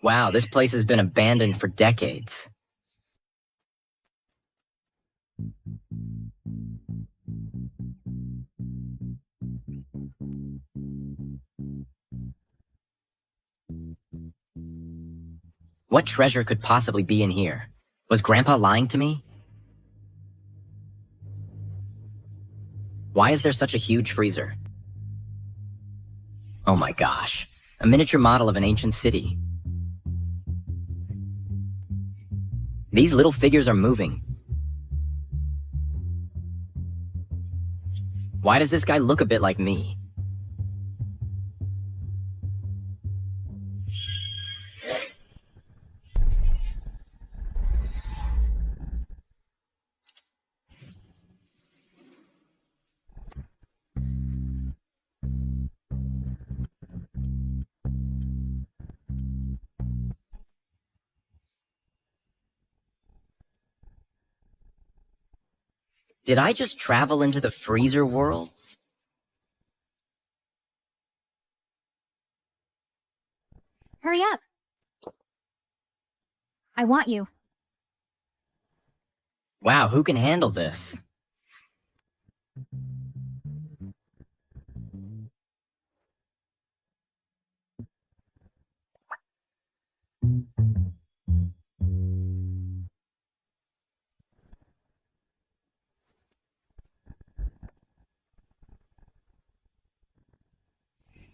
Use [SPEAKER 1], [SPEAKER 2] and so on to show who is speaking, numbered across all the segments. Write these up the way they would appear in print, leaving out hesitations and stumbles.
[SPEAKER 1] Wow, this place has been abandoned for decades. What treasure could possibly be in here? Was Grandpa lying to me? Why is there such a huge freezer? Oh my gosh, a miniature model of an ancient city. These little figures are moving. Why does this guy look a bit like me? Did I just travel into the freezer world?
[SPEAKER 2] Hurry up! I want you.
[SPEAKER 1] Wow, who can handle this?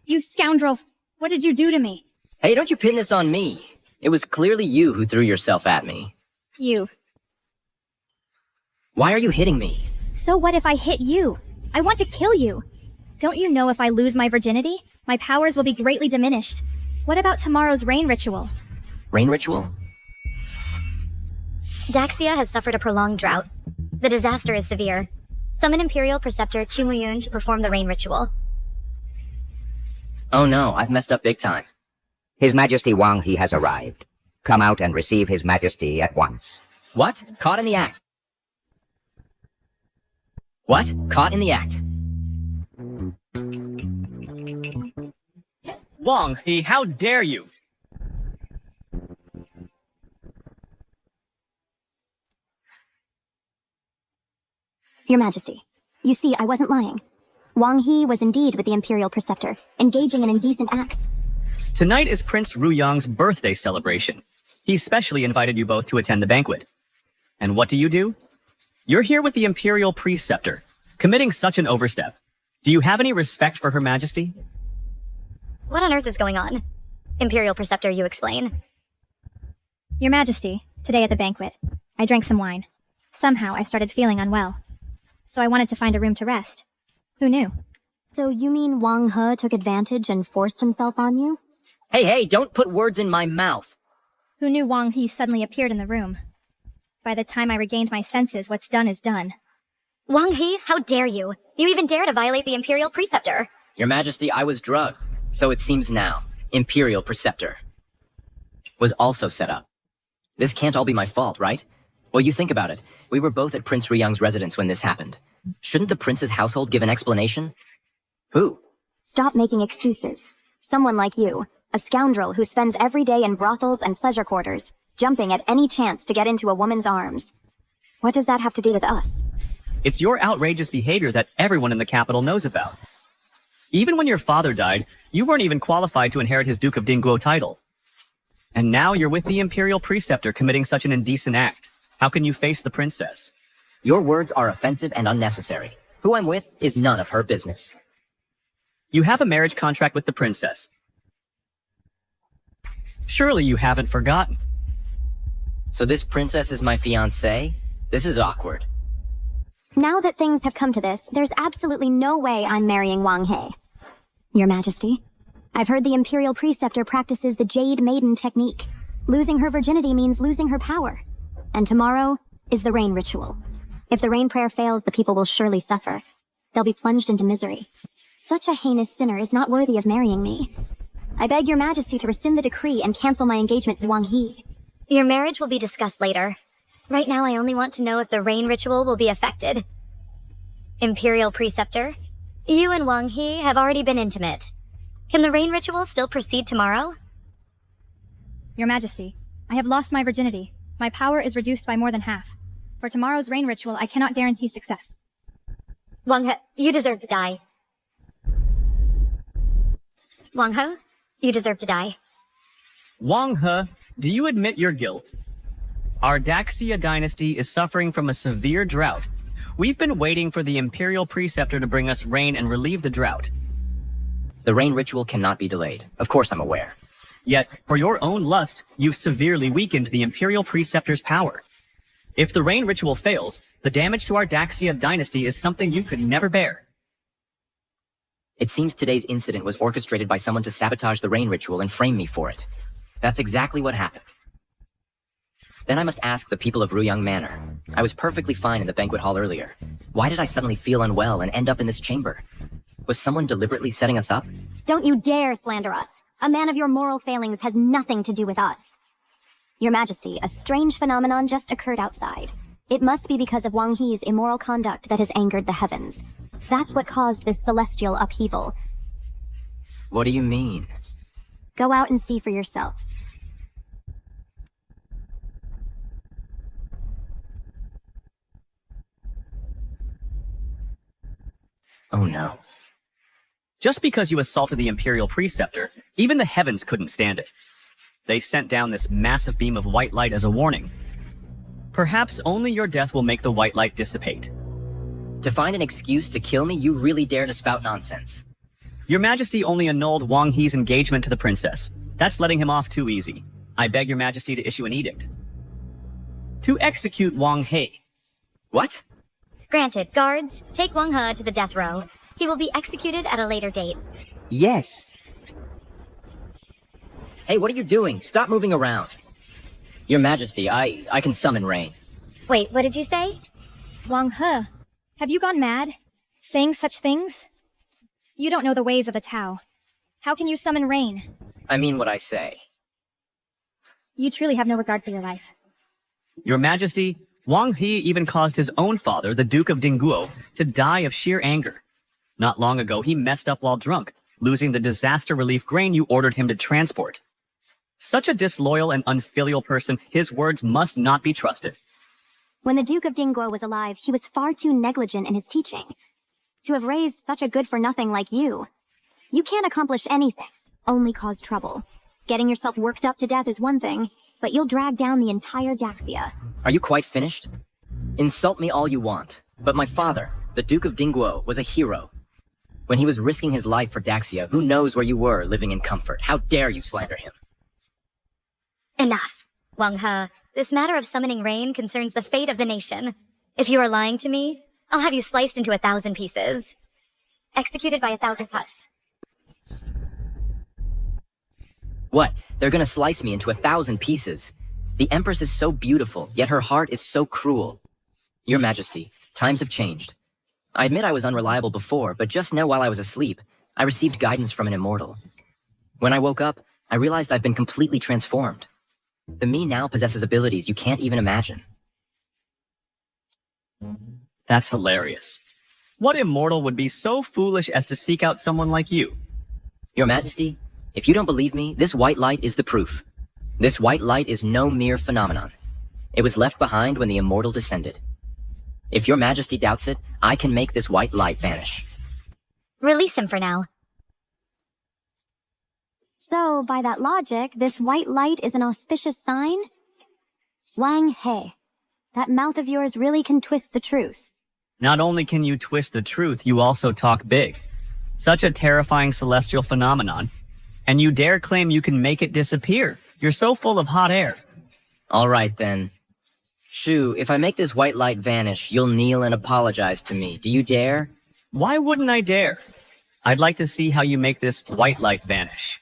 [SPEAKER 2] You scoundrel! What did you do to me?
[SPEAKER 1] Hey, don't you pin this on me. It was clearly you who threw yourself at me.
[SPEAKER 2] You.
[SPEAKER 1] Why are you hitting me?
[SPEAKER 2] So what if I hit you? I want to kill you. Don't you know if I lose my virginity, my powers will be greatly diminished? What about tomorrow's rain ritual?
[SPEAKER 1] Rain ritual?
[SPEAKER 3] Daxia has suffered a prolonged drought. The disaster is severe. Summon Imperial Preceptor Chumuyun to perform the rain ritual.
[SPEAKER 1] Oh no, I've messed up big time.
[SPEAKER 4] His Majesty Wong Hu has arrived. Come out and receive His Majesty at once.
[SPEAKER 1] What? Caught in the act. What? Caught in the act.
[SPEAKER 5] Wong Hu, how dare you?
[SPEAKER 3] Your Majesty, you see, I wasn't lying. Wong Hu was indeed with the Imperial Preceptor, engaging in indecent acts.
[SPEAKER 5] Tonight is Prince Ruyang's birthday celebration. He specially invited you both to attend the banquet. And what do? You're here with the Imperial Preceptor, committing such an overstep. Do you have any respect for Her Majesty?
[SPEAKER 3] What on earth is going on? Imperial Preceptor, you explain.
[SPEAKER 2] Your Majesty, today at the banquet, I drank some wine. Somehow I started feeling unwell. So I wanted to find a room to rest. Who knew?
[SPEAKER 3] So you mean Wong Hu took advantage and forced himself on you?
[SPEAKER 1] Hey, don't put words in my mouth.
[SPEAKER 2] Who knew Wong Hu suddenly appeared in the room? By the time I regained my senses, what's done is done.
[SPEAKER 3] Wong Hu, how dare you? You even dare to violate the Imperial Preceptor.
[SPEAKER 1] Your Majesty, I was drugged. So it seems now, Imperial Preceptor was also set up. This can't all be my fault, right? Well, you think about it. We were both at Prince Ruyang's residence when this happened. Shouldn't the prince's household give an explanation? Who?
[SPEAKER 3] Stop making excuses. Someone like you, a scoundrel who spends every day in brothels and pleasure quarters, jumping at any chance to get into a woman's arms. What does that have to do with us?
[SPEAKER 5] It's your outrageous behavior that everyone in the capital knows about. Even when your father died, you weren't even qualified to inherit his Duke of Dingguo title. And now you're with the Imperial Preceptor committing such an indecent act. How can you face the princess?
[SPEAKER 1] Your words are offensive and unnecessary. Who I'm with is none of her business.
[SPEAKER 5] You have a marriage contract with the princess. Surely you haven't forgotten.
[SPEAKER 1] So this princess is my fiancée? This is awkward.
[SPEAKER 3] Now that things have come to this, there's absolutely no way I'm marrying Wong Hu. Your Majesty, I've heard the Imperial Preceptor practices the Jade Maiden technique. Losing her virginity means losing her power. And tomorrow is the rain ritual. If the rain prayer fails, the people will surely suffer. They'll be plunged into misery. Such a heinous sinner is not worthy of marrying me. I beg your majesty to rescind the decree and cancel my engagement with Wong Hu.
[SPEAKER 6] Your marriage will be discussed later. Right now I only want to know if the rain ritual will be affected. Imperial Preceptor, you and Wong Hu have already been intimate. Can the rain ritual still proceed tomorrow?
[SPEAKER 2] Your Majesty, I have lost my virginity. My power is reduced by more than half. For tomorrow's rain ritual, I cannot guarantee success.
[SPEAKER 6] Wong Hu, you deserve to die. Wong Hu, you deserve to die.
[SPEAKER 5] Wong Hu, do you admit your guilt? Our Daxia dynasty is suffering from a severe drought. We've been waiting for the Imperial Preceptor to bring us rain and relieve the drought.
[SPEAKER 1] The rain ritual cannot be delayed. Of course I'm aware.
[SPEAKER 5] Yet, for your own lust, you've severely weakened the Imperial Preceptor's power. If the rain ritual fails, the damage to our Daxia dynasty is something you could never bear.
[SPEAKER 1] It seems today's incident was orchestrated by someone to sabotage the rain ritual and frame me for it. That's exactly what happened. Then I must ask the people of Ruyang Manor. I was perfectly fine in the banquet hall earlier. Why did I suddenly feel unwell and end up in this chamber? Was someone deliberately setting us up?
[SPEAKER 3] Don't you dare slander us. A man of your moral failings has nothing to do with us. Your Majesty, a strange phenomenon just occurred outside. It must be because of Wang He's immoral conduct that has angered the heavens. That's what caused this celestial upheaval.
[SPEAKER 1] What do you mean?
[SPEAKER 3] Go out and see for yourself.
[SPEAKER 1] Oh no.
[SPEAKER 5] Just because you assaulted the Imperial Preceptor, even the heavens couldn't stand it. They sent down this massive beam of white light as a warning. Perhaps only your death will make the white light dissipate.
[SPEAKER 1] To find an excuse to kill me, you really dare to spout nonsense.
[SPEAKER 5] Your Majesty only annulled Wang He's engagement to the princess. That's letting him off too easy. I beg your Majesty to issue an edict. To execute Wang He.
[SPEAKER 1] What?
[SPEAKER 6] Granted, guards, take Wong Hu to the death row. He will be executed at a later date.
[SPEAKER 1] Yes. Hey, what are you doing? Stop moving around. Your Majesty, I can summon rain.
[SPEAKER 6] Wait, what did you say?
[SPEAKER 2] Wong Hu, have you gone mad? Saying such things? You don't know the ways of the Tao. How can you summon rain?
[SPEAKER 1] I mean what I say.
[SPEAKER 2] You truly have no regard for your life.
[SPEAKER 5] Your Majesty, Wang He even caused his own father, the Duke of Dingguo, to die of sheer anger. Not long ago, he messed up while drunk, losing the disaster relief grain you ordered him to transport. Such a disloyal and unfilial person, his words must not be trusted.
[SPEAKER 3] When the Duke of Dingguo was alive, he was far too negligent in his teaching. To have raised such a good-for-nothing like you. You can't accomplish anything, only cause trouble. Getting yourself worked up to death is one thing, but you'll drag down the entire Daxia.
[SPEAKER 1] Are you quite finished? Insult me all you want, but my father, the Duke of Dingguo, was a hero. When he was risking his life for Daxia, who knows where you were living in comfort? How dare you slander him?
[SPEAKER 6] Enough. Wong Hu, this matter of summoning rain concerns the fate of the nation. If you are lying to me, I'll have you sliced into 1,000 pieces. Executed by 1,000 cuts.
[SPEAKER 1] What? They're gonna slice me into 1,000 pieces. The Empress is so beautiful, yet her heart is so cruel. Your Majesty, times have changed. I admit I was unreliable before, but just now while I was asleep, I received guidance from an immortal. When I woke up, I realized I've been completely transformed. The me now possesses abilities you can't even imagine.
[SPEAKER 5] That's hilarious. What immortal would be so foolish as to seek out someone like you?
[SPEAKER 1] Your Majesty, if you don't believe me, this white light is the proof. This white light is no mere phenomenon. It was left behind when the immortal descended. If your Majesty doubts it, I can make this white light vanish.
[SPEAKER 6] Release him for now.
[SPEAKER 3] So, by that logic, this white light is an auspicious sign? Wang He, that mouth of yours really can twist the truth.
[SPEAKER 5] Not only can you twist the truth, you also talk big. Such a terrifying celestial phenomenon. And you dare claim you can make it disappear. You're so full of hot air.
[SPEAKER 1] All right, then. Shu, if I make this white light vanish, you'll kneel and apologize to me. Do you dare?
[SPEAKER 5] Why wouldn't I dare? I'd like to see how you make this white light vanish.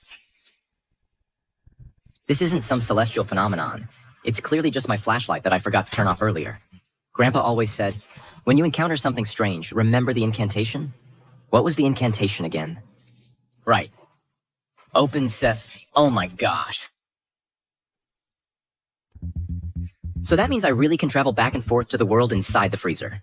[SPEAKER 1] This isn't some celestial phenomenon. It's clearly just my flashlight that I forgot to turn off earlier. Grandpa always said, when you encounter something strange, remember the incantation? What was the incantation again? Right. Open sesame. Oh my gosh. So that means I really can travel back and forth to the world inside the freezer.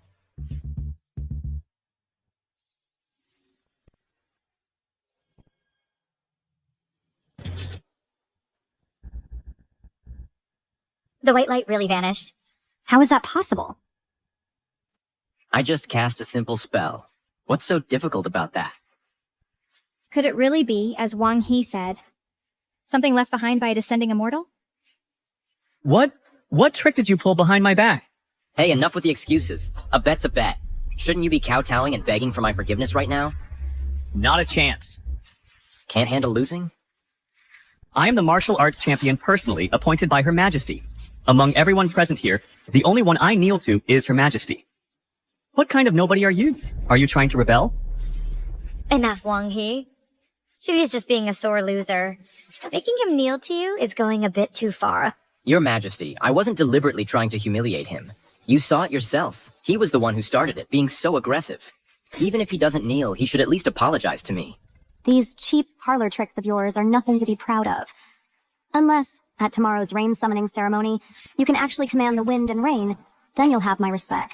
[SPEAKER 6] The white light really vanished.
[SPEAKER 3] How is that possible?
[SPEAKER 1] I just cast a simple spell. What's so difficult about that?
[SPEAKER 2] Could it really be, as Wong Hu said, something left behind by a descending immortal?
[SPEAKER 5] What trick did you pull behind my back?
[SPEAKER 1] Hey, enough with the excuses. A bet's a bet. Shouldn't you be kowtowing and begging for my forgiveness right now?
[SPEAKER 5] Not a chance.
[SPEAKER 1] Can't handle losing?
[SPEAKER 5] I am the martial arts champion personally appointed by Her Majesty. Among everyone present here, the only one I kneel to is Her Majesty. What kind of nobody are you? Are you trying to rebel?
[SPEAKER 6] Enough, Wong Hu. Shuyi's just being a sore loser. Making him kneel to you is going a bit too far.
[SPEAKER 1] Your Majesty, I wasn't deliberately trying to humiliate him. You saw it yourself. He was the one who started it, being so aggressive. Even if he doesn't kneel, he should at least apologize to me.
[SPEAKER 3] These cheap parlor tricks of yours are nothing to be proud of. Unless, at tomorrow's rain summoning ceremony, you can actually command the wind and rain, then you'll have my respect.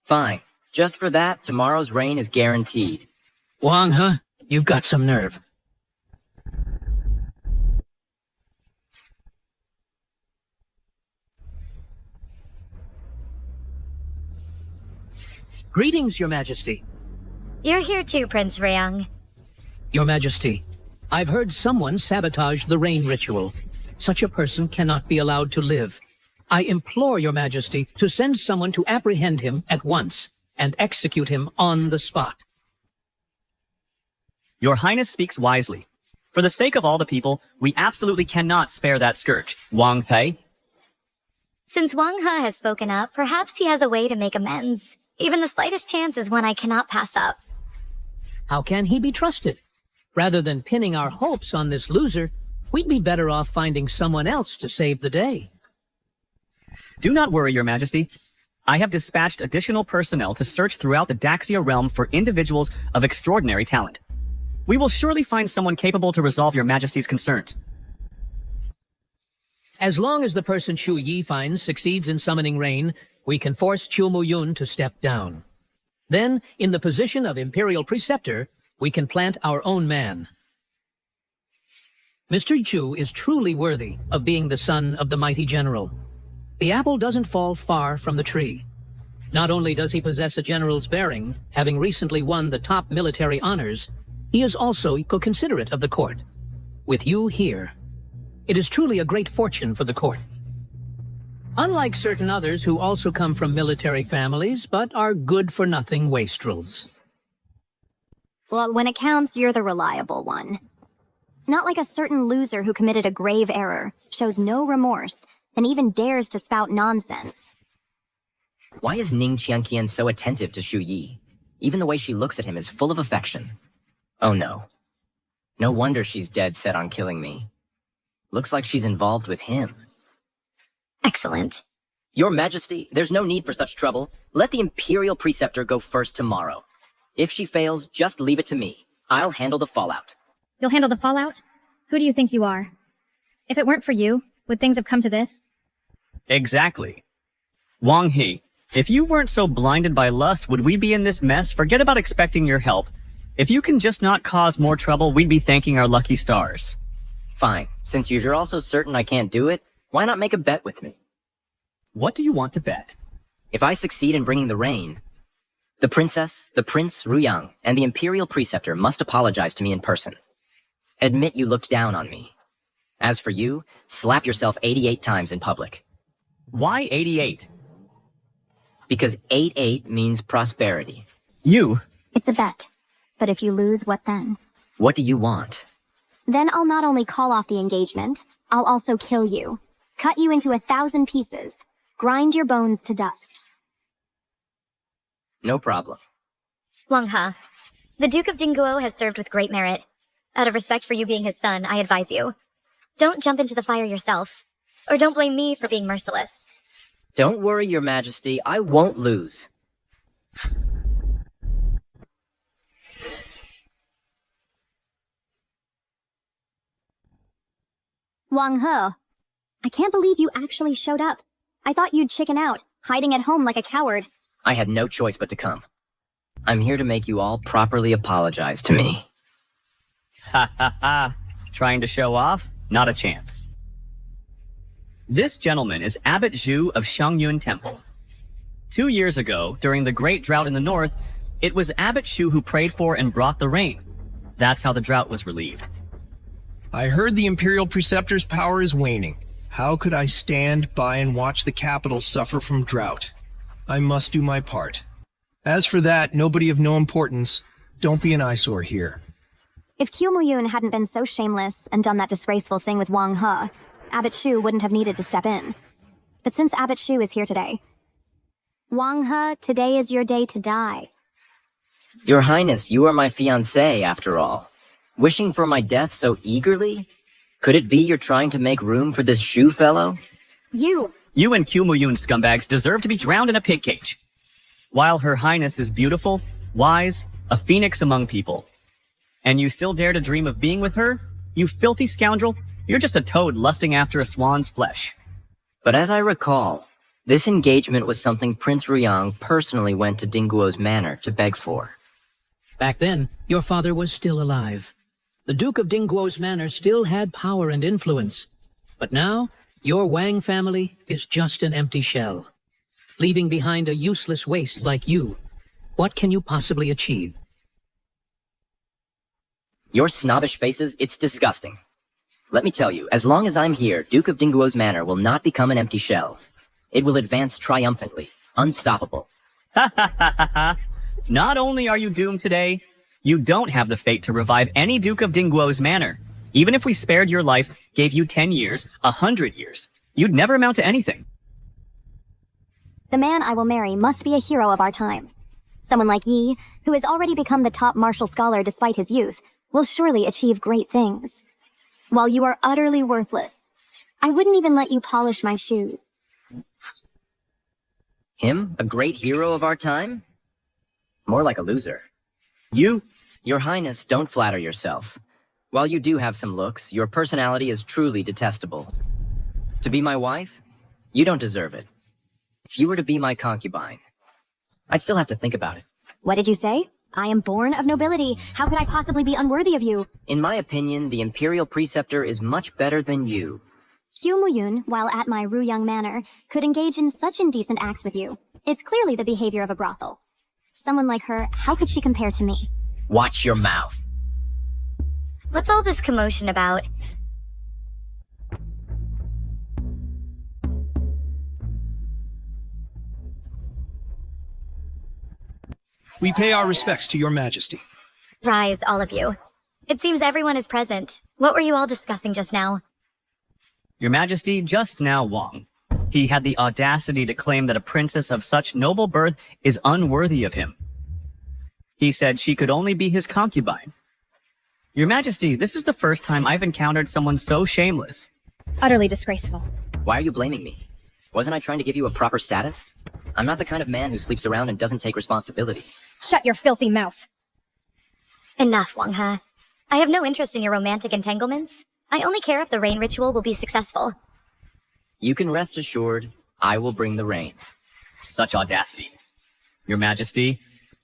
[SPEAKER 1] Fine. Just for that, tomorrow's rain is guaranteed.
[SPEAKER 7] Wong, huh? You've got some nerve. Greetings, Your Majesty.
[SPEAKER 6] You're here too, Prince Ryung.
[SPEAKER 7] Your Majesty, I've heard someone sabotage the rain ritual. Such a person cannot be allowed to live. I implore Your Majesty to send someone to apprehend him at once and execute him on the spot.
[SPEAKER 5] Your Highness speaks wisely. For the sake of all the people, we absolutely cannot spare that scourge. Wong Pei?
[SPEAKER 6] Since Wong Hu has spoken up, perhaps he has a way to make amends. Even the slightest chance is one I cannot pass up.
[SPEAKER 7] How can he be trusted? Rather than pinning our hopes on this loser, we'd be better off finding someone else to save the day.
[SPEAKER 5] Do not worry, Your Majesty. I have dispatched additional personnel to search throughout the Daxia realm for individuals of extraordinary talent. We will surely find someone capable to resolve Your Majesty's concerns.
[SPEAKER 7] As long as the person Chu Yi finds succeeds in summoning rain, we can force Chu Muyun to step down. Then, in the position of Imperial Preceptor, we can plant our own man. Mr. Chu is truly worthy of being the son of the mighty general. The apple doesn't fall far from the tree. Not only does he possess a general's bearing, having recently won the top military honors, he is also considerate of the court. With you here, it is truly a great fortune for the court. Unlike certain others who also come from military families, but are good-for-nothing wastrels.
[SPEAKER 3] Well, when it counts, you're the reliable one. Not like a certain loser who committed a grave error, shows no remorse, and even dares to spout nonsense.
[SPEAKER 1] Why is Ning Qianqian so attentive to Shu Yi? Even the way she looks at him is full of affection. Oh no. No wonder she's dead set on killing me. Looks like she's involved with him.
[SPEAKER 6] Excellent.
[SPEAKER 1] Your Majesty, there's no need for such trouble. Let the Imperial Preceptor go first tomorrow. If she fails, just leave it to me. I'll handle the fallout.
[SPEAKER 2] You'll handle the fallout? Who do you think you are? If it weren't for you, would things have come to this?
[SPEAKER 5] Exactly. Wong Hu, if you weren't so blinded by lust, would we be in this mess? Forget about expecting your help. If you can just not cause more trouble, we'd be thanking our lucky stars.
[SPEAKER 1] Fine. Since you're also certain I can't do it, why not make a bet with me?
[SPEAKER 5] What do you want to bet?
[SPEAKER 1] If I succeed in bringing the rain, the princess, the prince Ruyang, and the Imperial Preceptor must apologize to me in person. Admit you looked down on me. As for you, slap yourself 88 times in public.
[SPEAKER 5] Why 88?
[SPEAKER 1] Because 88 means prosperity.
[SPEAKER 5] You?
[SPEAKER 3] It's a bet. But if you lose, what then?
[SPEAKER 1] What do you want?
[SPEAKER 3] Then I'll not only call off the engagement, I'll also kill you. Cut you into 1,000 pieces. Grind your bones to dust.
[SPEAKER 1] No problem.
[SPEAKER 6] Wong Hu, the Duke of Dingguo has served with great merit. Out of respect for you being his son, I advise you. Don't jump into the fire yourself. Or don't blame me for being merciless.
[SPEAKER 1] Don't worry, Your Majesty. I won't lose.
[SPEAKER 3] Wong Hu, I can't believe you actually showed up. I thought you'd chicken out, hiding at home like a coward.
[SPEAKER 1] I had no choice but to come. I'm here to make you all properly apologize to me.
[SPEAKER 5] Ha ha ha. Trying to show off? Not a chance. This gentleman is Abbot Zhu of Shangyun Temple. 2 years ago, during the Great Drought in the north, it was Abbot Zhu who prayed for and brought the rain. That's how the drought was relieved.
[SPEAKER 8] I heard the Imperial Preceptor's power is waning. How could I stand by and watch the capital suffer from drought? I must do my part. As for that, nobody of no importance. Don't be an eyesore here.
[SPEAKER 3] If Q Muyun hadn't been so shameless and done that disgraceful thing with Wong Hu, Abbot Shu wouldn't have needed to step in. But since Abbot Shu is here today, Wong Hu, today is your day to die.
[SPEAKER 1] Your Highness, you are my fiancé, after all. Wishing for my death so eagerly? Could it be you're trying to make room for this Shu fellow?
[SPEAKER 3] You
[SPEAKER 5] You and Q Muyun scumbags deserve to be drowned in a pig cage. While Her Highness is beautiful, wise, a phoenix among people, and you still dare to dream of being with her? You filthy scoundrel, you're just a toad lusting after a swan's flesh.
[SPEAKER 1] But as I recall, this engagement was something Prince Ruyang personally went to Dingguo's manor to beg for.
[SPEAKER 7] Back then, your father was still alive. The Duke of Dingguo's manor still had power and influence. But now, your Wang family is just an empty shell. Leaving behind a useless waste like you, what can you possibly achieve?
[SPEAKER 1] Your snobbish faces, it's disgusting. Let me tell you, as long as I'm here, Duke of Dingguo's manor will not become an empty shell. It will advance triumphantly, unstoppable.
[SPEAKER 5] Ha ha ha ha ha. Not only are you doomed today, you don't have the fate to revive any Duke of Dingguo's manor. Even if we spared your life, gave you 10 years, 100 years, you'd never amount to anything.
[SPEAKER 3] The man I will marry must be a hero of our time. Someone like Yi, who has already become the top martial scholar despite his youth, will surely achieve great things. While you are utterly worthless, I wouldn't even let you polish my shoes.
[SPEAKER 1] Him? A great hero of our time? More like a loser.
[SPEAKER 5] You?
[SPEAKER 1] Your Highness, don't flatter yourself. While you do have some looks, your personality is truly detestable. To be my wife? You don't deserve it. If you were to be my concubine, I'd still have to think about it.
[SPEAKER 3] What did you say? I am born of nobility. How could I possibly be unworthy of you?
[SPEAKER 1] In my opinion, the Imperial Preceptor is much better than you.
[SPEAKER 3] Q Muyun, while at my Ruyang manor, could engage in such indecent acts with you. It's clearly the behavior of a brothel. Someone like her, how could she compare to me?
[SPEAKER 1] Watch your mouth.
[SPEAKER 6] What's all this commotion about?
[SPEAKER 8] We pay our respects to your majesty.
[SPEAKER 6] Rise, all of you. It seems everyone is present. What were you all discussing just now?
[SPEAKER 5] Your Majesty, just now Wong. He had the audacity to claim that a princess of such noble birth is unworthy of him. He said she could only be his concubine. Your Majesty, this is the first time I've encountered someone so shameless.
[SPEAKER 2] Utterly disgraceful.
[SPEAKER 1] Why are you blaming me? Wasn't I trying to give you a proper status? I'm not the kind of man who sleeps around and doesn't take responsibility.
[SPEAKER 2] Shut your filthy mouth.
[SPEAKER 6] Enough, Wong Hu. I have no interest in your romantic entanglements. I only care if the rain ritual will be successful.
[SPEAKER 1] You can rest assured, I will bring the rain.
[SPEAKER 5] Such audacity. Your Majesty,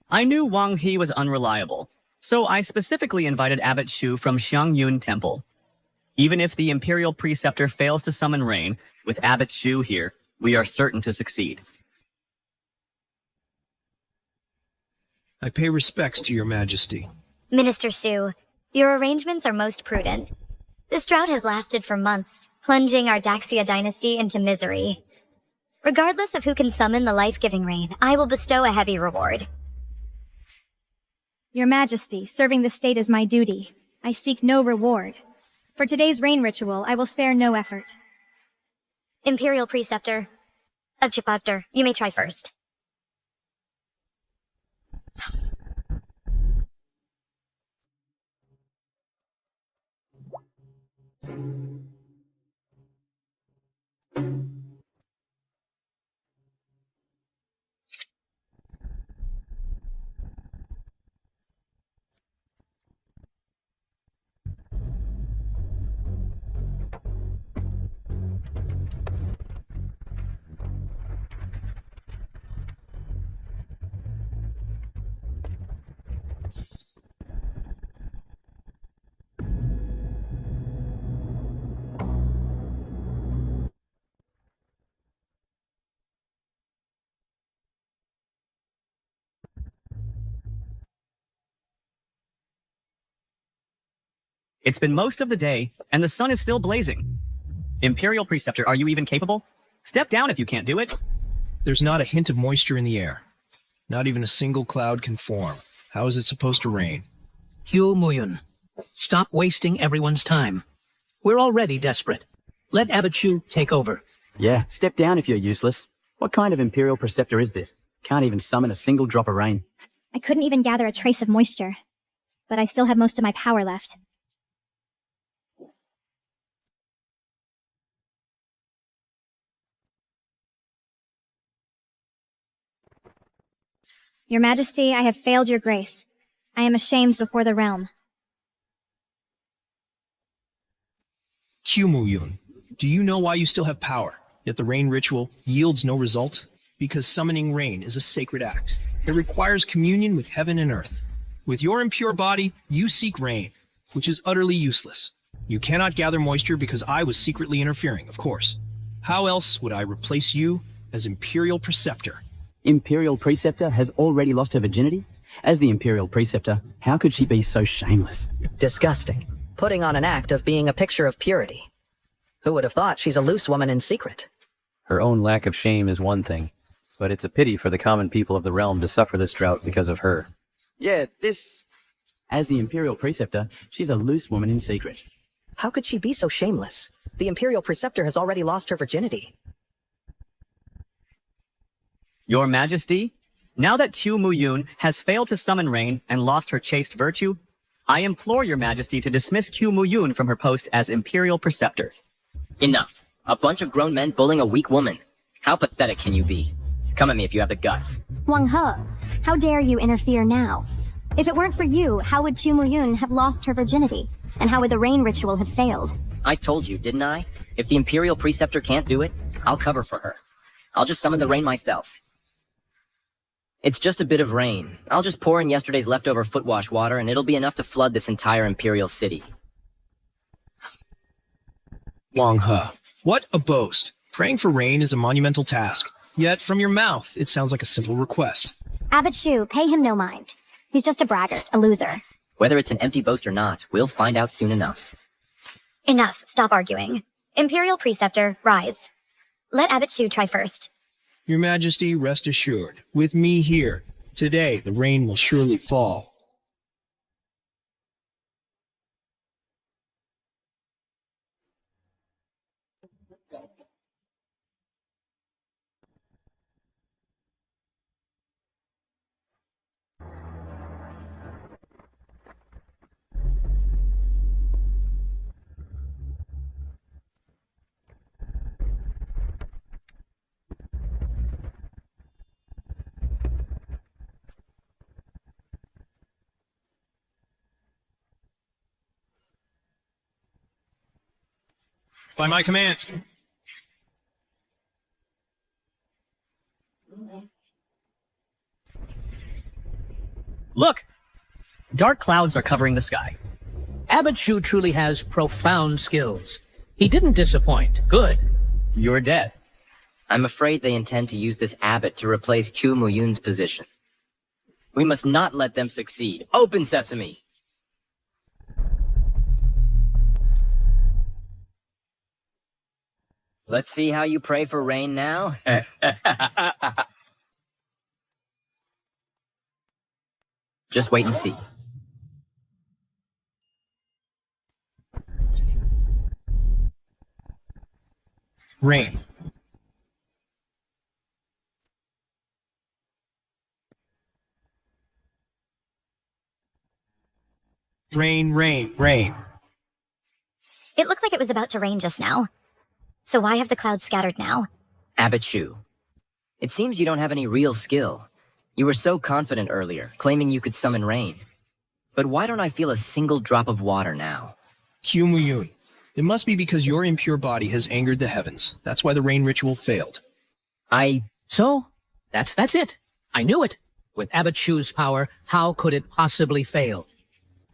[SPEAKER 5] I knew Wang He was unreliable, so I specifically invited Abbot Shu from Shangyun Temple. Even if the Imperial Preceptor fails to summon rain, with Abbot Shu here, we are certain to succeed.
[SPEAKER 8] I pay respects to your majesty.
[SPEAKER 6] Minister Su, your arrangements are most prudent. This drought has lasted for months, plunging our Daxia dynasty into misery. Regardless of who can summon the life-giving rain, I will bestow a heavy reward.
[SPEAKER 2] Your Majesty, serving the state is my duty. I seek no reward. For today's rain ritual, I will spare no effort.
[SPEAKER 6] Imperial Preceptor. Chipapter, you may try first.
[SPEAKER 5] It's been most of the day, and the sun is still blazing. Imperial Preceptor, are you even capable? Step down if you can't do it.
[SPEAKER 8] There's not a hint of moisture in the air. Not even a single cloud can form. How is it supposed to rain?
[SPEAKER 7] Hugh Muyun, stop wasting everyone's time. We're already desperate. Let Abichu take over.
[SPEAKER 9] Yeah, step down if you're useless. What kind of Imperial Preceptor is this? Can't even summon a single drop of rain.
[SPEAKER 2] I couldn't even gather a trace of moisture. But I still have most of my power left. Your Majesty, I have failed your grace. I am ashamed before the realm.
[SPEAKER 8] Qumuyun, do you know why you still have power, yet the rain ritual yields no result? Because summoning rain is a sacred act. It requires communion with heaven and earth. With your impure body, you seek rain, which is utterly useless. You cannot gather moisture because I was secretly interfering, of course. How else would I replace you as Imperial Preceptor?
[SPEAKER 9] Imperial Preceptor has already lost her virginity? As the Imperial Preceptor, how could she be so shameless?
[SPEAKER 10] Disgusting. Putting on an act of being a picture of purity. Who would have thought she's a loose woman in secret?
[SPEAKER 11] Her own lack of shame is one thing, but it's a pity for the common people of the realm to suffer this drought because of her.
[SPEAKER 9] Yeah, As the Imperial Preceptor, she's a loose woman in secret.
[SPEAKER 10] How could she be so shameless? The Imperial Preceptor has already lost her virginity.
[SPEAKER 5] Your Majesty, now that Tu Muyun has failed to summon rain and lost her chaste virtue, I implore your Majesty to dismiss Tu Muyun from her post as Imperial Preceptor.
[SPEAKER 1] Enough. A bunch of grown men bullying a weak woman. How pathetic can you be? Come at me if you have the guts.
[SPEAKER 3] Wong Hu, how dare you interfere now? If it weren't for you, how would Chu Muyun have lost her virginity? And how would the rain ritual have failed?
[SPEAKER 1] I told you, didn't I? If the Imperial Preceptor can't do it, I'll cover for her. I'll just summon the rain myself. It's just a bit of rain. I'll just pour in yesterday's leftover footwash water and it'll be enough to flood this entire Imperial city.
[SPEAKER 8] Wong Hu, what a boast. Praying for rain is a monumental task. Yet, from your mouth, it sounds like a simple request.
[SPEAKER 3] Abbot Shu, pay him no mind. He's just a braggart, a loser.
[SPEAKER 1] Whether it's an empty boast or not, we'll find out soon enough.
[SPEAKER 6] Enough, stop arguing. Imperial Preceptor, rise. Let Abbot Shu try first.
[SPEAKER 8] Your Majesty, rest assured, with me here, today the rain will surely fall. By my command.
[SPEAKER 5] Look! Dark clouds are covering the sky.
[SPEAKER 7] Abbot Shu truly has profound skills. He didn't disappoint. Good.
[SPEAKER 5] You're dead.
[SPEAKER 1] I'm afraid they intend to use this abbot to replace Q Muyun's position. We must not let them succeed. Open sesame! Let's see how you pray for rain now. Just wait and see.
[SPEAKER 8] Rain. Rain, rain, rain.
[SPEAKER 6] It looked like it was about to rain just now. So why have the clouds scattered now?
[SPEAKER 1] Abbot Shu, it seems you don't have any real skill. You were so confident earlier, claiming you could summon rain. But why don't I feel a single drop of water now?
[SPEAKER 8] Q Muyun, it must be because your impure body has angered the heavens. That's why the rain ritual failed.
[SPEAKER 7] So, that's it. I knew it. With Abbot Shu's power, how could it possibly fail?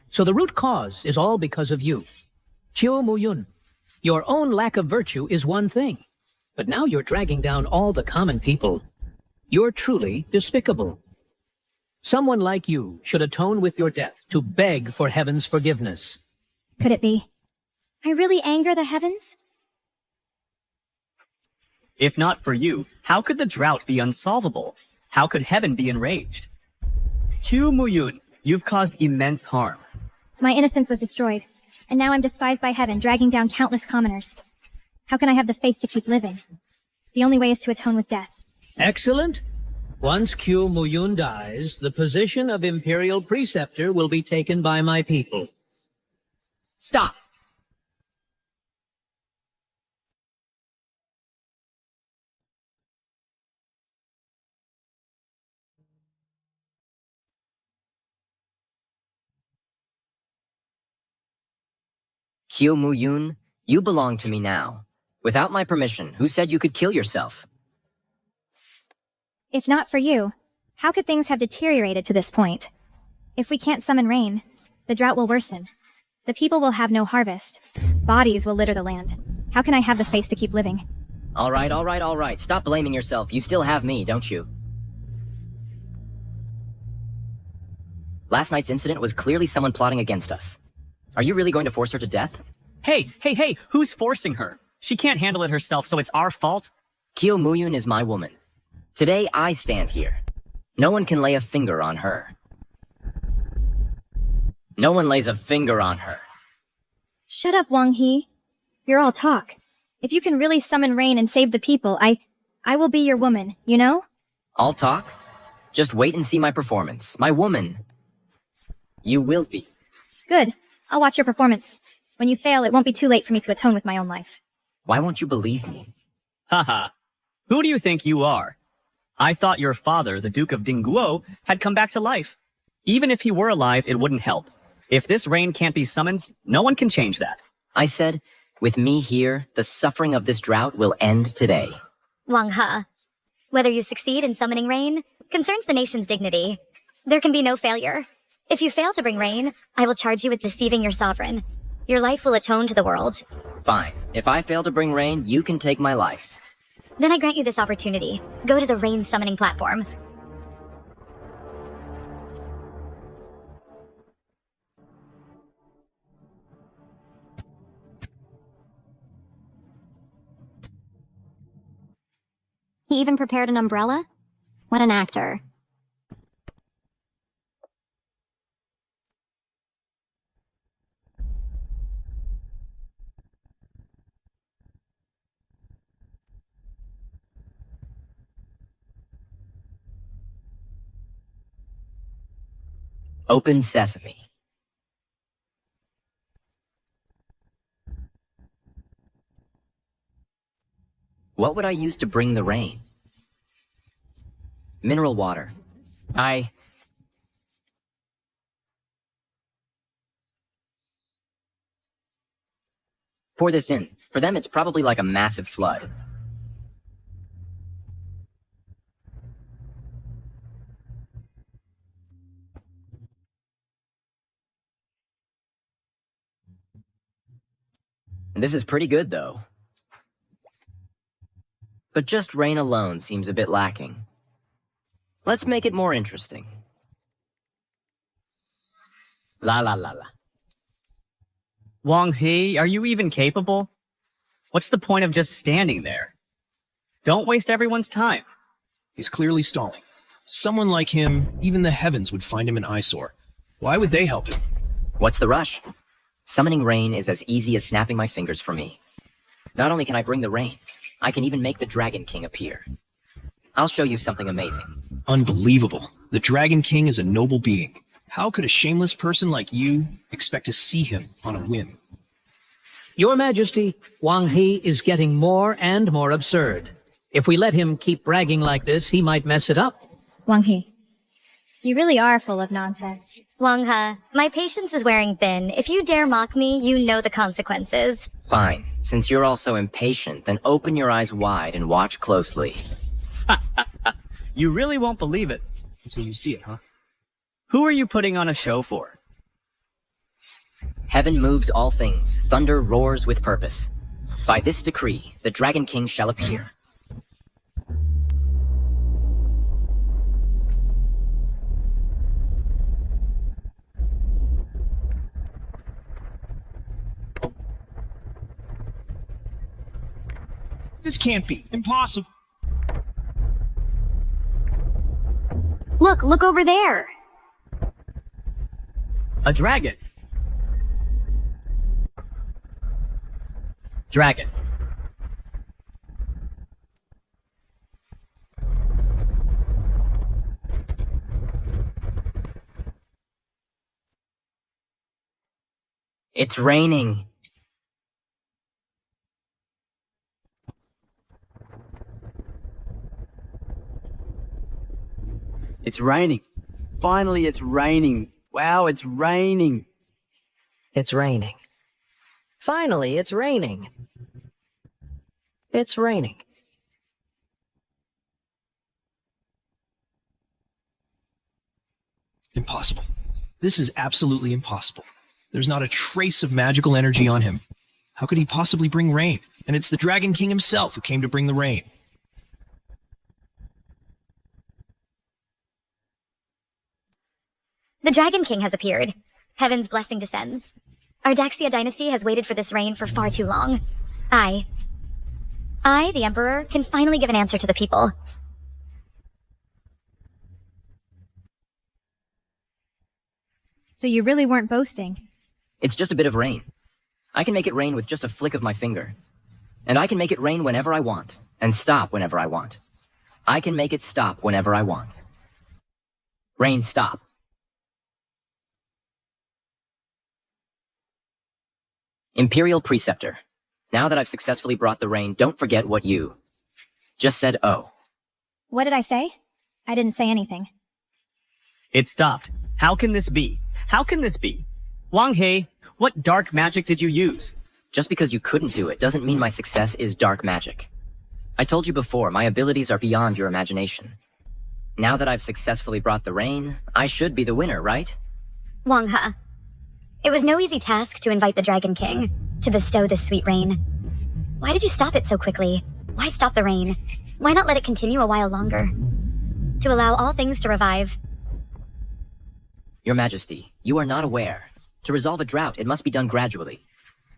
[SPEAKER 7] So the root cause is all because of you. Qiu Muyun, your own lack of virtue is one thing, but now you're dragging down all the common people. You're truly despicable. Someone like you should atone with your death to beg for heaven's forgiveness.
[SPEAKER 2] Could it be? I really anger the heavens?
[SPEAKER 5] If not for you, how could the drought be unsolvable? How could heaven be enraged? Qiu Muyun, you've caused immense harm.
[SPEAKER 2] My innocence was destroyed, and now I'm despised by heaven, dragging down countless commoners. How can I have the face to keep living? The only way is to atone with death.
[SPEAKER 7] Excellent. Once Qiu Muyun dies, the position of Imperial Preceptor will be taken by my people. Stop!
[SPEAKER 1] Qiu Muyun, you belong to me now. Without my permission, who said you could kill yourself?
[SPEAKER 2] If not for you, how could things have deteriorated to this point? If we can't summon rain, the drought will worsen. The people will have no harvest. Bodies will litter the land. How can I have the face to keep living?
[SPEAKER 1] All right. Stop blaming yourself. You still have me, don't you? Last night's incident was clearly someone plotting against us. Are you really going to force her to death?
[SPEAKER 5] Hey, who's forcing her? She can't handle it herself, so it's our fault?
[SPEAKER 1] Qiu Muyun is my woman. Today I stand here. No one can lay a finger on her. No one lays a finger on her.
[SPEAKER 2] Shut up, Wong Hu. You're all talk. If you can really summon rain and save the people, I will be your woman, you know?
[SPEAKER 1] All talk? Just wait and see my performance. My woman. You will be.
[SPEAKER 2] Good. I'll watch your performance. When you fail, it won't be too late for me to atone with my own life.
[SPEAKER 1] Why won't you believe me?
[SPEAKER 5] Haha. Who do you think you are? I thought your father, the Duke of Dingguo, had come back to life. Even if he were alive, it wouldn't help. If this rain can't be summoned, no one can change that.
[SPEAKER 1] I said, with me here, the suffering of this drought will end today.
[SPEAKER 6] Wong Hu, whether you succeed in summoning rain concerns the nation's dignity. There can be no failure. If you fail to bring rain, I will charge you with deceiving your sovereign. Your life will atone to the world.
[SPEAKER 1] Fine. If I fail to bring rain, you can take my life.
[SPEAKER 6] Then I grant you this opportunity. Go to the rain summoning platform.
[SPEAKER 3] He even prepared an umbrella? What an actor.
[SPEAKER 1] Open sesame. What would I use to bring the rain? Mineral water. Pour this in. For them, it's probably like a massive flood. This is pretty good, though. But just rain alone seems a bit lacking. Let's make it more interesting. La la la la.
[SPEAKER 5] Wong Hu, are you even capable? What's the point of just standing there? Don't waste everyone's time.
[SPEAKER 8] He's clearly stalling. Someone like him, even the heavens would find him an eyesore. Why would they help him?
[SPEAKER 1] What's the rush? Summoning rain is as easy as snapping my fingers for me. Not only can I bring the rain, I can even make the Dragon King appear. I'll show you something amazing.
[SPEAKER 8] Unbelievable. The Dragon King is a noble being. How could a shameless person like you expect to see him on a whim?
[SPEAKER 7] Your Majesty, Wang He is getting more and more absurd. If we let him keep bragging like this, he might mess it up.
[SPEAKER 2] Wang He, you really are full of nonsense.
[SPEAKER 6] Wong Hu, my patience is wearing thin. If you dare mock me, you know the consequences.
[SPEAKER 1] Fine. Since you're all so impatient, then open your eyes wide and watch closely.
[SPEAKER 5] You really won't believe it.
[SPEAKER 8] until you see it, huh?
[SPEAKER 5] Who are you putting on a show for?
[SPEAKER 1] Heaven moves all things, thunder roars with purpose. By this decree, the Dragon King shall appear.
[SPEAKER 8] This can't be. Impossible.
[SPEAKER 3] Look over there.
[SPEAKER 5] A dragon. Dragon.
[SPEAKER 1] It's raining.
[SPEAKER 9] It's raining. Finally, it's raining. Wow, it's raining.
[SPEAKER 10] It's raining. Finally, it's raining. It's raining.
[SPEAKER 8] Impossible. This is absolutely impossible. There's not a trace of magical energy on him. How could he possibly bring rain? And it's the Dragon King himself who came to bring the rain.
[SPEAKER 6] The Dragon King has appeared. Heaven's blessing descends. Our Daxia dynasty has waited for this rain for far too long. I, the Emperor, can finally give an answer to the people.
[SPEAKER 2] So you really weren't boasting.
[SPEAKER 1] It's just a bit of rain. I can make it rain with just a flick of my finger. And I can make it rain whenever I want, and stop whenever I want. I can make it stop whenever I want. Rain, stop. Imperial Preceptor. Now that I've successfully brought the rain, don't forget what you just said. Oh.
[SPEAKER 2] What did I say? I didn't say anything.
[SPEAKER 5] It stopped. How can this be? How can this be? Wong Hu, what dark magic did you use?
[SPEAKER 1] Just because you couldn't do it doesn't mean my success is dark magic. I told you before, my abilities are beyond your imagination. Now that I've successfully brought the rain, I should be the winner, right?
[SPEAKER 6] Wong Hu. It was no easy task to invite the Dragon King to bestow this sweet rain. Why did you stop it so quickly? Why stop the rain? Why not let it continue a while longer? To allow all things to revive.
[SPEAKER 1] Your Majesty, you are not aware. To resolve a drought, it must be done gradually.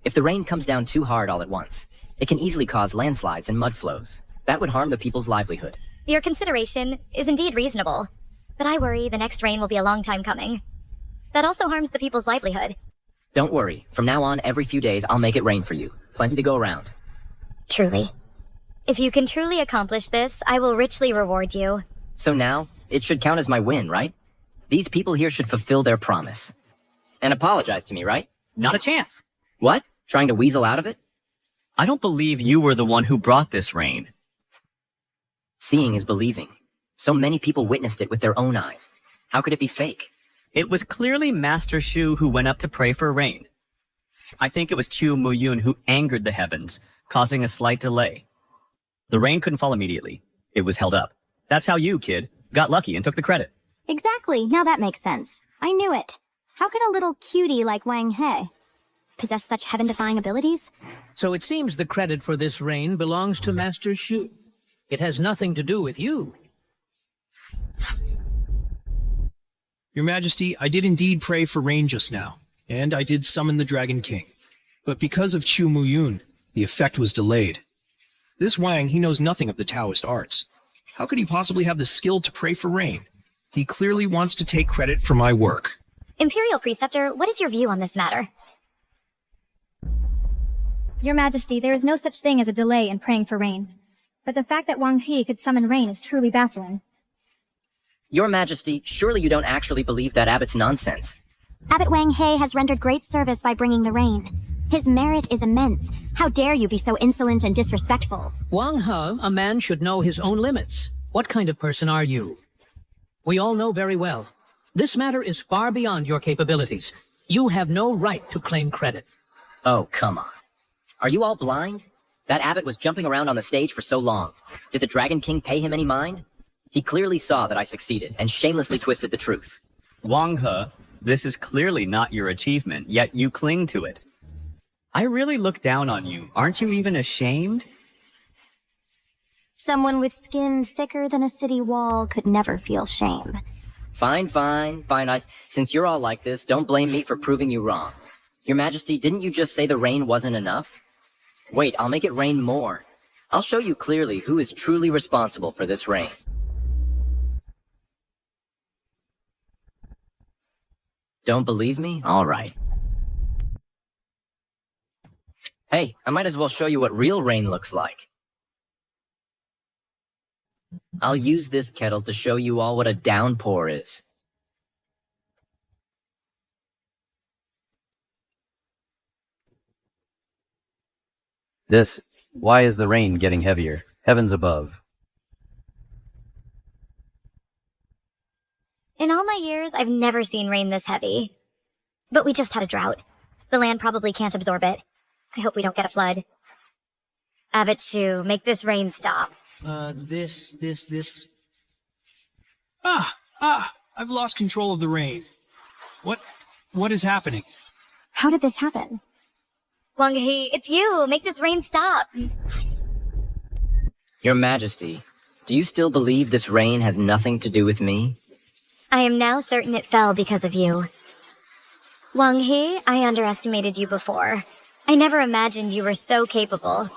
[SPEAKER 1] If the rain comes down too hard all at once, it can easily cause landslides and mud flows. That would harm the people's livelihood.
[SPEAKER 6] Your consideration is indeed reasonable, but I worry the next rain will be a long time coming. That also harms the people's livelihood.
[SPEAKER 1] Don't worry. From now on, every few days, I'll make it rain for you. Plenty to go around.
[SPEAKER 6] Truly. If you can truly accomplish this, I will richly reward you.
[SPEAKER 1] So now, it should count as my win, right? These people here should fulfill their promise. And apologize to me, right?
[SPEAKER 5] Not a chance.
[SPEAKER 1] What? Trying to weasel out of it?
[SPEAKER 5] I don't believe you were the one who brought this rain.
[SPEAKER 1] Seeing is believing. So many people witnessed it with their own eyes. How could it be fake?
[SPEAKER 5] It was clearly Master Shu who went up to pray for rain. I think it was Chu Muyun who angered the heavens, causing a slight delay. The rain couldn't fall immediately. It was held up. That's how you, kid, got lucky and took the credit.
[SPEAKER 3] Exactly. Now that makes sense. I knew it. How could a little cutie like Wang Hu possess such heaven-defying abilities?
[SPEAKER 7] So it seems the credit for this rain belongs to Master Shu. It has nothing to do with you.
[SPEAKER 8] Your Majesty, I did indeed pray for rain just now, and I did summon the Dragon King. But because of Chu Muyun, the effect was delayed. This Wang, he knows nothing of the Taoist arts. How could he possibly have the skill to pray for rain? He clearly wants to take credit for my work.
[SPEAKER 6] Imperial Preceptor, what is your view on this matter?
[SPEAKER 2] Your Majesty, there is no such thing as a delay in praying for rain. But the fact that Wang Hu could summon rain is truly baffling.
[SPEAKER 1] Your Majesty, surely you don't actually believe that abbot's nonsense.
[SPEAKER 3] Abbot Wang Hu has rendered great service by bringing the rain. His merit is immense. How dare you be so insolent and disrespectful?
[SPEAKER 7] Wong Hu, a man should know his own limits. What kind of person are you? We all know very well. This matter is far beyond your capabilities. You have no right to claim credit.
[SPEAKER 1] Oh, come on. Are you all blind? That abbot was jumping around on the stage for so long. Did the Dragon King pay him any mind? He clearly saw that I succeeded and shamelessly twisted the truth.
[SPEAKER 5] Wong Hu, this is clearly not your achievement, yet you cling to it. I really look down on you. Aren't you even ashamed?
[SPEAKER 3] Someone with skin thicker than a city wall could never feel shame.
[SPEAKER 1] Fine. Since you're all like this, don't blame me for proving you wrong. Your Majesty, didn't you just say the rain wasn't enough? Wait, I'll make it rain more. I'll show you clearly who is truly responsible for this rain. Don't believe me? All right. Hey, I might as well show you what real rain looks like. I'll use this kettle to show you all what a downpour is.
[SPEAKER 11] Why is the rain getting heavier? Heavens above.
[SPEAKER 6] In all my years, I've never seen rain this heavy. But we just had a drought. The land probably can't absorb it. I hope we don't get a flood. Abbot Shu, make this rain stop.
[SPEAKER 8] This. I've lost control of the rain. What is happening?
[SPEAKER 3] How did this happen?
[SPEAKER 6] Wong Hu, it's you! Make this rain stop!
[SPEAKER 1] Your Majesty, do you still believe this rain has nothing to do with me?
[SPEAKER 6] I am now certain it fell because of you. Wong Hu, I underestimated you before. I never imagined you were so capable.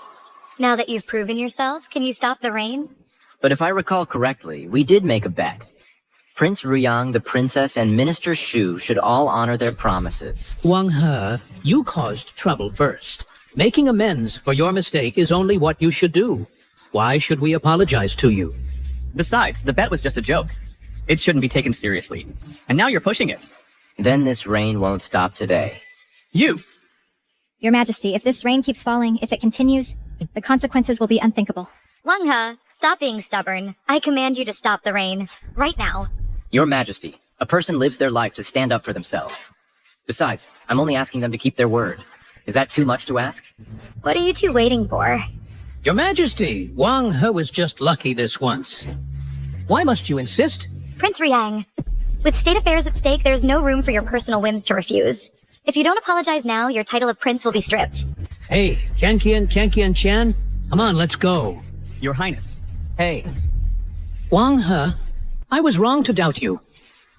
[SPEAKER 6] Now that you've proven yourself, can you stop the rain?
[SPEAKER 1] But if I recall correctly, we did make a bet. Prince Ruyang, the princess, and Minister Shu should all honor their promises.
[SPEAKER 7] Wong Hu, you caused trouble first. Making amends for your mistake is only what you should do. Why should we apologize to you?
[SPEAKER 5] Besides, the bet was just a joke. It shouldn't be taken seriously. And now you're pushing it.
[SPEAKER 1] Then this rain won't stop today.
[SPEAKER 5] You!
[SPEAKER 2] Your Majesty, if this rain keeps falling, if it continues, the consequences will be unthinkable.
[SPEAKER 6] Wong Hu, stop being stubborn. I command you to stop the rain. Right now.
[SPEAKER 1] Your Majesty, a person lives their life to stand up for themselves. Besides, I'm only asking them to keep their word. Is that too much to ask?
[SPEAKER 6] What are you two waiting for?
[SPEAKER 7] Your Majesty, Wong Hu was just lucky this once. Why must you insist?
[SPEAKER 6] Prince Ruyang, with state affairs at stake, there's no room for your personal whims to refuse. If you don't apologize now, your title of prince will be stripped.
[SPEAKER 7] Hey, Qian Chan, come on, let's go.
[SPEAKER 5] Your Highness.
[SPEAKER 7] Hey. Wong Hu, I was wrong to doubt you.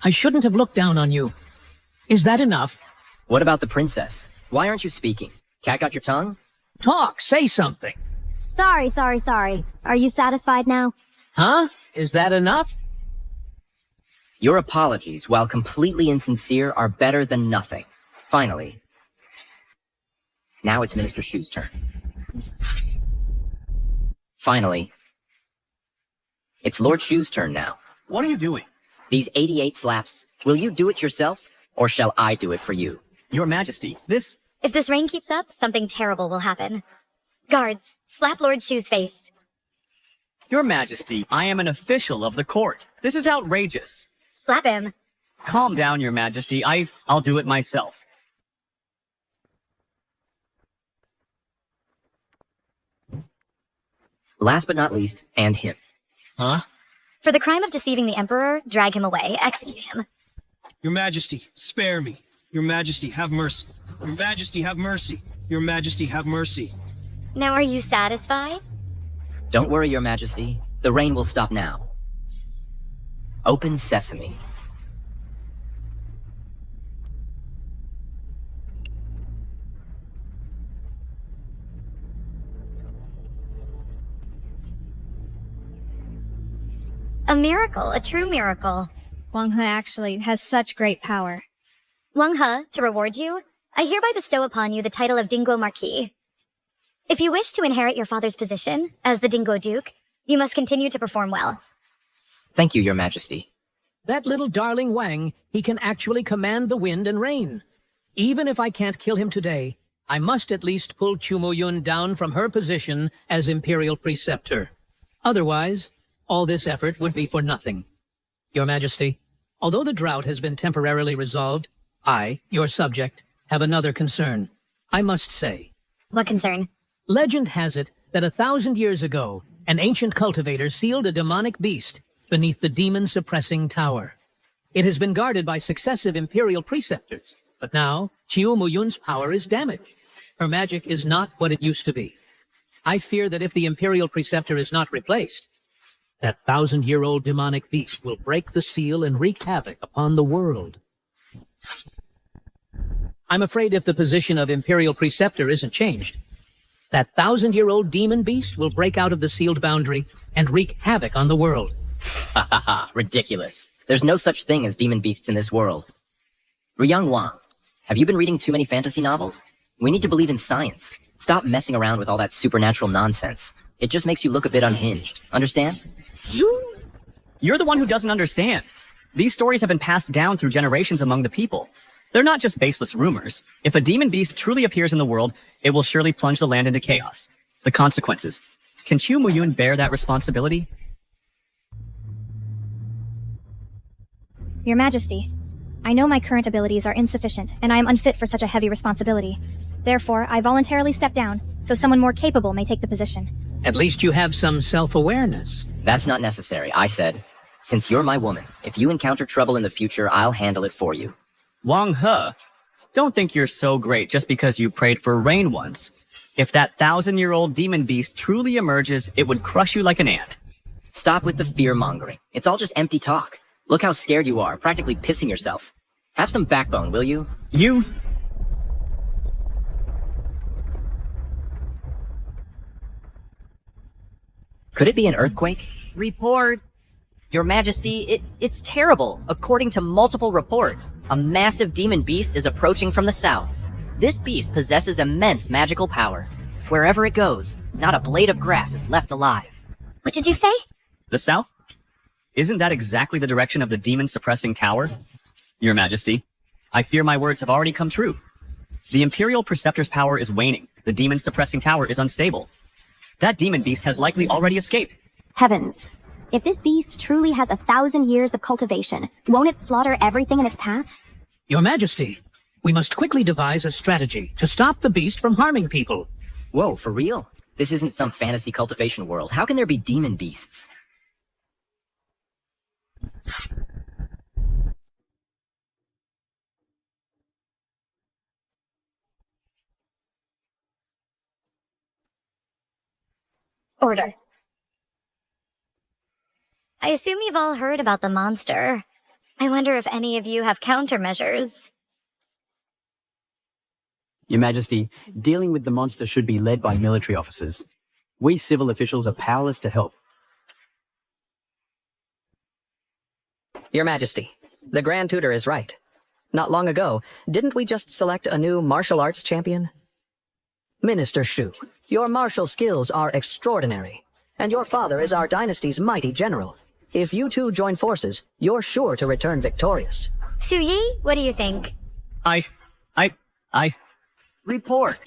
[SPEAKER 7] I shouldn't have looked down on you. Is that enough?
[SPEAKER 1] What about the princess? Why aren't you speaking? Cat got your tongue?
[SPEAKER 7] Talk, say something.
[SPEAKER 3] Sorry. Are you satisfied now?
[SPEAKER 7] Huh? Is that enough?
[SPEAKER 1] Your apologies, while completely insincere, are better than nothing. Finally. Now it's Minister Shu's turn. Finally. It's Lord Shu's turn now.
[SPEAKER 5] What are you doing?
[SPEAKER 1] These 88 slaps, will you do it yourself, or shall I do it for you?
[SPEAKER 5] Your Majesty, this...
[SPEAKER 6] If this rain keeps up, something terrible will happen. Guards, slap Lord Shu's face.
[SPEAKER 5] Your Majesty, I am an official of the court. This is outrageous.
[SPEAKER 6] Slap him.
[SPEAKER 5] Calm down, Your Majesty. I'll do it myself.
[SPEAKER 1] Last but not least, and him.
[SPEAKER 8] Huh?
[SPEAKER 6] For the crime of deceiving the Emperor, drag him away, execute him.
[SPEAKER 8] Your Majesty, spare me. Your Majesty, have mercy. Your Majesty, have mercy. Your Majesty, have mercy.
[SPEAKER 6] Now are you satisfied?
[SPEAKER 1] Don't worry, Your Majesty. The rain will stop now. Open sesame.
[SPEAKER 6] A miracle, a true miracle.
[SPEAKER 2] Wong Hu actually has such great power.
[SPEAKER 6] Wong Hu, to reward you, I hereby bestow upon you the title of Dingo Marquis. If you wish to inherit your father's position as the Dingo Duke, you must continue to perform well.
[SPEAKER 1] Thank you, Your Majesty.
[SPEAKER 7] That little darling Wang, he can actually command the wind and rain. Even if I can't kill him today, I must at least pull Chumo Yun down from her position as Imperial Preceptor. Otherwise, all this effort would be for nothing. Your Majesty, although the drought has been temporarily resolved, I, your subject, have another concern. I must say.
[SPEAKER 6] What concern?
[SPEAKER 7] Legend has it that 1,000 years ago, an ancient cultivator sealed a demonic beast, beneath the demon-suppressing tower. It has been guarded by successive Imperial preceptors, but now Chiu Muyun's power is damaged. Her magic is not what it used to be. I fear that if the Imperial preceptor is not replaced, that 1,000-year-old demonic beast will break the seal and wreak havoc upon the world. I'm afraid if the position of Imperial preceptor isn't changed, that 1,000-year-old demon beast will break out of the sealed boundary and wreak havoc on the world.
[SPEAKER 1] Ha ha ha, ridiculous. There's no such thing as demon beasts in this world. Ruyang Wang, have you been reading too many fantasy novels? We need to believe in science. Stop messing around with all that supernatural nonsense. It just makes you look a bit unhinged. Understand?
[SPEAKER 5] You're the one who doesn't understand. These stories have been passed down through generations among the people. They're not just baseless rumors. If a demon beast truly appears in the world, it will surely plunge the land into chaos. The consequences. Can Chiu Muyun bear that responsibility?
[SPEAKER 2] Your Majesty, I know my current abilities are insufficient, and I am unfit for such a heavy responsibility. Therefore, I voluntarily step down, so someone more capable may take the position.
[SPEAKER 7] At least you have some self-awareness.
[SPEAKER 1] That's not necessary, I said. Since you're my woman, if you encounter trouble in the future, I'll handle it for you.
[SPEAKER 5] Wong Hu, don't think you're so great just because you prayed for rain once. If that 1,000-year-old demon beast truly emerges, it would crush you like an ant.
[SPEAKER 1] Stop with the fear-mongering. It's all just empty talk. Look how scared you are, practically pissing yourself. Have some backbone, will you?
[SPEAKER 5] You...
[SPEAKER 1] Could it be an earthquake?
[SPEAKER 12] Report. Your Majesty, it's terrible. According to multiple reports, a massive demon beast is approaching from the south. This beast possesses immense magical power. Wherever it goes, not a blade of grass is left alive.
[SPEAKER 6] What did you say?
[SPEAKER 5] The south? Isn't that exactly the direction of the demon-suppressing tower? Your Majesty, I fear my words have already come true. The Imperial Preceptor's power is waning. The demon-suppressing tower is unstable. That demon beast has likely already escaped.
[SPEAKER 3] Heavens. If this beast truly has 1,000 years of cultivation, won't it slaughter everything in its path?
[SPEAKER 7] Your Majesty, we must quickly devise a strategy to stop the beast from harming people.
[SPEAKER 1] Whoa, for real? This isn't some fantasy cultivation world. How can there be demon beasts?
[SPEAKER 6] Order. I assume you've all heard about the monster. I wonder if any of you have countermeasures.
[SPEAKER 9] Your Majesty, dealing with the monster should be led by military officers. We civil officials are powerless to help.
[SPEAKER 10] Your Majesty, the Grand Tutor is right. Not long ago, didn't we just select a new martial arts champion? Minister Shu, your martial skills are extraordinary, and your father is our dynasty's mighty general. If you two join forces, you're sure to return victorious.
[SPEAKER 6] Su Yi, what do you think?
[SPEAKER 12] Report.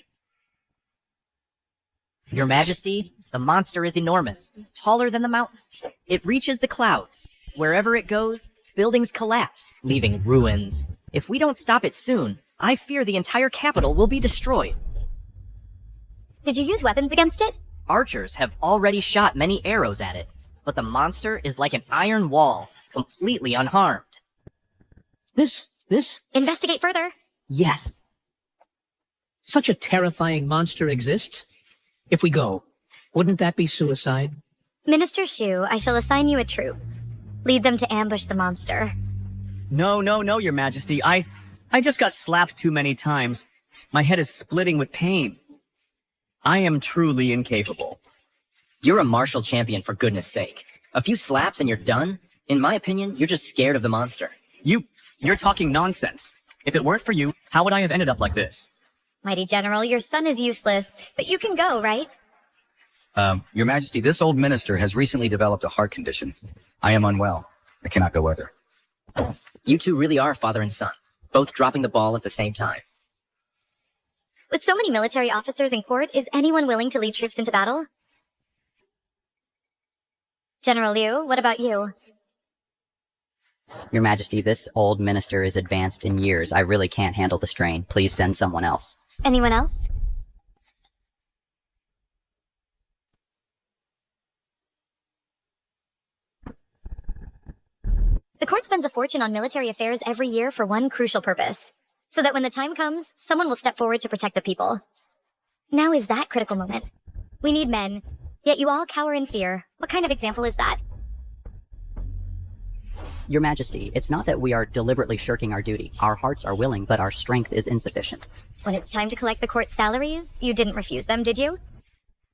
[SPEAKER 12] Your Majesty, the monster is enormous, taller than the mountains. It reaches the clouds. Wherever it goes, buildings collapse, leaving ruins. If we don't stop it soon, I fear the entire capital will be destroyed.
[SPEAKER 6] Did you use weapons against it?
[SPEAKER 12] Archers have already shot many arrows at it, but the monster is like an iron wall, completely unharmed.
[SPEAKER 7] This?
[SPEAKER 6] Investigate further.
[SPEAKER 12] Yes.
[SPEAKER 7] Such a terrifying monster exists? If we go, wouldn't that be suicide?
[SPEAKER 6] Minister Shu, I shall assign you a troop. Lead them to ambush the monster.
[SPEAKER 5] No, Your Majesty. I just got slapped too many times. My head is splitting with pain. I am truly incapable.
[SPEAKER 1] You're a martial champion, for goodness sake. A few slaps and you're done? In my opinion, you're just scared of the monster.
[SPEAKER 5] You're talking nonsense. If it weren't for you, how would I have ended up like this?
[SPEAKER 6] Mighty General, your son is useless, but you can go, right?
[SPEAKER 13] Your Majesty, this old minister has recently developed a heart condition. I am unwell. I cannot go with her.
[SPEAKER 1] You two really are father and son, both dropping the ball at the same time.
[SPEAKER 6] With so many military officers in court, is anyone willing to lead troops into battle? General Liu, what about you?
[SPEAKER 14] Your Majesty, this old minister is advanced in years. I really can't handle the strain. Please send someone else.
[SPEAKER 6] Anyone else? The court spends a fortune on military affairs every year for one crucial purpose, so that when the time comes, someone will step forward to protect the people. Now is that critical moment. We need men, yet you all cower in fear. What kind of example is that?
[SPEAKER 14] Your Majesty, it's not that we are deliberately shirking our duty. Our hearts are willing, but our strength is insufficient.
[SPEAKER 6] When it's time to collect the court's salaries, you didn't refuse them, did you?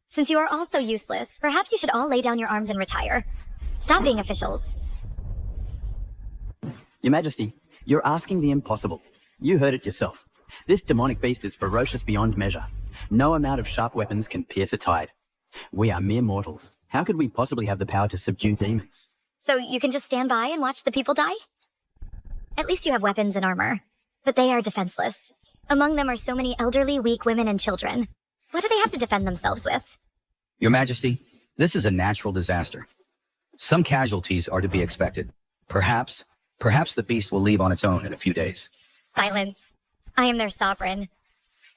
[SPEAKER 6] Since you are all so useless, perhaps you should all lay down your arms and retire. Stop being officials.
[SPEAKER 9] Your Majesty, you're asking the impossible. You heard it yourself. This demonic beast is ferocious beyond measure. No amount of sharp weapons can pierce its hide. We are mere mortals. How could we possibly have the power to subdue demons?
[SPEAKER 6] So you can just stand by and watch the people die? At least you have weapons and armor. But they are defenseless. Among them are so many elderly, weak women and children. What do they have to defend themselves with?
[SPEAKER 13] Your Majesty, this is a natural disaster. Some casualties are to be expected. Perhaps the beast will leave on its own in a few days.
[SPEAKER 6] Silence. I am their sovereign.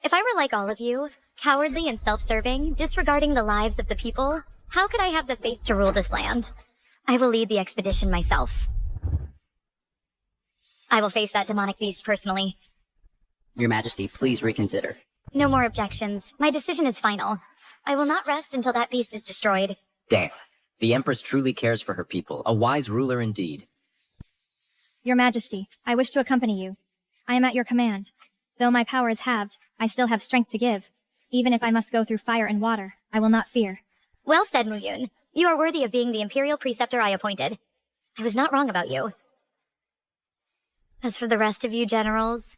[SPEAKER 6] If I were like all of you, cowardly and self-serving, disregarding the lives of the people, how could I have the faith to rule this land? I will lead the expedition myself. I will face that demonic beast personally.
[SPEAKER 14] Your Majesty, please reconsider.
[SPEAKER 6] No more objections. My decision is final. I will not rest until that beast is destroyed.
[SPEAKER 1] Damn. The Empress truly cares for her people. A wise ruler indeed.
[SPEAKER 2] Your Majesty, I wish to accompany you. I am at your command. Though my power is halved, I still have strength to give. Even if I must go through fire and water, I will not fear.
[SPEAKER 6] Well said, Muyun. You are worthy of being the Imperial Preceptor I appointed. I was not wrong about you. As for the rest of you generals,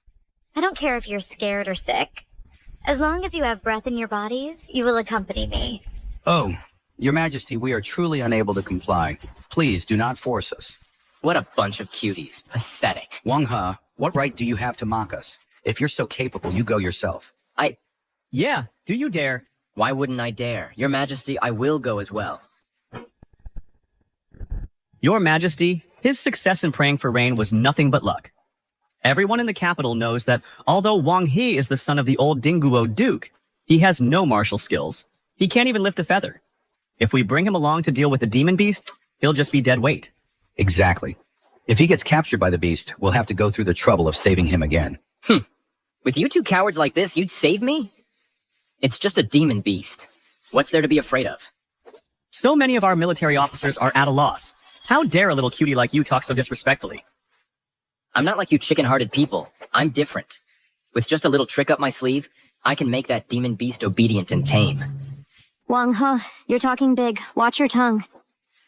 [SPEAKER 6] I don't care if you're scared or sick. As long as you have breath in your bodies, you will accompany me.
[SPEAKER 13] Oh, Your Majesty, we are truly unable to comply. Please do not force us.
[SPEAKER 1] What a bunch of cuties. Pathetic.
[SPEAKER 13] Wong Hu, what right do you have to mock us? If you're so capable, you go yourself.
[SPEAKER 5] Yeah, do you dare?
[SPEAKER 1] Why wouldn't I dare? Your Majesty, I will go as well.
[SPEAKER 5] Your Majesty, his success in praying for rain was nothing but luck. Everyone in the capital knows that although Wong He is the son of the old Dingguo Duke, he has no martial skills. He can't even lift a feather. If we bring him along to deal with the demon beast, he'll just be dead weight.
[SPEAKER 13] Exactly. If he gets captured by the beast, we'll have to go through the trouble of saving him again.
[SPEAKER 1] With you two cowards like this, you'd save me? It's just a demon beast. What's there to be afraid of?
[SPEAKER 5] So many of our military officers are at a loss. How dare a little cutie like you talk so disrespectfully?
[SPEAKER 1] I'm not like you chicken-hearted people. I'm different. With just a little trick up my sleeve, I can make that demon beast obedient and tame.
[SPEAKER 3] Wong Hu, you're talking big. Watch your tongue.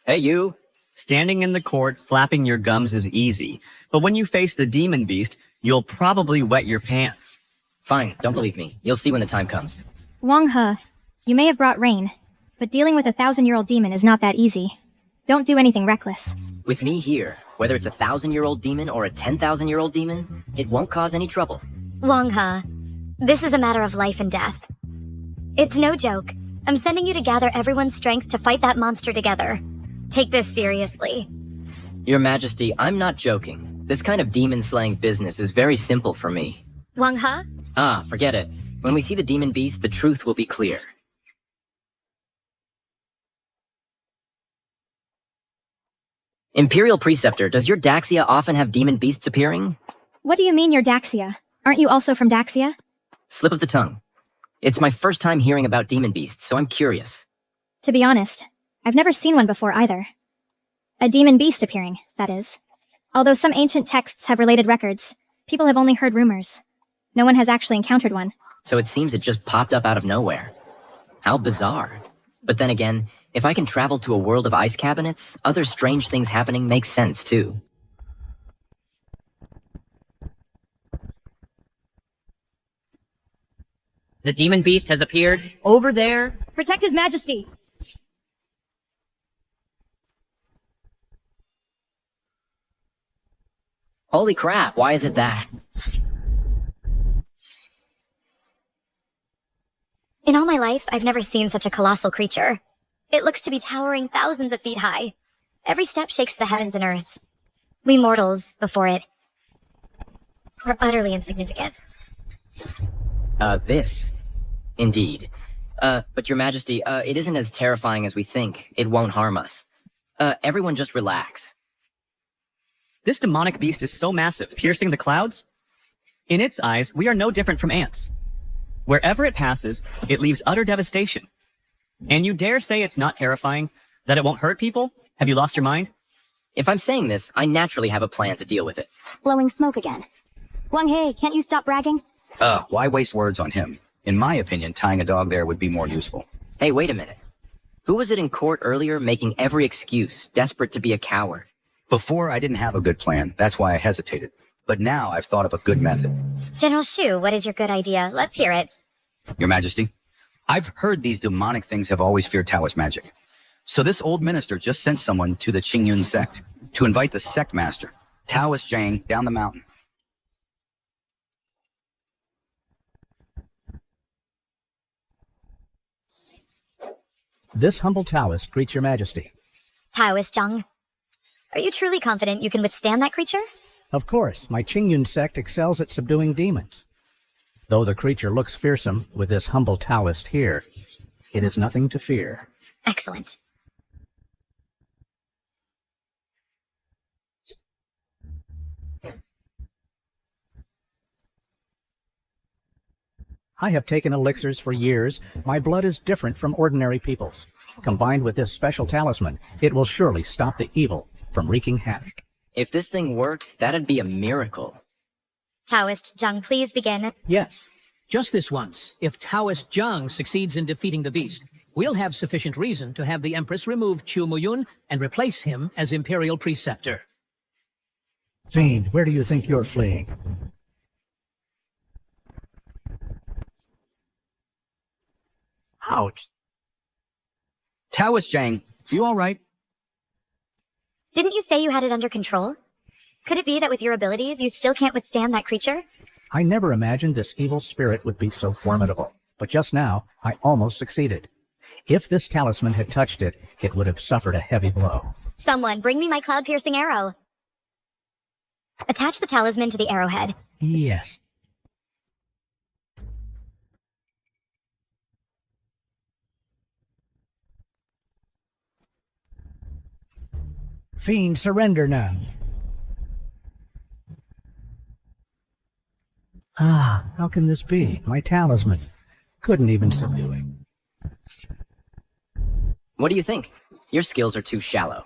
[SPEAKER 1] Hey, you.
[SPEAKER 5] Standing in the court, flapping your gums is easy. But when you face the demon beast, you'll probably wet your pants.
[SPEAKER 1] Fine, don't believe me. You'll see when the time comes.
[SPEAKER 2] Wong Hu, you may have brought rain, but dealing with a 1,000-year-old demon is not that easy. Don't do anything reckless.
[SPEAKER 1] With me here, whether it's a 1,000-year-old demon or a 10,000-year-old demon, it won't cause any trouble.
[SPEAKER 6] Wong Hu, this is a matter of life and death. It's no joke. I'm sending you to gather everyone's strength to fight that monster together. Take this seriously.
[SPEAKER 1] Your Majesty, I'm not joking. This kind of demon-slaying business is very simple for me.
[SPEAKER 6] Wong Hu?
[SPEAKER 1] Ah, forget it. When we see the demon beast, the truth will be clear. Imperial Preceptor, does your Daxia often have demon beasts appearing?
[SPEAKER 2] What do you mean you're Daxia? Aren't you also from Daxia?
[SPEAKER 1] Slip of the tongue. It's my first time hearing about demon beasts, so I'm curious.
[SPEAKER 2] To be honest, I've never seen one before either. A demon beast appearing, that is. Although some ancient texts have related records, people have only heard rumors. No one has actually encountered one.
[SPEAKER 1] So it seems it just popped up out of nowhere. How bizarre. But then again, if I can travel to a world of ice cabinets, other strange things happening makes sense too.
[SPEAKER 12] The demon beast has appeared over there.
[SPEAKER 2] Protect His Majesty!
[SPEAKER 1] Holy crap, why is it that?
[SPEAKER 6] In all my life, I've never seen such a colossal creature. It looks to be towering thousands of feet high. Every step shakes the heavens and earth. We mortals, before it, are utterly insignificant.
[SPEAKER 1] This. Indeed. But Your Majesty, it isn't as terrifying as we think. It won't harm us. Everyone just relax.
[SPEAKER 5] This demonic beast is so massive, piercing the clouds. In its eyes, we are no different from ants. Wherever it passes, it leaves utter devastation. And you dare say it's not terrifying? That it won't hurt people? Have you lost your mind?
[SPEAKER 1] If I'm saying this, I naturally have a plan to deal with it.
[SPEAKER 3] Blowing smoke again. Wong Hu, can't you stop bragging?
[SPEAKER 13] Why waste words on him? In my opinion, tying a dog there would be more useful.
[SPEAKER 1] Hey, wait a minute. Who was it in court earlier making every excuse, desperate to be a coward?
[SPEAKER 13] Before, I didn't have a good plan. That's why I hesitated. But now I've thought of a good method.
[SPEAKER 6] General Shu, what is your good idea? Let's hear it.
[SPEAKER 13] Your Majesty, I've heard these demonic things have always feared Taoist magic. So this old minister just sent someone to the Qingyun sect to invite the sect master, Taoist Zhang, down the mountain.
[SPEAKER 15] This humble Taoist greets your Majesty.
[SPEAKER 6] Taoist Zhang. Are you truly confident you can withstand that creature?
[SPEAKER 15] Of course, my Qingyun sect excels at subduing demons. Though the creature looks fearsome with this humble Taoist here, it is nothing to fear.
[SPEAKER 6] Excellent.
[SPEAKER 15] I have taken elixirs for years. My blood is different from ordinary people's. Combined with this special talisman, it will surely stop the evil from wreaking havoc.
[SPEAKER 1] If this thing works, that'd be a miracle.
[SPEAKER 6] Taoist Zhang, please begin.
[SPEAKER 15] Yes.
[SPEAKER 7] Just this once, if Taoist Zhang succeeds in defeating the beast, we'll have sufficient reason to have the Empress remove Chu Muyun and replace him as Imperial Preceptor.
[SPEAKER 15] Fiend, where do you think you're fleeing? Ouch.
[SPEAKER 13] Taoist Zhang, you all right?
[SPEAKER 6] Didn't you say you had it under control? Could it be that with your abilities, you still can't withstand that creature?
[SPEAKER 15] I never imagined this evil spirit would be so formidable, but just now, I almost succeeded. If this talisman had touched it, it would have suffered a heavy blow.
[SPEAKER 6] Someone, bring me my cloud-piercing arrow. Attach the talisman to the arrowhead.
[SPEAKER 15] Yes. Fiend, surrender now. Ah, how can this be? My talisman. Couldn't even subdue it.
[SPEAKER 1] What do you think? Your skills are too shallow.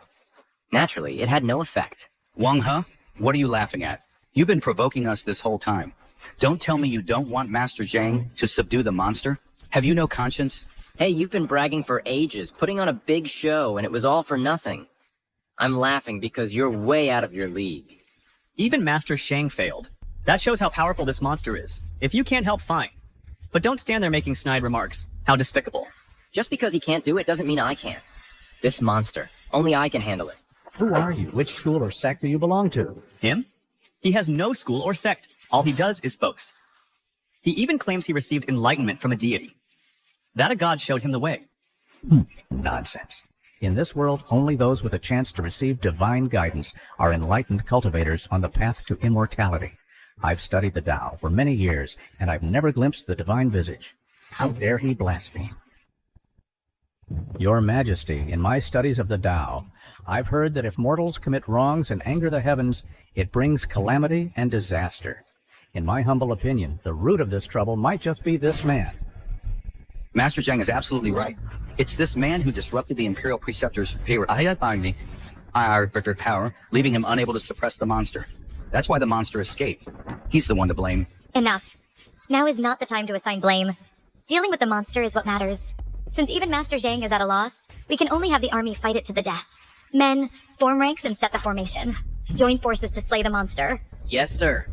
[SPEAKER 1] Naturally, it had no effect.
[SPEAKER 13] Wong Hu, what are you laughing at? You've been provoking us this whole time. Don't tell me you don't want Master Zhang to subdue the monster. Have you no conscience?
[SPEAKER 1] Hey, you've been bragging for ages, putting on a big show, and it was all for nothing. I'm laughing because you're way out of your league.
[SPEAKER 5] Even Master Shang failed. That shows how powerful this monster is. If you can't help, fine. But don't stand there making snide remarks. How despicable.
[SPEAKER 1] Just because he can't do it doesn't mean I can't. This monster, only I can handle it.
[SPEAKER 15] Who are you? Which school or sect do you belong to?
[SPEAKER 5] Him? He has no school or sect. All he does is boast. He even claims he received enlightenment from a deity. That a god showed him the way.
[SPEAKER 15] Nonsense. In this world, only those with a chance to receive divine guidance are enlightened cultivators on the path to immortality. I've studied the Tao for many years, and I've never glimpsed the divine visage. How dare he blaspheme? Your Majesty, in my studies of the Tao, I've heard that if mortals commit wrongs and anger the heavens, it brings calamity and disaster. In my humble opinion, the root of this trouble might just be this man.
[SPEAKER 13] Master Zhang is absolutely right. It's this man who disrupted the Imperial Preceptor's power, leaving him unable to suppress the monster. That's why the monster escaped. He's the one to blame.
[SPEAKER 6] Enough. Now is not the time to assign blame. Dealing with the monster is what matters. Since even Master Zhang is at a loss, we can only have the army fight it to the death. Men, form ranks and set the formation. Join forces to slay the monster.
[SPEAKER 1] Yes, sir.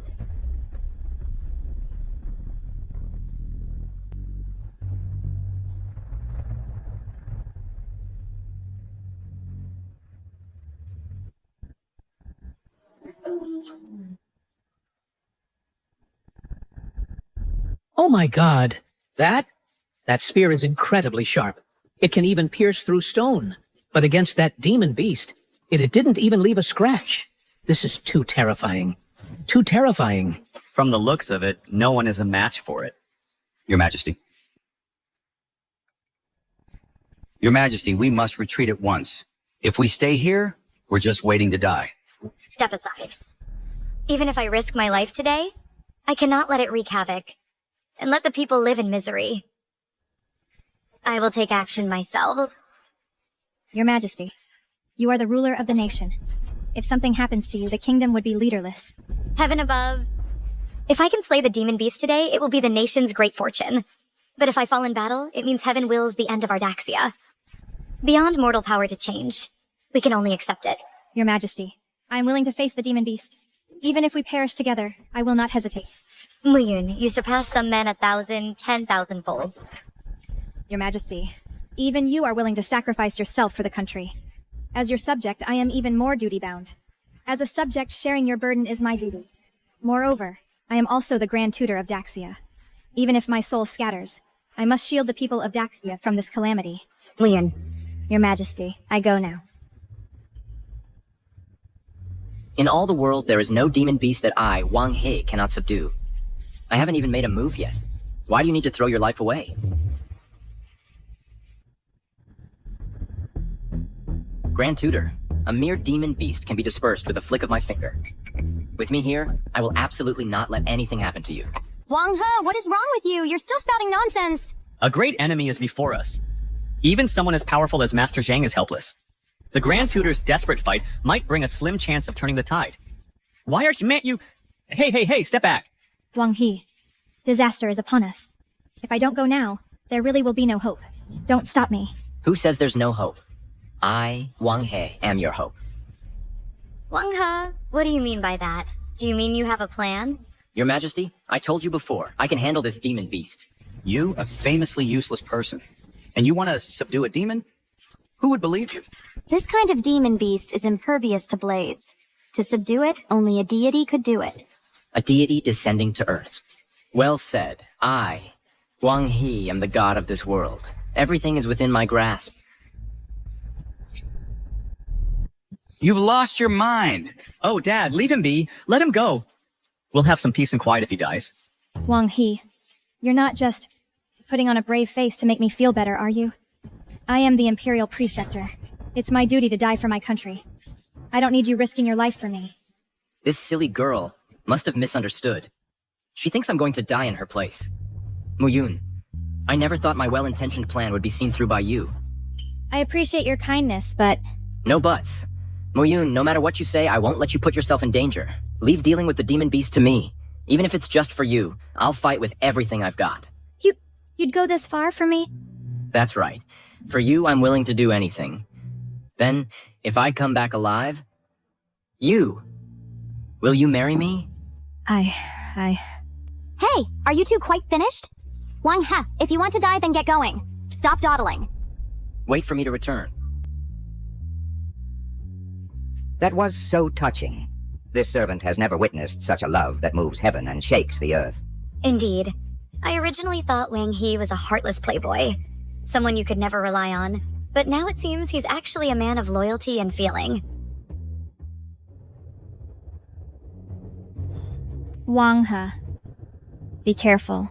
[SPEAKER 7] Oh my god. That spear is incredibly sharp. It can even pierce through stone. But against that demon beast, it didn't even leave a scratch. This is too terrifying. Too terrifying.
[SPEAKER 5] From the looks of it, no one is a match for it.
[SPEAKER 13] Your Majesty. Your Majesty, we must retreat at once. If we stay here, we're just waiting to die.
[SPEAKER 6] step aside. Even if I risk my life today, I cannot let it wreak havoc, and let the people live in misery. I will take action myself.
[SPEAKER 2] Your Majesty, you are the ruler of the nation. If something happens to you, the kingdom would be leaderless.
[SPEAKER 6] Heaven above. If I can slay the demon beast today, it will be the nation's great fortune. But if I fall in battle, it means heaven wills the end of Ardaxia. Beyond mortal power to change, we can only accept it.
[SPEAKER 2] Your Majesty, I am willing to face the demon beast. Even if we perish together, I will not hesitate.
[SPEAKER 6] Muyun, you surpass some men 1,000, 10,000-fold.
[SPEAKER 2] Your Majesty, even you are willing to sacrifice yourself for the country. As your subject, I am even more duty-bound. As a subject, sharing your burden is my duty. Moreover, I am also the Grand Tutor of Daxia. Even if my soul scatters, I must shield the people of Daxia from this calamity.
[SPEAKER 6] Muyun.
[SPEAKER 2] Your Majesty, I go now.
[SPEAKER 1] In all the world, there is no demon beast that I, Wong Hu, cannot subdue. I haven't even made a move yet. Why do you need to throw your life away? Grand Tutor, a mere demon beast can be dispersed with a flick of my finger. With me here, I will absolutely not let anything happen to you.
[SPEAKER 3] Wong Hu, what is wrong with you? You're still spouting nonsense.
[SPEAKER 5] A great enemy is before us. Even someone as powerful as Master Zhang is helpless. The Grand Tutor's desperate fight might bring a slim chance of turning the tide. Why aren't you— Hey, step back!
[SPEAKER 2] Wong Hu, disaster is upon us. If I don't go now, there really will be no hope. Don't stop me.
[SPEAKER 1] Who says there's no hope? I, Wong Hu, am your hope.
[SPEAKER 6] Wong Hu, what do you mean by that? Do you mean you have a plan?
[SPEAKER 1] Your Majesty, I told you before, I can handle this demon beast.
[SPEAKER 13] You, a famously useless person, and you want to subdue a demon? Who would believe you?
[SPEAKER 3] This kind of demon beast is impervious to blades. To subdue it, only a deity could do it.
[SPEAKER 1] A deity descending to Earth. Well said. I, Wong Hu, am the god of this world. Everything is within my grasp.
[SPEAKER 13] You've lost your mind.
[SPEAKER 5] Oh, Dad, leave him be. Let him go. We'll have some peace and quiet if he dies.
[SPEAKER 2] Wong Hu, you're not just putting on a brave face to make me feel better, are you? I am the Imperial Preceptor. It's my duty to die for my country. I don't need you risking your life for me.
[SPEAKER 1] This silly girl must have misunderstood. She thinks I'm going to die in her place. Muyun, I never thought my well-intentioned plan would be seen through by you.
[SPEAKER 2] I appreciate your kindness, but...
[SPEAKER 1] No buts. Muyun, no matter what you say, I won't let you put yourself in danger. Leave dealing with the demon beast to me. Even if it's just for you, I'll fight with everything I've got.
[SPEAKER 2] You'd go this far for me?
[SPEAKER 1] That's right. For you, I'm willing to do anything. Then, if I come back alive, will you marry me?
[SPEAKER 3] Hey, are you two quite finished? Wong Hu, if you want to die, then get going. Stop dawdling.
[SPEAKER 1] Wait for me to return.
[SPEAKER 4] That was so touching. This servant has never witnessed such a love that moves heaven and shakes the earth.
[SPEAKER 6] Indeed. I originally thought Wang He was a heartless playboy. Someone you could never rely on. But now it seems he's actually a man of loyalty and feeling.
[SPEAKER 2] Wong Hu, be careful.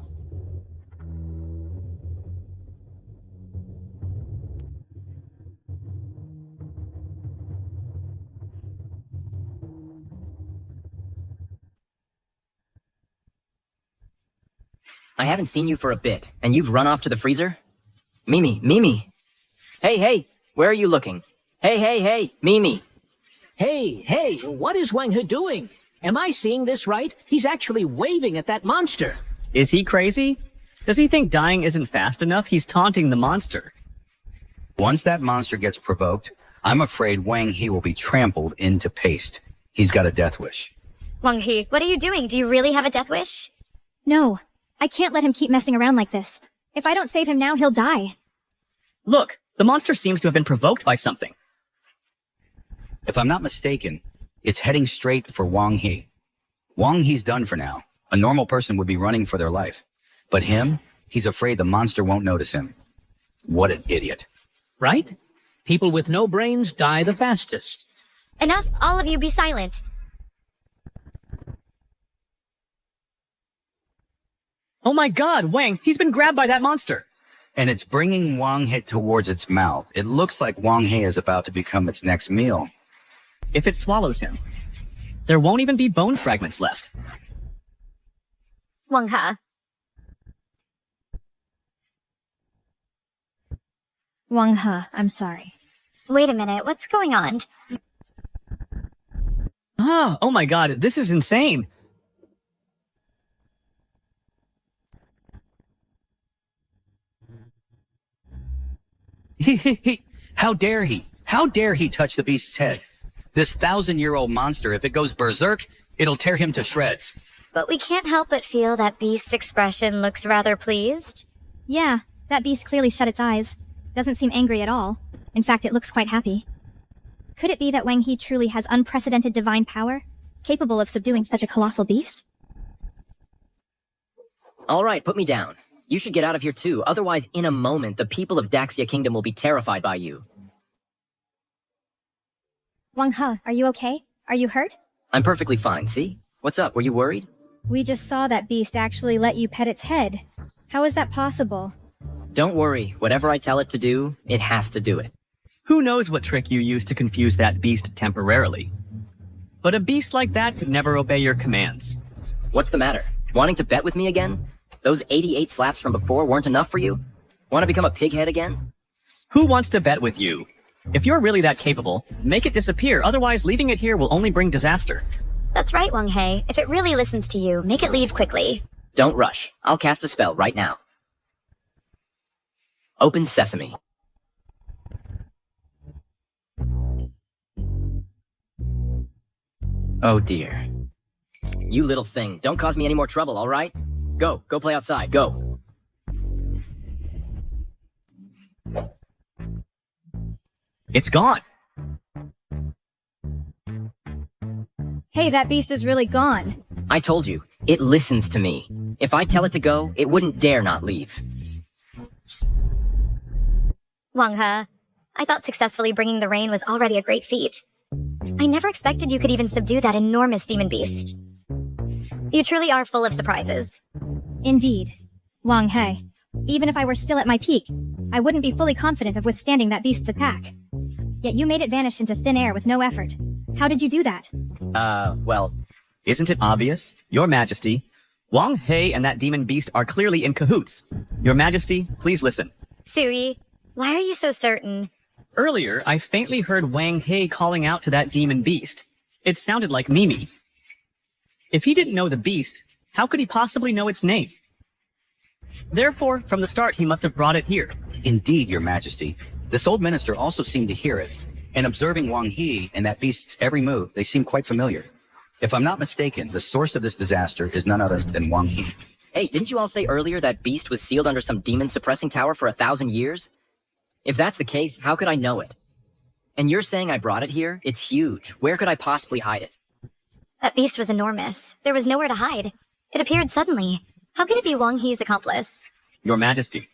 [SPEAKER 1] I haven't seen you for a bit, and you've run off to the freezer? Mimi! Hey, where are you looking? Hey, Mimi!
[SPEAKER 16] Hey, what is Wang Hu doing? Am I seeing this right? He's actually waving at that monster.
[SPEAKER 5] Is he crazy? Does he think dying isn't fast enough? He's taunting the monster.
[SPEAKER 13] Once that monster gets provoked, I'm afraid Wang He will be trampled into paste. He's got a death wish.
[SPEAKER 6] Wang He, what are you doing? Do you really have a death wish?
[SPEAKER 2] No, I can't let him keep messing around like this. If I don't save him now, he'll die.
[SPEAKER 5] Look, the monster seems to have been provoked by something.
[SPEAKER 13] If I'm not mistaken, it's heading straight for Wang He. Wang He's done for now. A normal person would be running for their life. But him, he's afraid the monster won't notice him. What an idiot.
[SPEAKER 7] Right? People with no brains die the fastest.
[SPEAKER 6] Enough, all of you be silent.
[SPEAKER 5] Oh my god, Wang, he's been grabbed by that monster.
[SPEAKER 13] And it's bringing Wang He towards its mouth. It looks like Wang He is about to become its next meal.
[SPEAKER 5] If it swallows him, There won't even be bone fragments left.
[SPEAKER 6] Wong Hu.
[SPEAKER 2] Wong Hu, I'm sorry.
[SPEAKER 6] Wait a minute, what's going on?
[SPEAKER 5] Oh my god, this is insane.
[SPEAKER 13] How dare he? How dare he touch the beast's head? This 1,000-year-old monster, if it goes berserk, it'll tear him to shreds.
[SPEAKER 6] But we can't help but feel that beast's expression looks rather pleased.
[SPEAKER 2] Yeah, that beast clearly shut its eyes. Doesn't seem angry at all. In fact, it looks quite happy. Could it be that Wang He truly has unprecedented divine power, capable of subduing such a colossal beast?
[SPEAKER 1] All right, put me down. You should get out of here too, otherwise in a moment the people of Daxia Kingdom will be terrified by you.
[SPEAKER 2] Wang He, are you okay? Are you hurt?
[SPEAKER 1] I'm perfectly fine, see? What's up, were you worried?
[SPEAKER 2] We just saw that beast actually let you pet its head. How is that possible?
[SPEAKER 1] Don't worry, whatever I tell it to do, it has to do it.
[SPEAKER 5] Who knows what trick you used to confuse that beast temporarily? But a beast like that could never obey your commands.
[SPEAKER 1] What's the matter? Wanting to bet with me again? Those 88 slaps from before weren't enough for you? Want to become a pighead again?
[SPEAKER 5] Who wants to bet with you? If you're really that capable, make it disappear, otherwise leaving it here will only bring disaster.
[SPEAKER 6] That's right, Wong He. If it really listens to you, make it leave quickly.
[SPEAKER 1] Don't rush. I'll cast a spell right now. Open sesame. Oh dear. You little thing, don't cause me any more trouble, alright? Go play outside, go.
[SPEAKER 5] It's gone.
[SPEAKER 2] Hey, that beast is really gone.
[SPEAKER 1] I told you, it listens to me. If I tell it to go, it wouldn't dare not leave.
[SPEAKER 6] Wong Hu, I thought successfully bringing the rain was already a great feat. I never expected you could even subdue that enormous demon beast. You truly are full of surprises.
[SPEAKER 2] Indeed. Wong He, even if I were still at my peak, I wouldn't be fully confident of withstanding that beast's attack. Yet you made it vanish into thin air with no effort. How did you do that?
[SPEAKER 1] Well...
[SPEAKER 5] Isn't it obvious? Your Majesty, Wong He and that demon beast are clearly in cahoots. Your Majesty, please listen.
[SPEAKER 6] Sui, why are you so certain?
[SPEAKER 5] Earlier, I faintly heard Wang He calling out to that demon beast. It sounded like Mimi. If he didn't know the beast, how could he possibly know its name? Therefore, from the start, he must have brought it here.
[SPEAKER 13] Indeed, Your Majesty. This old minister also seemed to hear it, and observing Wang He and that beast's every move, they seem quite familiar. If I'm not mistaken, the source of this disaster is none other than Wang He.
[SPEAKER 1] Hey, didn't you all say earlier that beast was sealed under some demon-suppressing tower for 1,000 years? If that's the case, how could I know it? And you're saying I brought it here? It's huge. Where could I possibly hide it?
[SPEAKER 6] That beast was enormous. There was nowhere to hide. It appeared suddenly. How could it be Wang He's accomplice?
[SPEAKER 5] Your Majesty,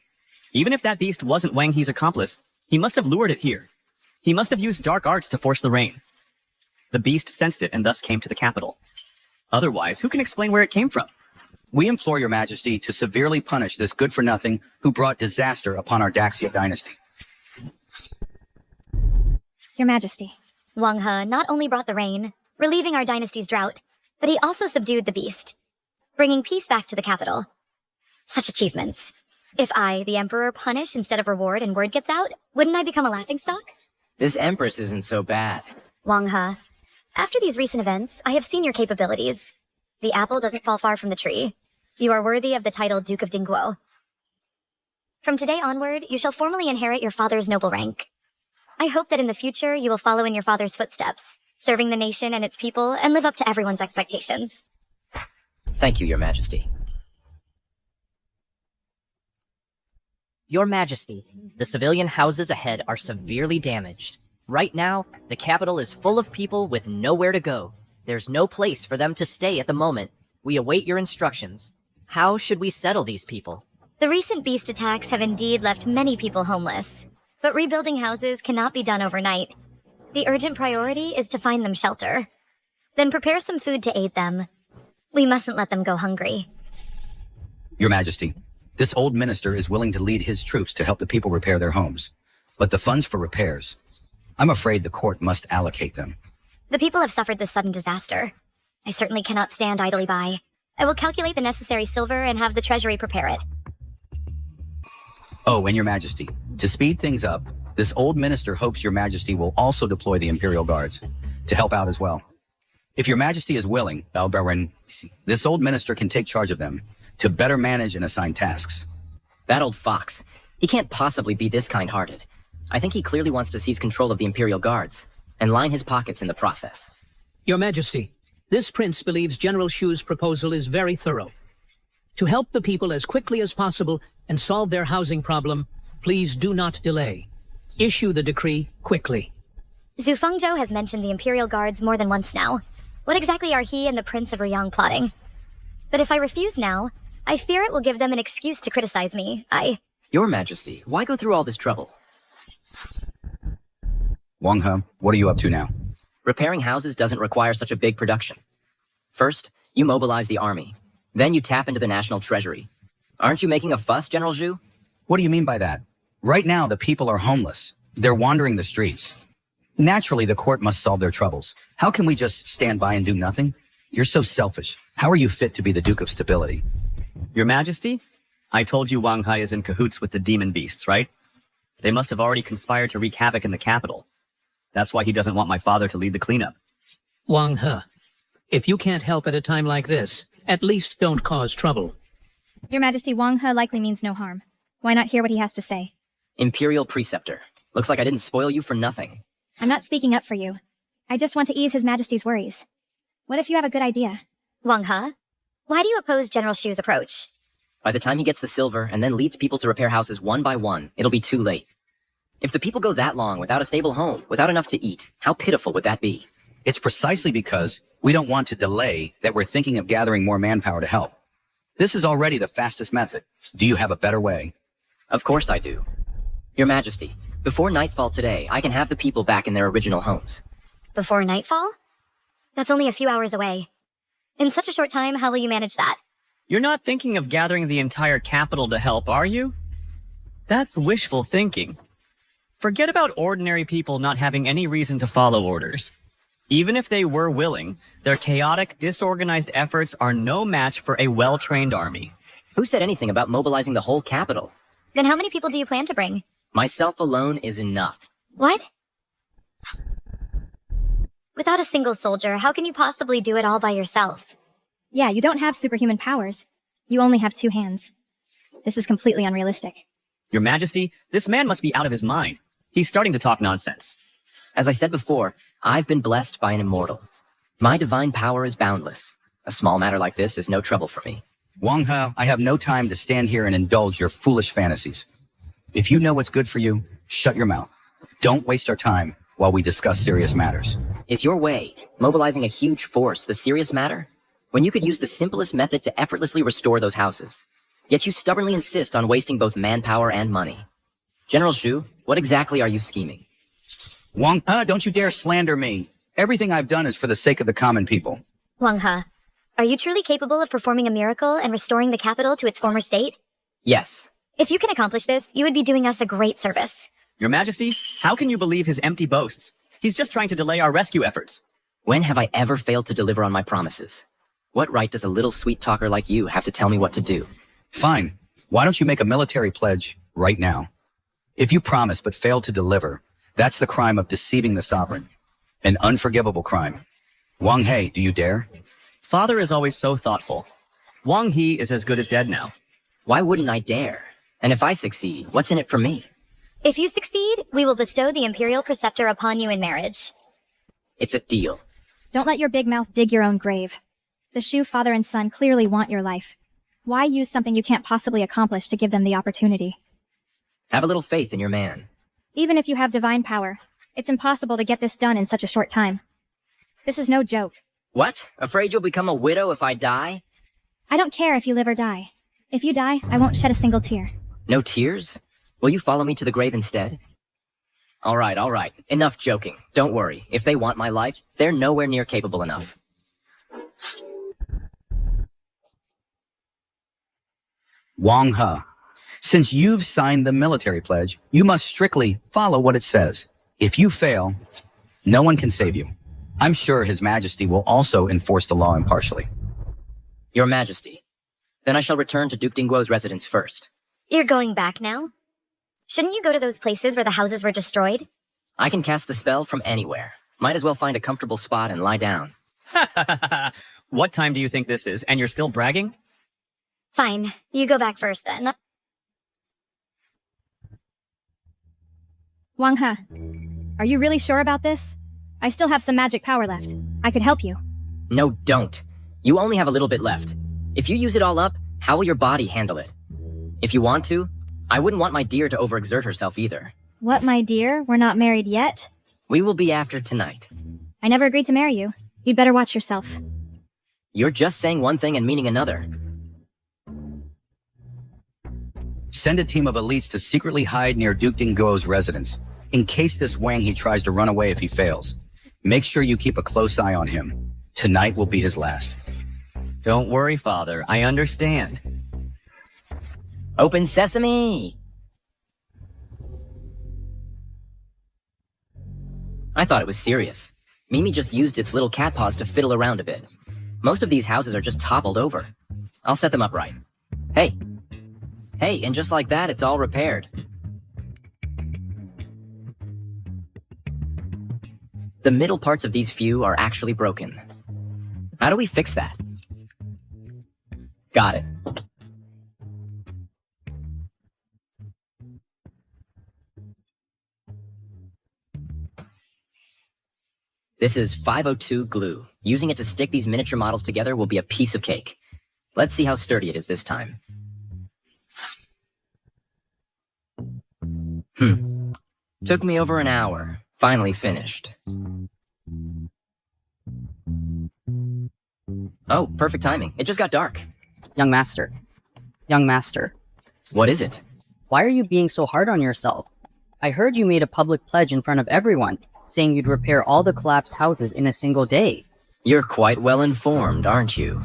[SPEAKER 5] even if that beast wasn't Wang He's accomplice, he must have lured it here. He must have used dark arts to force the rain. The beast sensed it and thus came to the capital. Otherwise, who can explain where it came from?
[SPEAKER 13] We implore Your Majesty to severely punish this good-for-nothing who brought disaster upon our Daxia dynasty.
[SPEAKER 2] Your Majesty.
[SPEAKER 6] Wong Hu not only brought the rain, relieving our dynasty's drought, but he also subdued the beast, bringing peace back to the capital. Such achievements. If I, the Emperor, punish instead of reward and word gets out, wouldn't I become a laughingstock?
[SPEAKER 1] This Empress isn't so bad.
[SPEAKER 6] Wong Hu, after these recent events, I have seen your capabilities. The apple doesn't fall far from the tree. You are worthy of the title Duke of Dingguo. From today onward, you shall formally inherit your father's noble rank. I hope that in the future you will follow in your father's footsteps, serving the nation and its people, and live up to everyone's expectations.
[SPEAKER 1] Thank you, Your Majesty.
[SPEAKER 12] Your Majesty, the civilian houses ahead are severely damaged. Right now, the capital is full of people with nowhere to go. There's no place for them to stay at the moment. We await your instructions. How should we settle these people?
[SPEAKER 6] The recent beast attacks have indeed left many people homeless. But rebuilding houses cannot be done overnight. The urgent priority is to find them shelter. Then prepare some food to aid them. We mustn't let them go hungry.
[SPEAKER 13] Your Majesty, this old minister is willing to lead his troops to help the people repair their homes. But the funds for repairs, I'm afraid the court must allocate them.
[SPEAKER 6] The people have suffered this sudden disaster. I certainly cannot stand idly by. I will calculate the necessary silver and have the treasury prepare it.
[SPEAKER 13] Oh, and your majesty, to speed things up, this old minister hopes your majesty will also deploy the Imperial Guards to help out as well. If your majesty is willing, Baron, this old minister can take charge of them to better manage and assign tasks.
[SPEAKER 1] That old fox. He can't possibly be this kind-hearted. I think he clearly wants to seize control of the Imperial Guards and line his pockets in the process.
[SPEAKER 7] Your Majesty, this prince believes General Shu's proposal is very thorough. To help the people as quickly as possible and solve their housing problem, please do not delay. Issue the decree quickly.
[SPEAKER 6] Zhu Fengzhou has mentioned the Imperial Guards more than once now. What exactly are he and the Prince of Riyang plotting? But if I refuse now, I fear it will give them an excuse to criticize me.
[SPEAKER 1] Your Majesty, why go through all this trouble?
[SPEAKER 13] Wong Hu, what are you up to now?
[SPEAKER 1] Repairing houses doesn't require such a big production. First, you mobilize the army. Then you tap into the national treasury. Aren't you making a fuss, General Zhu?
[SPEAKER 13] What do you mean by that? Right now, the people are homeless. They're wandering the streets. Naturally, the court must solve their troubles. How can we just stand by and do nothing? You're so selfish. How are you fit to be the Duke of Stability?
[SPEAKER 5] Your Majesty, I told you Wang Hai is in cahoots with the demon beasts, right? They must have already conspired to wreak havoc in the capital. That's why he doesn't want my father to lead the cleanup.
[SPEAKER 7] Wang He, if you can't help at a time like this, at least don't cause trouble.
[SPEAKER 2] Your Majesty, Wong He likely means no harm. Why not hear what he has to say?
[SPEAKER 1] Imperial Preceptor. Looks like I didn't spoil you for nothing.
[SPEAKER 2] I'm not speaking up for you. I just want to ease His Majesty's worries. What if you have a good idea?
[SPEAKER 6] Wang He, why do you oppose General Shu's approach?
[SPEAKER 1] By the time he gets the silver and then leads people to repair houses one by one, it'll be too late. If the people go that long without a stable home, without enough to eat, how pitiful would that be?
[SPEAKER 13] It's precisely because we don't want to delay that we're thinking of gathering more manpower to help. This is already the fastest method. Do you have a better way?
[SPEAKER 1] Of course I do. Your Majesty, before nightfall today, I can have the people back in their original homes.
[SPEAKER 6] Before nightfall? That's only a few hours away. In such a short time, how will you manage that?
[SPEAKER 5] You're not thinking of gathering the entire capital to help, are you? That's wishful thinking. Forget about ordinary people not having any reason to follow orders. Even if they were willing, their chaotic, disorganized efforts are no match for a well-trained army.
[SPEAKER 1] Who said anything about mobilizing the whole capital?
[SPEAKER 6] Then how many people do you plan to bring?
[SPEAKER 1] Myself alone is enough.
[SPEAKER 6] What? Without a single soldier, how can you possibly do it all by yourself?
[SPEAKER 2] Yeah, you don't have superhuman powers. You only have 2 hands. This is completely unrealistic.
[SPEAKER 5] Your Majesty, this man must be out of his mind. He's starting to talk nonsense.
[SPEAKER 1] As I said before, I've been blessed by an immortal. My divine power is boundless. A small matter like this is no trouble for me.
[SPEAKER 13] Wong Hu, I have no time to stand here and indulge your foolish fantasies. If you know what's good for you, shut your mouth. Don't waste our time while we discuss serious matters.
[SPEAKER 1] Is your way, mobilizing a huge force, the serious matter? When you could use the simplest method to effortlessly restore those houses. Yet you stubbornly insist on wasting both manpower and money. General Shu, what exactly are you scheming?
[SPEAKER 13] Wong, don't you dare slander me. Everything I've done is for the sake of the common people.
[SPEAKER 6] Wang He, are you truly capable of performing a miracle and restoring the capital to its former state?
[SPEAKER 1] Yes.
[SPEAKER 6] If you can accomplish this, you would be doing us a great service.
[SPEAKER 5] Your Majesty, how can you believe his empty boasts? He's just trying to delay our rescue efforts.
[SPEAKER 1] When have I ever failed to deliver on my promises? What right does a little sweet talker like you have to tell me what to do?
[SPEAKER 13] Fine. Why don't you make a military pledge right now? If you promise but fail to deliver, that's the crime of deceiving the sovereign. An unforgivable crime. Wang He, do you dare?
[SPEAKER 5] Father is always so thoughtful. Wang He is as good as dead now.
[SPEAKER 1] Why wouldn't I dare? And if I succeed, what's in it for me?
[SPEAKER 6] If you succeed, we will bestow the Imperial Preceptor upon you in marriage.
[SPEAKER 1] It's a deal.
[SPEAKER 2] Don't let your big mouth dig your own grave. The Shu father and son clearly want your life. Why use something you can't possibly accomplish to give them the opportunity?
[SPEAKER 1] Have a little faith in your man.
[SPEAKER 2] Even if you have divine power, it's impossible to get this done in such a short time. This is no joke.
[SPEAKER 1] What? Afraid you'll become a widow if I die?
[SPEAKER 2] I don't care if you live or die. If you die, I won't shed a single tear.
[SPEAKER 1] No tears? Will you follow me to the grave instead? All right. Enough joking. Don't worry. If they want my life, they're nowhere near capable enough.
[SPEAKER 13] Wong Hu, since you've signed the military pledge, you must strictly follow what it says. If you fail, no one can save you. I'm sure His Majesty will also enforce the law impartially.
[SPEAKER 1] Your Majesty. Then I shall return to Duke Dingguo's residence first.
[SPEAKER 6] You're going back now? Shouldn't you go to those places where the houses were destroyed?
[SPEAKER 1] I can cast the spell from anywhere. Might as well find a comfortable spot and lie down.
[SPEAKER 5] What time do you think this is, and you're still bragging?
[SPEAKER 6] Fine, you go back first then.
[SPEAKER 2] Wong Hu, are you really sure about this? I still have some magic power left. I could help you.
[SPEAKER 1] No, don't. You only have a little bit left. If you use it all up, how will your body handle it? If you want to, I wouldn't want my dear to overexert herself either.
[SPEAKER 2] What, my dear? We're not married yet?
[SPEAKER 1] We will be after tonight.
[SPEAKER 2] I never agreed to marry you. You'd better watch yourself.
[SPEAKER 1] You're just saying one thing and meaning another.
[SPEAKER 13] Send a team of elites to secretly hide near Duke Dingguo's residence, in case this Wang He tries to run away if he fails. Make sure you keep a close eye on him. Tonight will be his last.
[SPEAKER 5] Don't worry, Father. I understand.
[SPEAKER 1] Open sesame! I thought it was serious. Mimi just used its little cat paws to fiddle around a bit. Most of these houses are just toppled over. I'll set them up right. Hey. Hey, and just like that, it's all repaired. The middle parts of these few are actually broken. How do we fix that? Got it. This is 502 glue. Using it to stick these miniature models together will be a piece of cake. Let's see how sturdy it is this time. Took me over an hour. Finally finished. Oh, perfect timing. It just got dark.
[SPEAKER 14] Young master. Young master.
[SPEAKER 1] What is it?
[SPEAKER 14] Why are you being so hard on yourself? I heard you made a public pledge in front of everyone, saying you'd repair all the collapsed houses in a single day.
[SPEAKER 1] You're quite well informed, aren't you?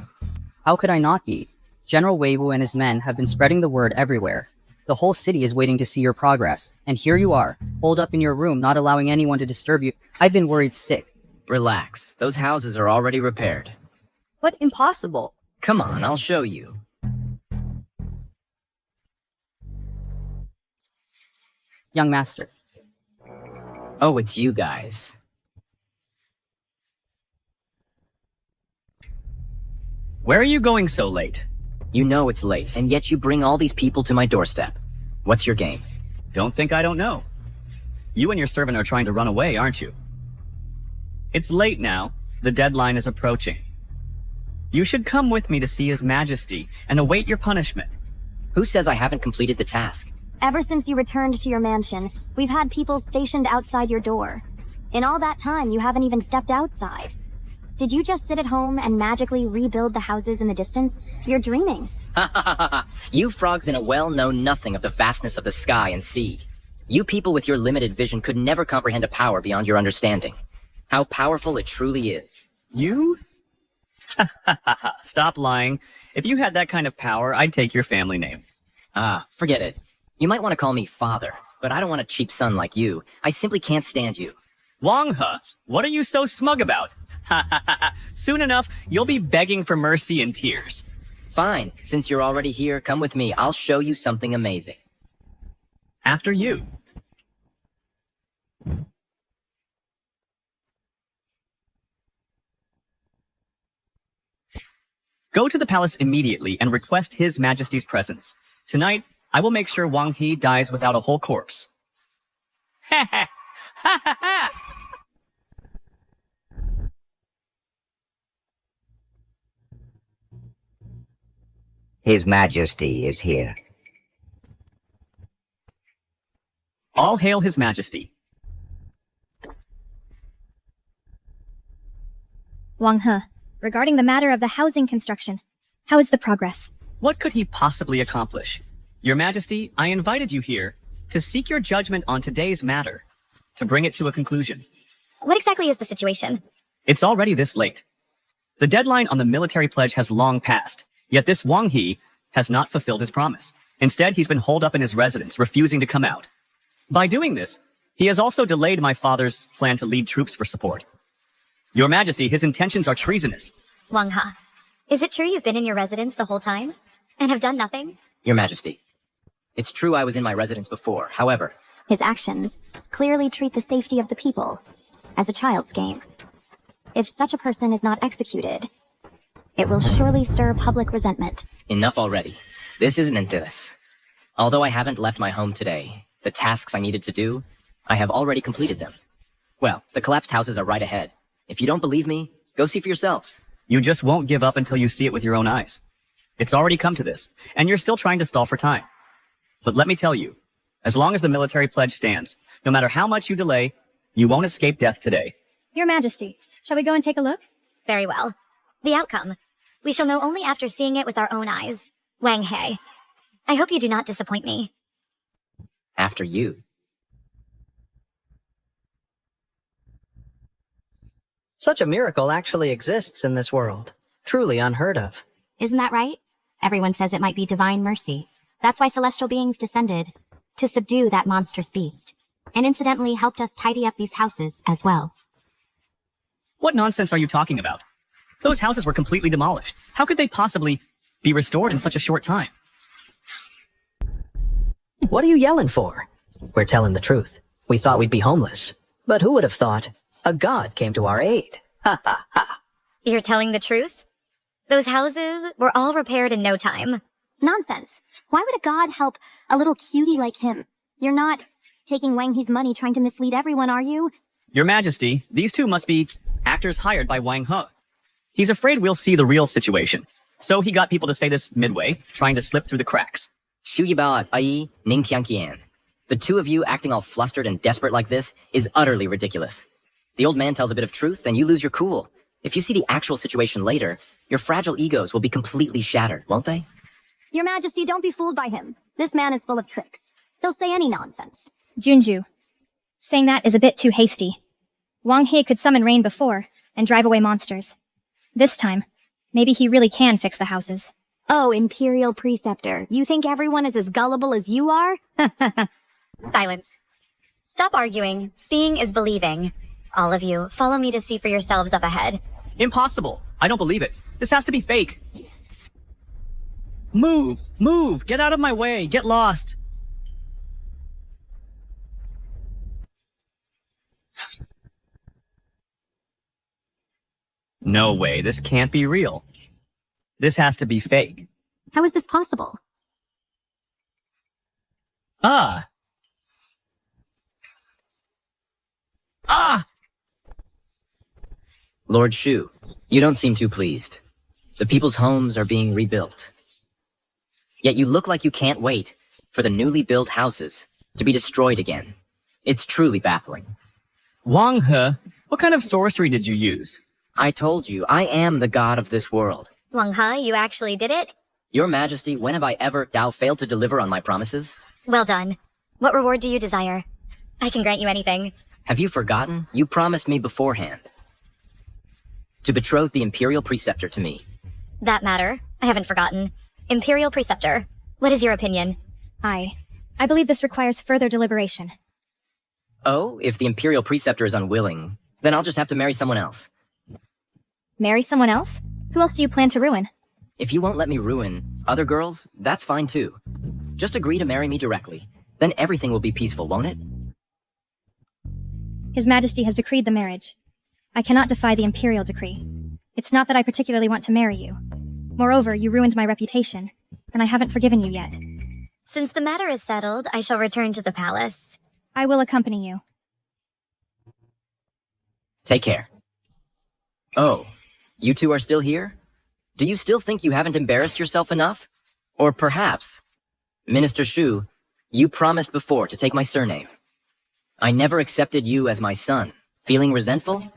[SPEAKER 14] How could I not be? General Wei Wu and his men have been spreading the word everywhere. The whole city is waiting to see your progress, and here you are, holed up in your room, not allowing anyone to disturb you. I've been worried sick.
[SPEAKER 1] Relax. Those houses are already repaired.
[SPEAKER 14] What? Impossible.
[SPEAKER 1] Come on, I'll show you.
[SPEAKER 14] Young master.
[SPEAKER 1] Oh, it's you guys.
[SPEAKER 5] Where are you going so late?
[SPEAKER 1] You know it's late, and yet you bring all these people to my doorstep. What's your game?
[SPEAKER 5] Don't think I don't know. You and your servant are trying to run away, aren't you? It's late now. The deadline is approaching. You should come with me to see His Majesty and await your punishment.
[SPEAKER 1] Who says I haven't completed the task?
[SPEAKER 3] Ever since you returned to your mansion, we've had people stationed outside your door. In all that time, you haven't even stepped outside. Did you just sit at home and magically rebuild the houses in the distance? You're dreaming.
[SPEAKER 1] You frogs in a well know nothing of the vastness of the sky and sea. You people with your limited vision could never comprehend a power beyond your understanding. How powerful it truly is.
[SPEAKER 5] You? Stop lying. If you had that kind of power, I'd take your family name.
[SPEAKER 1] Forget it. You might want to call me father, but I don't want a cheap son like you. I simply can't stand you.
[SPEAKER 5] Wong Hu, what are you so smug about? Soon enough, you'll be begging for mercy in tears.
[SPEAKER 1] Fine. Since you're already here, come with me. I'll show you something amazing.
[SPEAKER 5] After you. Go to the palace immediately and request His Majesty's presence. Tonight, I will make sure Wang He dies without a whole corpse. Ha ha! Ha ha ha!
[SPEAKER 4] His Majesty is here.
[SPEAKER 5] All hail His Majesty.
[SPEAKER 2] Wong Hu, regarding the matter of the housing construction, how is the progress?
[SPEAKER 5] What could he possibly accomplish? Your Majesty, I invited you here to seek your judgment on today's matter, to bring it to a conclusion.
[SPEAKER 6] What exactly is the situation?
[SPEAKER 5] It's already this late. The deadline on the military pledge has long passed, yet this Wang He has not fulfilled his promise. Instead, he's been holed up in his residence, refusing to come out. By doing this, he has also delayed my father's plan to lead troops for support. Your Majesty, his intentions are treasonous.
[SPEAKER 6] Wong Hu, is it true you've been in your residence the whole time? And have done nothing?
[SPEAKER 1] Your Majesty, it's true I was in my residence before. However,
[SPEAKER 3] His actions clearly treat the safety of the people as a child's game. If such a person is not executed, it will surely stir public resentment.
[SPEAKER 1] enough already. This isn't Antilles. Although I haven't left my home today, the tasks I needed to do, I have already completed them. Well, the collapsed houses are right ahead. If you don't believe me, go see for yourselves.
[SPEAKER 5] You just won't give up until you see it with your own eyes. It's already come to this, and you're still trying to stall for time. But let me tell you, as long as the military pledge stands, no matter how much you delay, you won't escape death today.
[SPEAKER 2] Your Majesty, shall we go and take a look?
[SPEAKER 6] Very well. The outcome. We shall know only after seeing it with our own eyes. Wang He, I hope you do not disappoint me.
[SPEAKER 1] After you.
[SPEAKER 10] Such a miracle actually exists in this world. Truly unheard of.
[SPEAKER 3] Isn't that right? Everyone says it might be divine mercy. That's why celestial beings descended, to subdue that monstrous beast. And incidentally helped us tidy up these houses as well.
[SPEAKER 5] What nonsense are you talking about? Those houses were completely demolished. How could they possibly be restored in such a short time?
[SPEAKER 10] What are you yelling for? We're telling the truth. We thought we'd be homeless. But who would have thought a god came to our aid? Ha ha ha.
[SPEAKER 6] You're telling the truth? Those houses were all repaired in no time.
[SPEAKER 3] Nonsense. Why would a god help a little cutie like him? You're not taking Wang He's money trying to mislead everyone, are you?
[SPEAKER 5] Your Majesty, these two must be actors hired by Wang Hu. He's afraid we'll see the real situation. So he got people to say this midway, trying to slip through the cracks.
[SPEAKER 1] Shu Yibao at Ai Ning Qian. The two of you acting all flustered and desperate like this is utterly ridiculous. The old man tells a bit of truth and you lose your cool. If you see the actual situation later, your fragile egos will be completely shattered, won't they?
[SPEAKER 3] Your Majesty, don't be fooled by him. This man is full of tricks. He'll say any nonsense.
[SPEAKER 2] Junju, saying that is a bit too hasty. Wang He could summon rain before and drive away monsters. This time, maybe he really can fix the houses.
[SPEAKER 3] Oh, Imperial Preceptor, you think everyone is as gullible as you are?
[SPEAKER 6] Silence. Stop arguing. Seeing is believing. All of you, follow me to see for yourselves up ahead.
[SPEAKER 5] Impossible. I don't believe it. This has to be fake. Move! Move! Get out of my way! Get lost! No way. This can't be real. This has to be fake.
[SPEAKER 3] How is this possible?
[SPEAKER 5] Ah! Ah!
[SPEAKER 1] Lord Shu, you don't seem too pleased. The people's homes are being rebuilt. Yet you look like you can't wait for the newly built houses to be destroyed again. It's truly baffling.
[SPEAKER 5] Wong Hu, what kind of sorcery did you use?
[SPEAKER 1] I told you, I am the god of this world.
[SPEAKER 6] Wong Hu, you actually did it?
[SPEAKER 1] Your Majesty, when have I ever failed to deliver on my promises?
[SPEAKER 6] Well done. What reward do you desire? I can grant you anything.
[SPEAKER 1] Have you forgotten? You promised me beforehand to betroth the Imperial Preceptor to me.
[SPEAKER 6] That matter, I haven't forgotten. Imperial Preceptor, what is your opinion?
[SPEAKER 2] I believe this requires further deliberation.
[SPEAKER 1] Oh, if the Imperial Preceptor is unwilling, then I'll just have to marry someone else.
[SPEAKER 2] Marry someone else? Who else do you plan to ruin?
[SPEAKER 1] If you won't let me ruin other girls, that's fine too. Just agree to marry me directly. Then everything will be peaceful, won't it?
[SPEAKER 2] His Majesty has decreed the marriage. I cannot defy the Imperial decree. It's not that I particularly want to marry you. Moreover, you ruined my reputation, and I haven't forgiven you yet.
[SPEAKER 6] Since the matter is settled, I shall return to the palace.
[SPEAKER 2] I will accompany you.
[SPEAKER 1] Take care. Oh, you two are still here? Do you still think you haven't embarrassed yourself enough? Or perhaps, Minister Shu, you promised before to take my surname. I never accepted you as my son. Feeling resentful?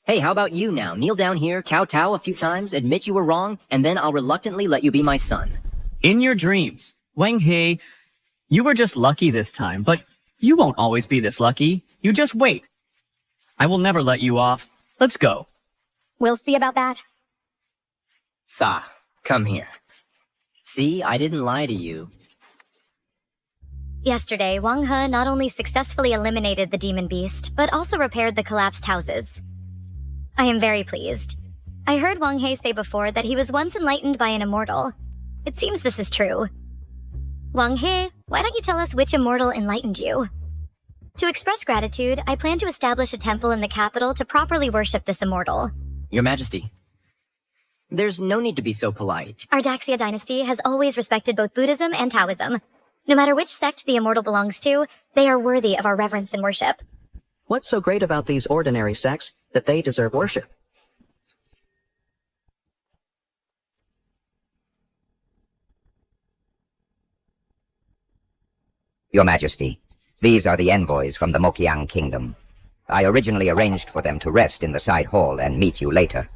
[SPEAKER 1] Hey, how about you now? Kneel down here, kowtow a few times, admit you were wrong, and then I'll reluctantly let you be my son.
[SPEAKER 5] In your dreams. Wang He, you were just lucky this time, but you won't always be this lucky. You just wait. I will never let you off. Let's go.
[SPEAKER 3] We'll see about that.
[SPEAKER 1] Sa, come here. See, I didn't lie to you.
[SPEAKER 6] Yesterday, Wong Hu not only successfully eliminated the demon beast, but also repaired the collapsed houses. I am very pleased. I heard Wong Hu say before that he was once enlightened by an immortal. It seems this is true. Wong Hu, why don't you tell us which immortal enlightened you? To express gratitude, I plan to establish a temple in the capital to properly worship this immortal.
[SPEAKER 1] Your Majesty, there's no need to be so polite.
[SPEAKER 6] Our Daxia dynasty has always respected both Buddhism and Taoism. No matter which sect the immortal belongs to, they are worthy of our reverence and worship.
[SPEAKER 10] What's so great about these ordinary sects that they deserve worship?
[SPEAKER 4] Your Majesty, these are the envoys from the Mokiang kingdom. I originally arranged for them to rest in the side hall and meet you later,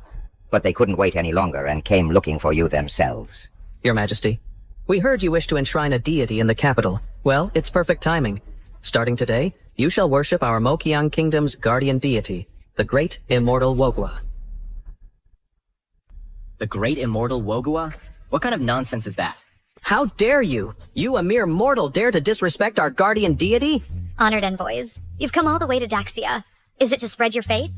[SPEAKER 4] but they couldn't wait any longer and came looking for you themselves.
[SPEAKER 10] Your Majesty, we heard you wish to enshrine a deity in the capital. Well, it's perfect timing. Starting today, you shall worship our Mokiang kingdom's guardian deity, the great immortal Wogwa.
[SPEAKER 1] The great immortal Wogua? What kind of nonsense is that?
[SPEAKER 10] How dare you? You, a mere mortal, dare to disrespect our guardian deity?
[SPEAKER 6] Honored envoys, you've come all the way to Daxia. Is it to spread your faith?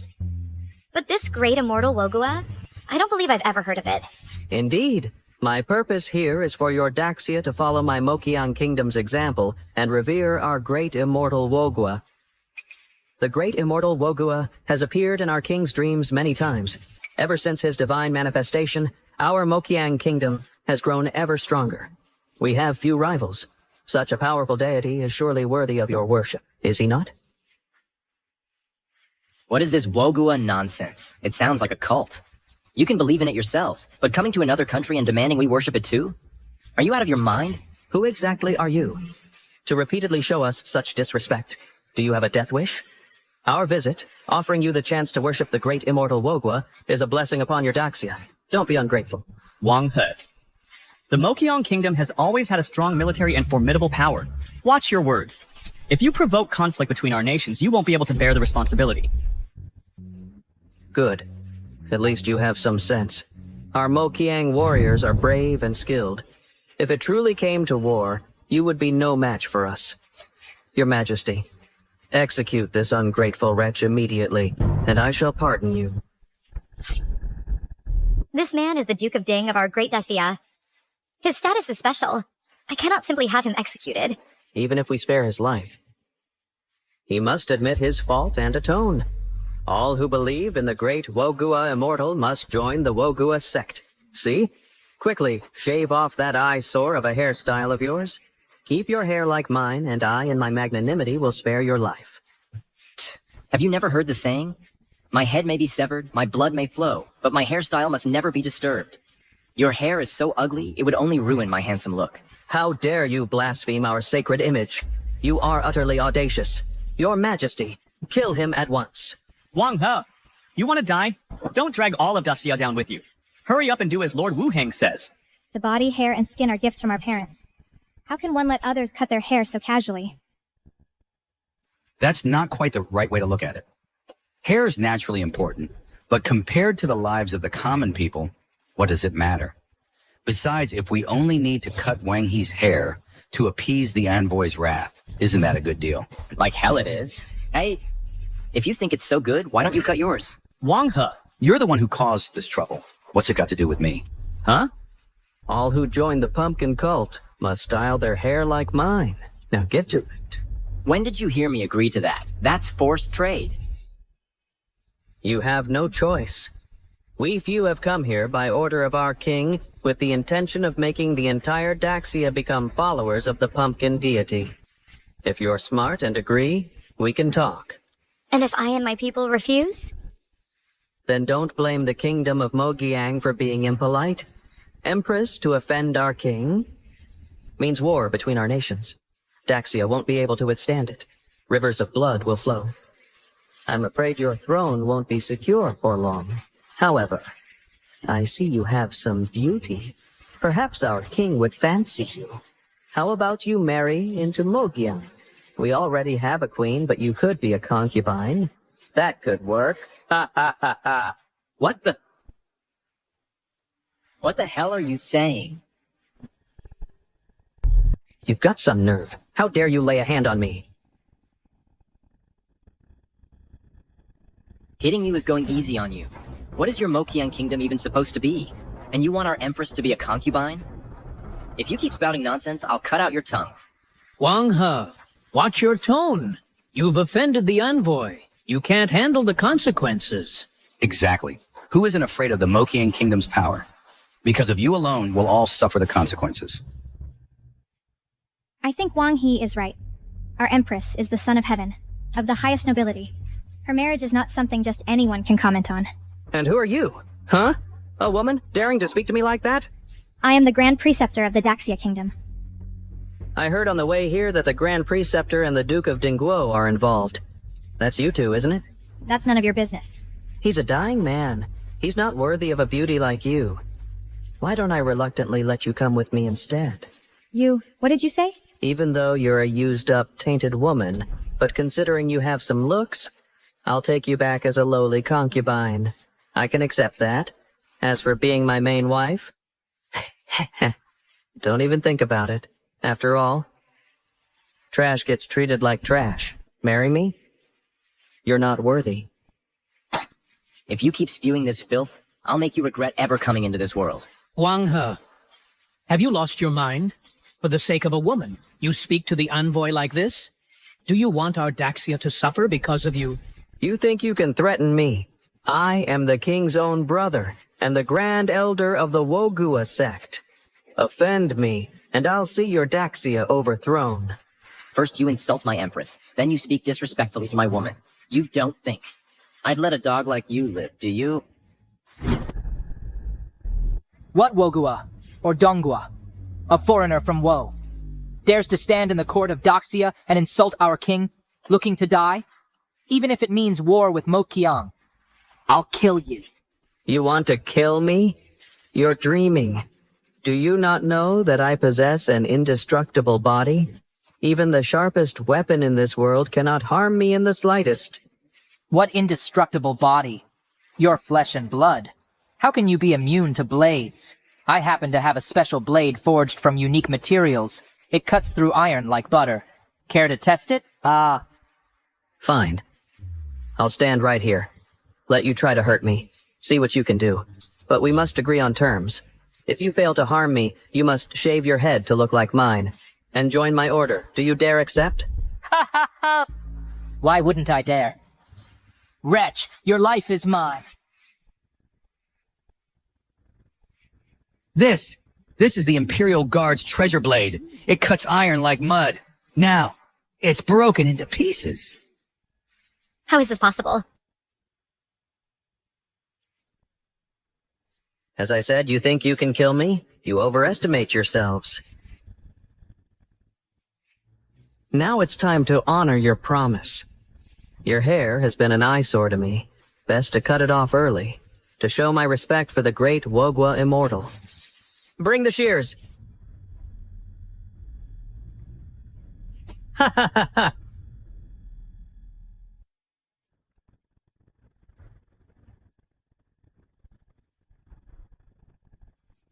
[SPEAKER 6] But this great immortal Wogua, I don't believe I've ever heard of it.
[SPEAKER 10] Indeed. My purpose here is for your Daxia to follow my Mokiang kingdom's example and revere our great immortal Wogua. The great immortal Wogua has appeared in our king's dreams many times. Ever since his divine manifestation, our Mokiang kingdom has grown ever stronger. We have few rivals. Such a powerful deity is surely worthy of your worship, is he not?
[SPEAKER 1] What is this Wogua nonsense? It sounds like a cult. You can believe in it yourselves, but coming to another country and demanding we worship it too? Are you out of your mind?
[SPEAKER 10] Who exactly are you? To repeatedly show us such disrespect, do you have a death wish? Our visit, offering you the chance to worship the great immortal Wogwa, is a blessing upon your Daxia. Don't be ungrateful.
[SPEAKER 5] Wong Hu. The Mokiang kingdom has always had a strong military and formidable power. Watch your words. If you provoke conflict between our nations, you won't be able to bear the responsibility.
[SPEAKER 10] Good. At least you have some sense. Our Mokiang warriors are brave and skilled. If it truly came to war, you would be no match for us. Your Majesty, execute this ungrateful wretch immediately, and I shall pardon you.
[SPEAKER 6] This man is the Duke of Ding of our great Daxia. His status is special. I cannot simply have him executed.
[SPEAKER 10] Even if we spare his life, he must admit his fault and atone. All who believe in the great Wogua immortal must join the Wogua sect. See? Quickly, shave off that eyesore of a hairstyle of yours. Keep your hair like mine, and I, in my magnanimity, will spare your life.
[SPEAKER 1] Have you never heard the saying? My head may be severed, my blood may flow, but my hairstyle must never be disturbed. Your hair is so ugly, it would only ruin my handsome look.
[SPEAKER 10] How dare you blaspheme our sacred image? You are utterly audacious. Your Majesty, kill him at once.
[SPEAKER 5] Wong Hu, you want to die? Don't drag all of Daxia down with you. Hurry up and do as Lord Wu Heng says.
[SPEAKER 2] The body, hair, and skin are gifts from our parents. How can one let others cut their hair so casually?
[SPEAKER 13] That's not quite the right way to look at it. Hair is naturally important, but compared to the lives of the common people, what does it matter? Besides, if we only need to cut Wang He's hair to appease the envoy's wrath, isn't that a good deal?
[SPEAKER 1] Like hell it is. Hey, if you think it's so good, why don't you cut yours?
[SPEAKER 5] Wong Hu,
[SPEAKER 13] you're the one who caused this trouble. What's it got to do with me?
[SPEAKER 10] Huh? All who join the pumpkin cult must style their hair like mine. Now get to it.
[SPEAKER 1] When did you hear me agree to that? That's forced trade.
[SPEAKER 10] You have no choice. We few have come here by order of our king with the intention of making the entire Daxia become followers of the pumpkin deity. If you're smart and agree, we can talk.
[SPEAKER 6] And if I and my people refuse?
[SPEAKER 10] Then don't blame the kingdom of Mokiang for being impolite. Empress, to offend our king means war between our nations. Daxia won't be able to withstand it. Rivers of blood will flow. I'm afraid your throne won't be secure for long. However, I see you have some beauty. Perhaps our king would fancy you. How about you marry into Mokiang? We already have a queen, but you could be a concubine. That could work. Ha ha ha ha.
[SPEAKER 1] What the hell are you saying?
[SPEAKER 10] You've got some nerve. How dare you lay a hand on me?
[SPEAKER 1] Hitting you is going easy on you. What is your Mokiang kingdom even supposed to be? And you want our empress to be a concubine? If you keep spouting nonsense, I'll cut out your tongue.
[SPEAKER 7] Wong Hu, watch your tone. You've offended the envoy. You can't handle the consequences.
[SPEAKER 13] Exactly. Who isn't afraid of the Mokiang kingdom's power? Because of you alone, we'll all suffer the consequences.
[SPEAKER 2] I think Wang He is right. Our empress is the son of heaven, of the highest nobility. Her marriage is not something just anyone can comment on.
[SPEAKER 10] And who are you? Huh? A woman daring to speak to me like that?
[SPEAKER 2] I am the Grand Preceptor of the Daxia Kingdom.
[SPEAKER 10] I heard on the way here that the Grand Preceptor and the Duke of Dingguo are involved. That's you two, isn't it?
[SPEAKER 2] That's none of your business.
[SPEAKER 10] He's a dying man. He's not worthy of a beauty like you. Why don't I reluctantly let you come with me instead?
[SPEAKER 2] What did you say?
[SPEAKER 10] Even though you're a used-up, tainted woman, but considering you have some looks, I'll take you back as a lowly concubine. I can accept that. As for being my main wife, don't even think about it. After all, trash gets treated like trash. Marry me? You're not worthy.
[SPEAKER 1] If you keep spewing this filth, I'll make you regret ever coming into this world.
[SPEAKER 7] Wang Hu, have you lost your mind? For the sake of a woman, you speak to the envoy like this? Do you want our Daxia to suffer because of you?
[SPEAKER 10] You think you can threaten me? I am the king's own brother, and the grand elder of the Wogua sect. Offend me, and I'll see your Daxia overthrown.
[SPEAKER 1] First you insult my empress, then you speak disrespectfully to my woman. You don't think. I'd let a dog like you live, do you?
[SPEAKER 17] What Wogua? Or Dongua? A foreigner from Wo. Dares to stand in the court of Daxia and insult our king, looking to die? Even if it means war with Mokiang. I'll kill you.
[SPEAKER 10] You want to kill me? You're dreaming. Do you not know that I possess an indestructible body? Even the sharpest weapon in this world cannot harm me in the slightest.
[SPEAKER 17] What indestructible body? Your flesh and blood. How can you be immune to blades? I happen to have a special blade forged from unique materials. It cuts through iron like butter. Care to test it?
[SPEAKER 10] Fine. I'll stand right here. Let you try to hurt me. See what you can do. But we must agree on terms. If you fail to harm me, you must shave your head to look like mine. And join my order. Do you dare accept?
[SPEAKER 17] Ha ha ha! Why wouldn't I dare? Wretch, your life is mine.
[SPEAKER 13] This is the Imperial Guard's treasure blade. It cuts iron like mud. Now, it's broken into pieces.
[SPEAKER 6] How is this possible?
[SPEAKER 10] As I said, you think you can kill me? You overestimate yourselves. Now it's time to honor your promise. Your hair has been an eyesore to me. Best to cut it off early, to show my respect for the great Wogua immortal. Bring the shears! Ha ha ha ha!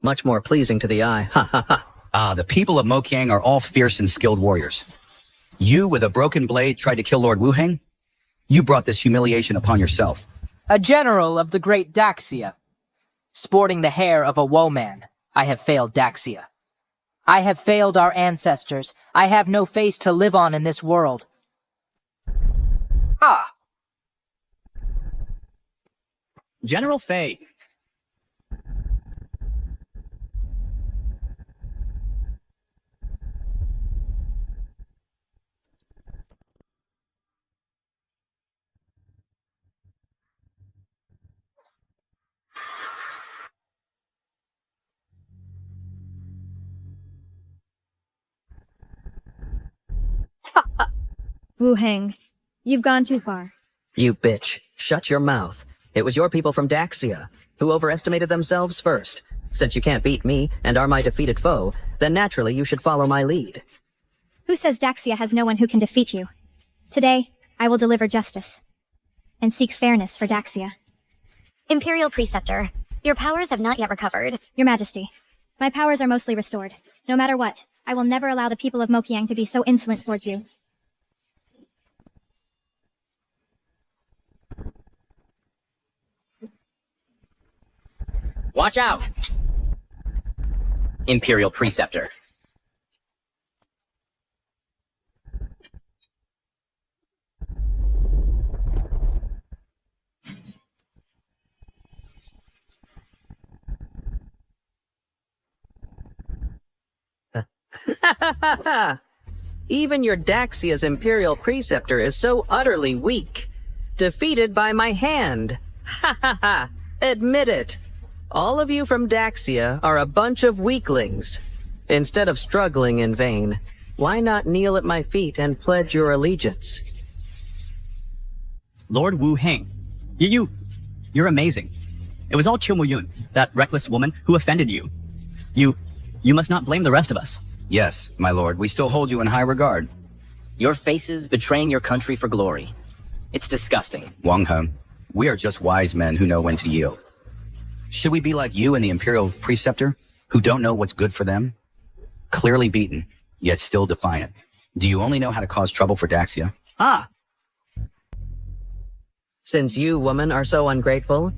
[SPEAKER 10] Much more pleasing to the eye, ha ha ha.
[SPEAKER 13] The people of Mokiang are all fierce and skilled warriors. You, with a broken blade, tried to kill Lord Wuheng? You brought this humiliation upon yourself.
[SPEAKER 17] A general of the great Daxia. Sporting the hair of a woe-man, I have failed Daxia. I have failed our ancestors. I have no face to live on in this world.
[SPEAKER 9] General Fei.
[SPEAKER 2] Wuheng, you've gone too far.
[SPEAKER 10] You bitch. Shut your mouth. It was your people from Daxia who overestimated themselves first. Since you can't beat me and are my defeated foe, then naturally you should follow my lead.
[SPEAKER 2] Who says Daxia has no one who can defeat you? Today, I will deliver justice. And seek fairness for Daxia.
[SPEAKER 6] Imperial Preceptor, your powers have not yet recovered.
[SPEAKER 2] Your Majesty, my powers are mostly restored. No matter what, I will never allow the people of Mokiang to be so insolent towards you.
[SPEAKER 1] Watch out! Imperial Preceptor.
[SPEAKER 10] Even your Daxia's Imperial Preceptor is so utterly weak. Defeated by my hand. Ha ha ha! Admit it. All of you from Daxia are a bunch of weaklings. Instead of struggling in vain, why not kneel at my feet and pledge your allegiance?
[SPEAKER 5] Lord Wu Heng, you're amazing. It was all Qiu Muyun, that reckless woman, who offended you. You must not blame the rest of us.
[SPEAKER 13] Yes, my lord, we still hold you in high regard.
[SPEAKER 1] Your faces betraying your country for glory. It's disgusting.
[SPEAKER 13] Wong Hu, we are just wise men who know when to yield. Should we be like you and the Imperial Preceptor, who don't know what's good for them? Clearly beaten, yet still defiant. Do you only know how to cause trouble for Daxia?
[SPEAKER 5] Ah!
[SPEAKER 10] Since you, woman, are so ungrateful,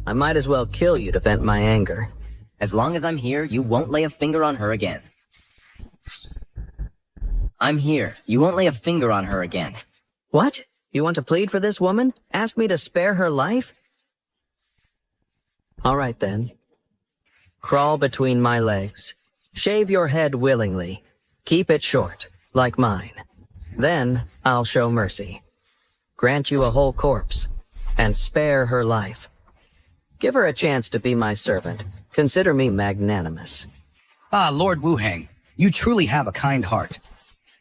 [SPEAKER 10] I might as well kill you to vent my anger.
[SPEAKER 1] As long as I'm here, you won't lay a finger on her again. I'm here. You won't lay a finger on her again.
[SPEAKER 10] What? You want to plead for this woman? Ask me to spare her life? All right, then. Crawl between my legs. Shave your head willingly. Keep it short, like mine. Then I'll show mercy. Grant you a whole corpse, and spare her life. Give her a chance to be my servant. Consider me magnanimous.
[SPEAKER 13] Ah, Lord Wu Heng, you truly have a kind heart.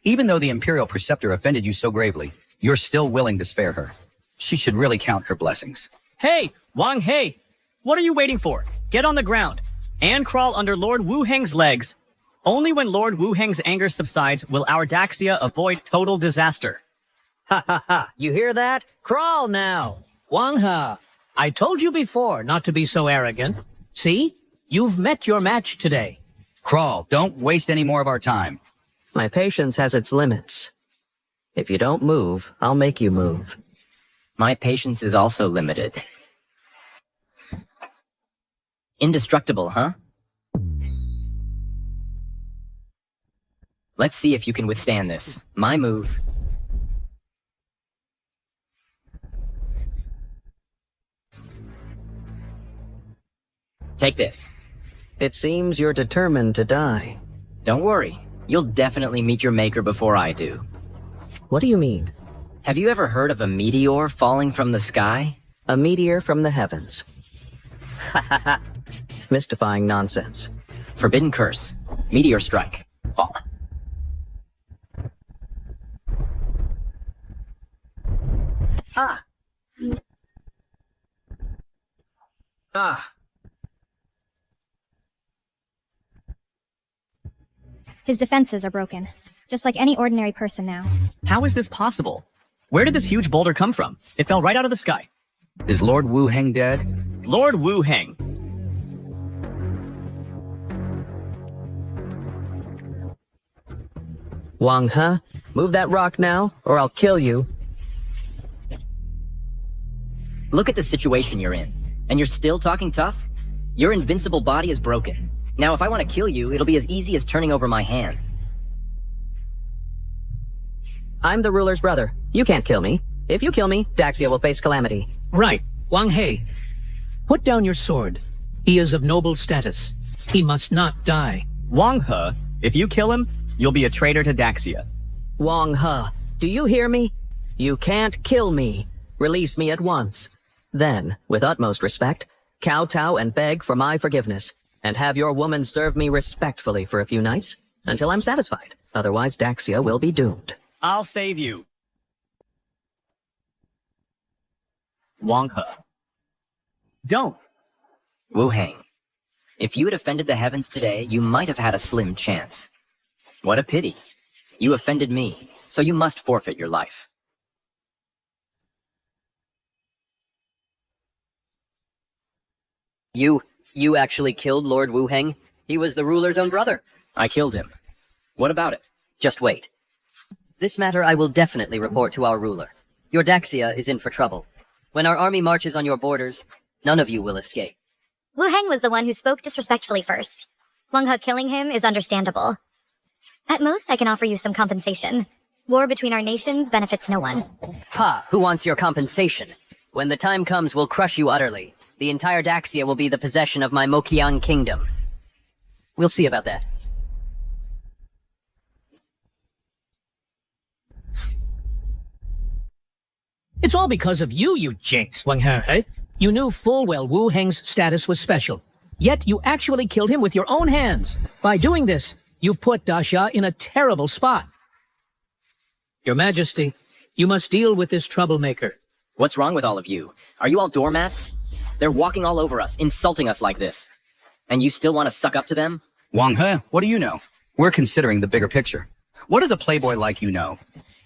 [SPEAKER 13] Even though the Imperial Preceptor offended you so gravely, you're still willing to spare her. She should really count her blessings.
[SPEAKER 5] Hey, Wang He! What are you waiting for? Get on the ground, and crawl under Lord Wu Heng's legs. Only when Lord Wu Heng's anger subsides will our Daxia avoid total disaster.
[SPEAKER 10] Ha ha ha! You hear that? Crawl now!
[SPEAKER 7] Wong Hu, I told you before not to be so arrogant. See? You've met your match today.
[SPEAKER 13] Crawl, don't waste any more of our time.
[SPEAKER 10] My patience has its limits. If you don't move, I'll make you move.
[SPEAKER 1] My patience is also limited. Indestructible, huh? Let's see if you can withstand this. My move. Take this.
[SPEAKER 10] It seems you're determined to die.
[SPEAKER 1] Don't worry. You'll definitely meet your maker before I do.
[SPEAKER 10] What do you mean?
[SPEAKER 1] Have you ever heard of a meteor falling from the sky?
[SPEAKER 10] A meteor from the heavens. Ha ha ha. Mystifying nonsense.
[SPEAKER 1] Forbidden curse. Meteor strike. Fall.
[SPEAKER 10] Ah. Ah.
[SPEAKER 2] His defenses are broken, just like any ordinary person now.
[SPEAKER 5] How is this possible? Where did this huge boulder come from? It fell right out of the sky.
[SPEAKER 13] Is Lord Wu Heng dead?
[SPEAKER 5] Lord Wu Heng.
[SPEAKER 10] Wong Hu, move that rock now, or I'll kill you.
[SPEAKER 1] Look at the situation you're in. And you're still talking tough? Your invincible body is broken. Now, if I want to kill you, it'll be as easy as turning over my hand.
[SPEAKER 10] I'm the ruler's brother. You can't kill me. If you kill me, Daxia will face calamity.
[SPEAKER 7] Right. Wang He, put down your sword. He is of noble status. He must not die.
[SPEAKER 5] Wong Hu, if you kill him, you'll be a traitor to Daxia.
[SPEAKER 10] Wong Hu, do you hear me? You can't kill me. Release me at once. Then, with utmost respect, kowtow and beg for my forgiveness, and have your woman serve me respectfully for a few nights, until I'm satisfied. Otherwise, Daxia will be doomed.
[SPEAKER 5] I'll save you. Wong Hu. Don't.
[SPEAKER 1] Wu Heng, if you had offended the heavens today, you might have had a slim chance. What a pity. You offended me, so you must forfeit your life.
[SPEAKER 12] You actually killed Lord Wu Heng? He was the ruler's own brother.
[SPEAKER 1] I killed him. What about it?
[SPEAKER 12] Just wait. This matter I will definitely report to our ruler. Your Daxia is in for trouble. When our army marches on your borders, none of you will escape.
[SPEAKER 6] Wu Heng was the one who spoke disrespectfully first. Wong Hu killing him is understandable. At most, I can offer you some compensation. War between our nations benefits no one.
[SPEAKER 12] Ha! Who wants your compensation? When the time comes, we'll crush you utterly. The entire Daxia will be the possession of my Mokiang kingdom. We'll see about that.
[SPEAKER 7] It's all because of you, you jinx, Wong Hu, eh? You knew full well Wu Heng's status was special. Yet you actually killed him with your own hands. By doing this, you've put Daxia in a terrible spot. Your Majesty, you must deal with this troublemaker.
[SPEAKER 1] What's wrong with all of you? Are you all doormats? They're walking all over us, insulting us like this. And you still want to suck up to them?
[SPEAKER 13] Wong Hu, what do you know? We're considering the bigger picture. What does a playboy like you know?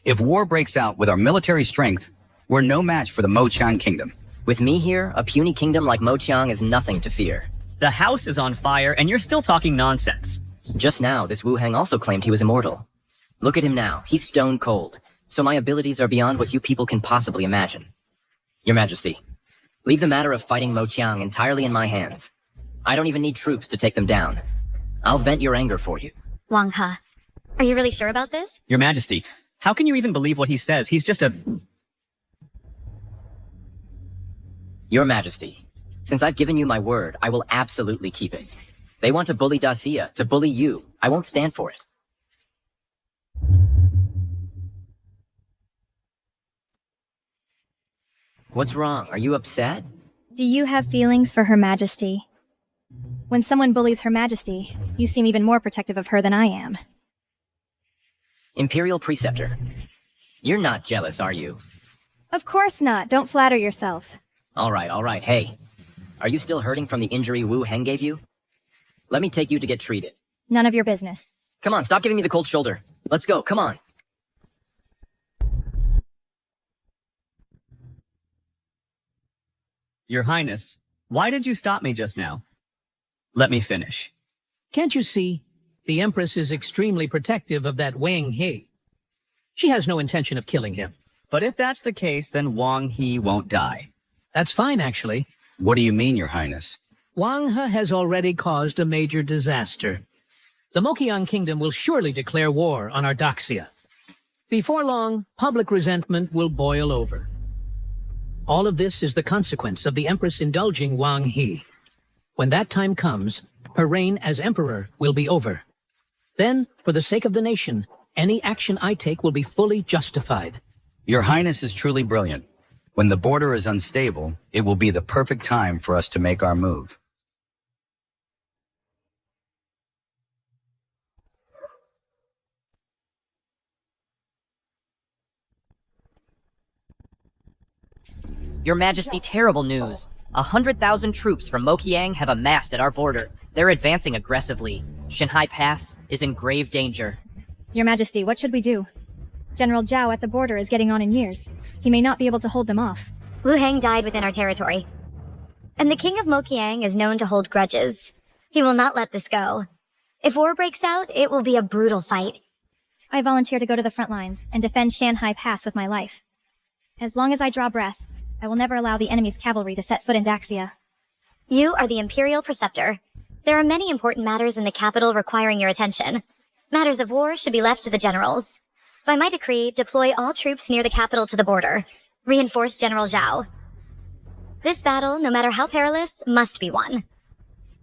[SPEAKER 13] If war breaks out with our military strength, we're no match for the Mokiang kingdom.
[SPEAKER 1] With me here, a puny kingdom like Mokiang is nothing to fear.
[SPEAKER 5] The house is on fire, and you're still talking nonsense.
[SPEAKER 1] Just now, this Wu Heng also claimed he was immortal. Look at him now. He's stone cold. So my abilities are beyond what you people can possibly imagine. Your Majesty, leave the matter of fighting Mokiang entirely in my hands. I don't even need troops to take them down. I'll vent your anger for you.
[SPEAKER 6] Wong Hu, are you really sure about this?
[SPEAKER 5] Your Majesty, how can you even believe what he says? He's just a...
[SPEAKER 1] Your Majesty, since I've given you my word, I will absolutely keep it. They want to bully Daxia, to bully you. I won't stand for it. What's wrong? Are you upset?
[SPEAKER 2] Do you have feelings for Her Majesty? When someone bullies Her Majesty, you seem even more protective of her than I am.
[SPEAKER 1] Imperial Preceptor, you're not jealous, are you?
[SPEAKER 2] Of course not. Don't flatter yourself.
[SPEAKER 1] All right. Hey, are you still hurting from the injury Wu Heng gave you? Let me take you to get treated.
[SPEAKER 2] None of your business.
[SPEAKER 1] Come on, stop giving me the cold shoulder. Let's go, come on.
[SPEAKER 5] Your Highness, why did you stop me just now? Let me finish.
[SPEAKER 7] Can't you see? The Empress is extremely protective of that Wang He. She has no intention of killing him.
[SPEAKER 5] But if that's the case, then Wong He won't die.
[SPEAKER 7] That's fine, actually.
[SPEAKER 13] What do you mean, Your Highness?
[SPEAKER 7] Wang He has already caused a major disaster. The Mokiang kingdom will surely declare war on our Daxia. Before long, public resentment will boil over. All of this is the consequence of the Empress indulging Wang He. When that time comes, her reign as emperor will be over. Then, for the sake of the nation, any action I take will be fully justified.
[SPEAKER 13] Your Highness is truly brilliant. When the border is unstable, it will be the perfect time for us to make our move.
[SPEAKER 12] Your Majesty, terrible news. 100,000 troops from Mokiang have amassed at our border. They're advancing aggressively. Shanghai Pass is in grave danger.
[SPEAKER 2] Your Majesty, what should we do? General Zhao at the border is getting on in years. He may not be able to hold them off.
[SPEAKER 6] Wu Heng died within our territory. And the King of Mokiang is known to hold grudges. He will not let this go. If war breaks out, it will be a brutal fight.
[SPEAKER 2] I volunteer to go to the front lines and defend Shanghai Pass with my life. As long as I draw breath, I will never allow the enemy's cavalry to set foot in Daxia.
[SPEAKER 6] You are the Imperial Preceptor. There are many important matters in the capital requiring your attention. Matters of war should be left to the generals. By my decree, deploy all troops near the capital to the border. Reinforce General Zhao. This battle, no matter how perilous, must be won.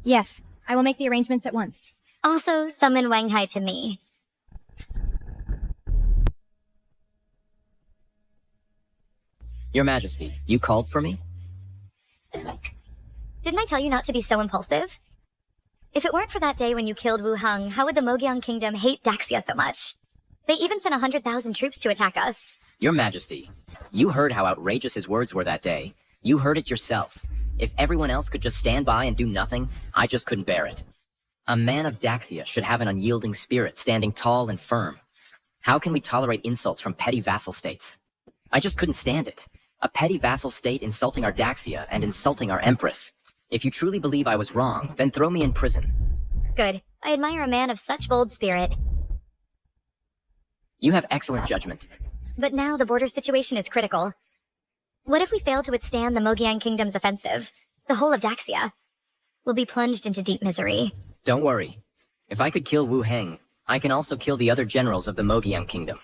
[SPEAKER 2] Yes, I will make the arrangements at once.
[SPEAKER 6] Also, summon Wang Hai to me.
[SPEAKER 1] Your Majesty, you called for me?
[SPEAKER 6] Didn't I tell you not to be so impulsive? If it weren't for that day when you killed Wu Heng, how would the Mokiang kingdom hate Daxia so much? They even sent 100,000 troops to attack us.
[SPEAKER 1] Your Majesty, you heard how outrageous his words were that day. You heard it yourself. If everyone else could just stand by and do nothing, I just couldn't bear it. A man of Daxia should have an unyielding spirit, standing tall and firm. How can we tolerate insults from petty vassal states? I just couldn't stand it. A petty vassal state insulting our Daxia and insulting our Empress. If you truly believe I was wrong, then throw me in prison.
[SPEAKER 6] Good. I admire a man of such bold spirit.
[SPEAKER 1] You have excellent judgment.
[SPEAKER 6] But now the border situation is critical. What if we fail to withstand the Mokiang kingdom's offensive? The whole of Daxia? will be plunged into deep misery.
[SPEAKER 1] Don't worry. If I could kill Wu Heng, I can also kill the other generals of the Mokiang kingdom.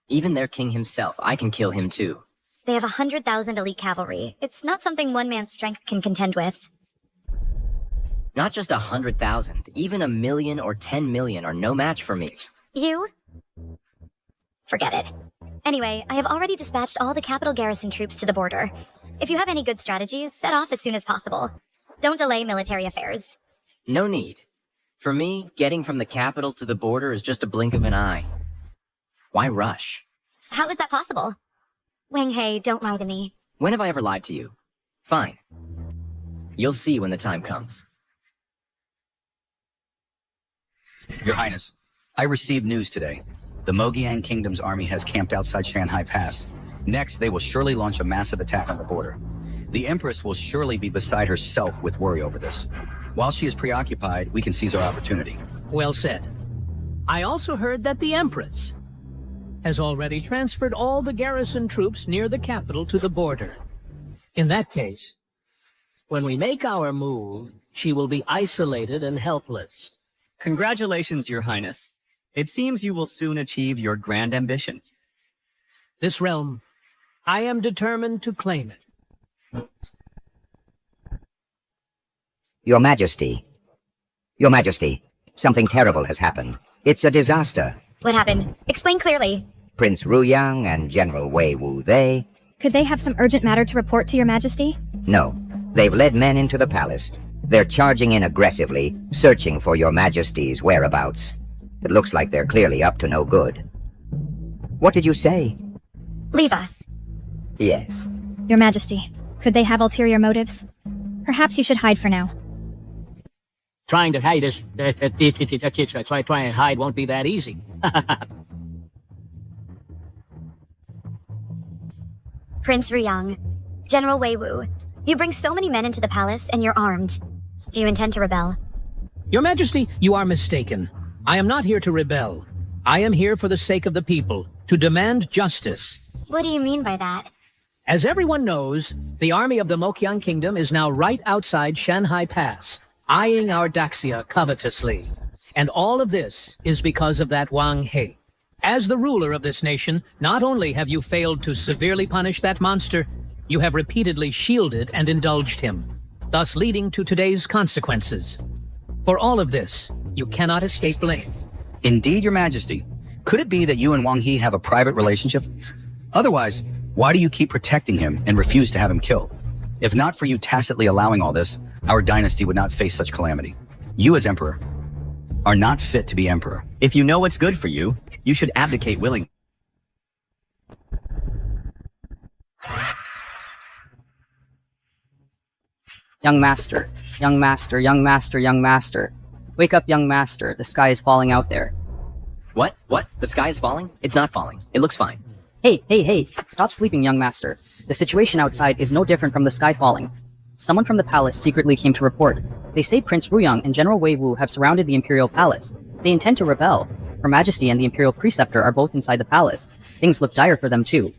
[SPEAKER 1] Even their king himself, I can kill him too.
[SPEAKER 6] They have 100,000 elite cavalry. It's not something one man's strength can contend with.
[SPEAKER 1] Not just 100,000, even 1 million or 10 million are no match for me.
[SPEAKER 6] You? Forget it. Anyway, I have already dispatched all the capital garrison troops to the border. If you have any good strategies, set off as soon as possible. Don't delay military affairs.
[SPEAKER 1] No need. For me, getting from the capital to the border is just a blink of an eye. Why rush?
[SPEAKER 6] How is that possible? Wang He, don't lie to me.
[SPEAKER 1] When have I ever lied to you? Fine. You'll see when the time comes.
[SPEAKER 13] Your Highness, I received news today. The Mokiang Kingdom's army has camped outside Shanghai Pass. Next, they will surely launch a massive attack on the border. The Empress will surely be beside herself with worry over this. While she is preoccupied, we can seize our opportunity.
[SPEAKER 7] Well said. I also heard that the Empress has already transferred all the garrison troops near the capital to the border. In that case,
[SPEAKER 16] when we make our move, she will be isolated and helpless.
[SPEAKER 5] Congratulations, Your Highness. It seems you will soon achieve your grand ambition.
[SPEAKER 7] This realm, I am determined to claim it.
[SPEAKER 4] Your Majesty, something terrible has happened. It's a disaster.
[SPEAKER 6] What happened? Explain clearly.
[SPEAKER 4] Prince Ruyang and General Wei Wu,
[SPEAKER 2] Could they have some urgent matter to report to your Majesty?
[SPEAKER 4] No. They've led men into the palace. They're charging in aggressively, searching for your Majesty's whereabouts. It looks like they're clearly up to no good. What did you say?
[SPEAKER 6] Leave us.
[SPEAKER 4] Yes.
[SPEAKER 2] Your Majesty, could they have ulterior motives? Perhaps you should hide for now.
[SPEAKER 16] Trying to hide us, try and hide won't be that easy.
[SPEAKER 6] Prince Ruyang, General Wei Wu, you bring so many men into the palace and you're armed. Do you intend to rebel?
[SPEAKER 7] Your Majesty, you are mistaken. I am not here to rebel. I am here for the sake of the people, to demand justice.
[SPEAKER 6] What do you mean by that?
[SPEAKER 7] As everyone knows, the army of the Mokiang Kingdom is now right outside Shanghai Pass, eyeing our Daxia covetously. And all of this is because of that Wang He. As the ruler of this nation, not only have you failed to severely punish that monster, you have repeatedly shielded and indulged him, thus leading to today's consequences. For all of this, you cannot escape blame.
[SPEAKER 13] Indeed, Your Majesty. Could it be that you and Wang He have a private relationship? Otherwise, why do you keep protecting him and refuse to have him killed? If not for you tacitly allowing all this, our dynasty would not face such calamity. You as emperor are not fit to be emperor.
[SPEAKER 5] If you know what's good for you, you should abdicate willingly.
[SPEAKER 14] Young master, young master, young master, young master. Wake up, young master. The sky is falling out there.
[SPEAKER 1] What? What? The sky is falling? It's not falling. It looks fine.
[SPEAKER 14] Hey. Stop sleeping, young master. The situation outside is no different from the sky falling. Someone from the palace secretly came to report. They say Prince Ruyang and General Wei Wu have surrounded the Imperial Palace. They intend to rebel. Her Majesty and the Imperial Preceptor are both inside the palace. Things look dire for them too.